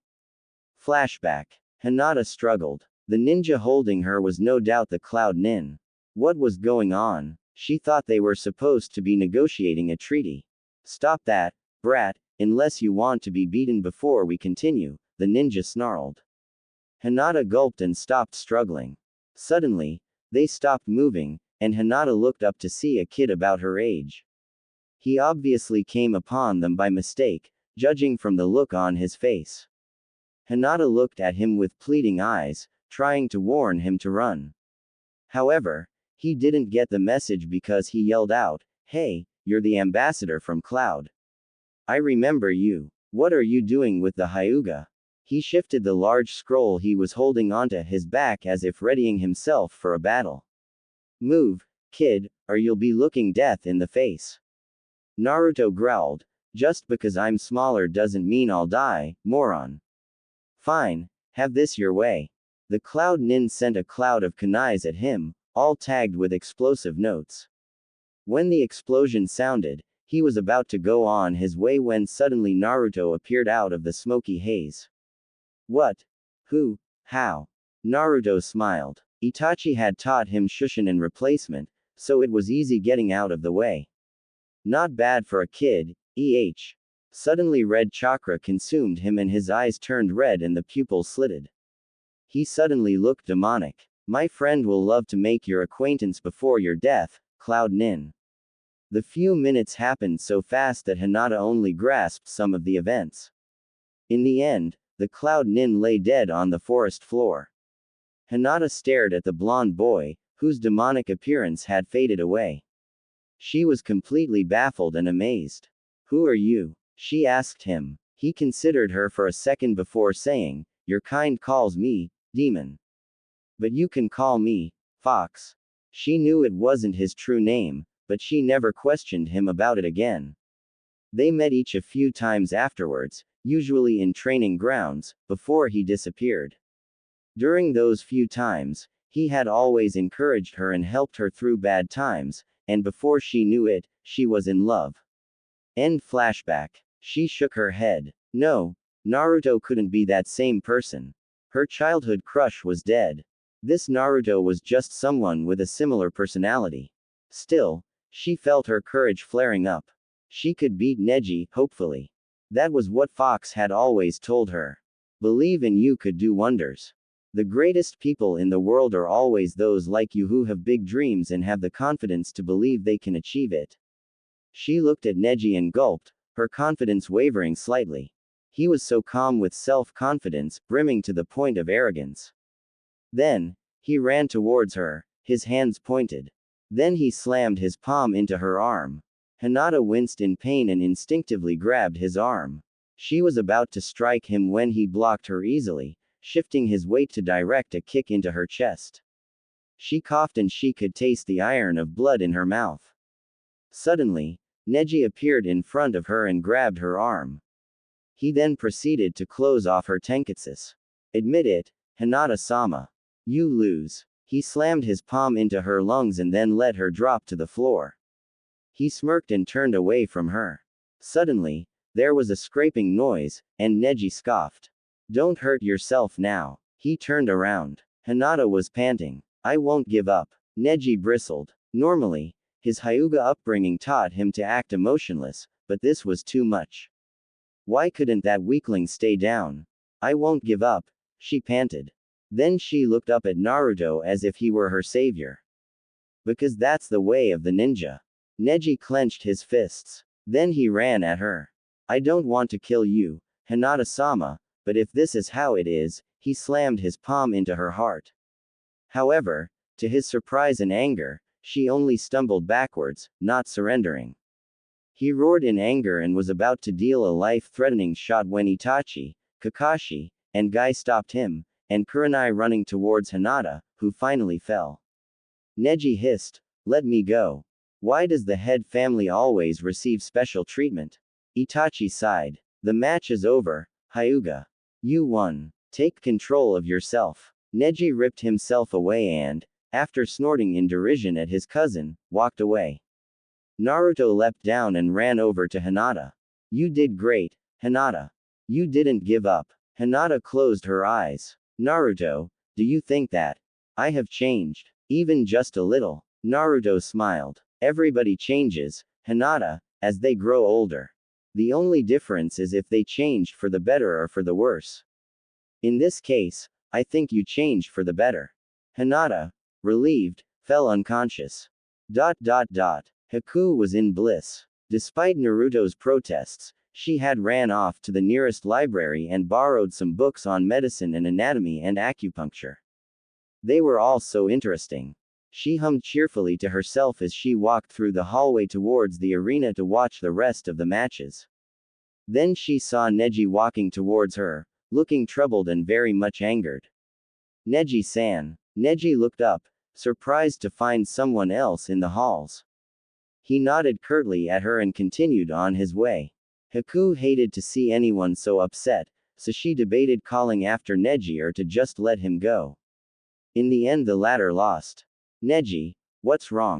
Speaker 1: Flashback. Hinata struggled. The ninja holding her was no doubt the Cloud Nin. What was going on? She thought they were supposed to be negotiating a treaty. Stop that, brat, unless you want to be beaten before we continue, the ninja snarled. Hinata gulped and stopped struggling. Suddenly, they stopped moving, and Hinata looked up to see a kid about her age. He obviously came upon them by mistake, judging from the look on his face. Hinata looked at him with pleading eyes, trying to warn him to run. However, he didn't get the message because he yelled out, "Hey, you're the ambassador from Cloud. I remember you. What are you doing with the Hyuga?" He shifted the large scroll he was holding onto his back as if readying himself for a battle. "Move, kid, or you'll be looking death in the face." Naruto growled, "Just because I'm smaller doesn't mean I'll die, moron." "Fine, have this your way." The Cloud Nin sent a cloud of kunais at him, all tagged with explosive notes. When the explosion sounded, he was about to go on his way when suddenly Naruto appeared out of the smoky haze. "What? Who? How?" Naruto smiled. Itachi had taught him Shushin and replacement, so it was easy getting out of the way. Not bad for a kid, Suddenly red chakra consumed him and his eyes turned red and the pupils slitted. He suddenly looked demonic. "My friend will love to make your acquaintance before your death, Cloud Nin." The few minutes happened so fast that Hinata only grasped some of the events. In the end, the Cloud Nin lay dead on the forest floor. Hinata stared at the blonde boy, whose demonic appearance had faded away. She was completely baffled and amazed. "Who are you?" she asked him. He considered her for a second before saying, "Your kind calls me, Demon. But you can call me, Fox." She knew it wasn't his true name, but she never questioned him about it again. They met each a few times afterwards, usually in training grounds, before he disappeared. During those few times, he had always encouraged her and helped her through bad times, and before she knew it, she was in love. End flashback. She shook her head. No, Naruto couldn't be that same person. Her childhood crush was dead. This Naruto was just someone with a similar personality. Still, she felt her courage flaring up. She could beat Neji, hopefully. That was what Fox had always told her. Believe in you could do wonders. The greatest people in the world are always those like you who have big dreams and have the confidence to believe they can achieve it. She looked at Neji and gulped, her confidence wavering slightly. He was so calm with self-confidence, brimming to the point of arrogance. Then, he ran towards her, his hands pointed. Then he slammed his palm into her arm. Hinata winced in pain and instinctively grabbed his arm. She was about to strike him when he blocked her easily, shifting his weight to direct a kick into her chest. She coughed and she could taste the iron of blood in her mouth. Suddenly, Neji appeared in front of her and grabbed her arm. He then proceeded to close off her tenketsu. "Admit it, Hinata-sama. You lose." He slammed his palm into her lungs and then let her drop to the floor. He smirked and turned away from her. Suddenly, there was a scraping noise, and Neji scoffed. "Don't hurt yourself now." He turned around. Hinata was panting. "I won't give up." Neji bristled. Normally, his Hyuga upbringing taught him to act emotionless, but this was too much. Why couldn't that weakling stay down? "I won't give up," she panted. Then she looked up at Naruto as if he were her savior. Because that's the way of the ninja. Neji clenched his fists. Then he ran at her. I don't want to kill you, Hinata-sama, but if this is how it is, he slammed his palm into her heart. However, to his surprise and anger, she only stumbled backwards, not surrendering. He roared in anger and was about to deal a life-threatening shot when Itachi, Kakashi, and Guy stopped him, and Kurenai running towards Hinata, who finally fell. Neji hissed, "Let me go. Why does the head family always receive special treatment?" Itachi sighed. The match is over, Hyuga. You won. Take control of yourself. Neji ripped himself away and, after snorting in derision at his cousin, walked away. Naruto leapt down and ran over to Hinata. You did great, Hinata. You didn't give up. Hinata closed her eyes. Naruto, do you think that I have changed? Even just a little. Naruto smiled. Everybody changes, Hinata, as they grow older. The only difference is if they changed for the better or for the worse. In this case, I think you changed for the better. Hinata, relieved, fell unconscious. Haku was in bliss. Despite Naruto's protests, she had ran off to the nearest library and borrowed some books on medicine and anatomy and acupuncture. They were all so interesting. She hummed cheerfully to herself as she walked through the hallway towards the arena to watch the rest of the matches. Then she saw Neji walking towards her, looking troubled and very much angered. Neji-san. Neji looked up, surprised to find someone else in the halls. He nodded curtly at her and continued on his way. Haku hated to see anyone so upset, so she debated calling after Neji or to just let him go. In the end the latter lost. Neji, what's wrong?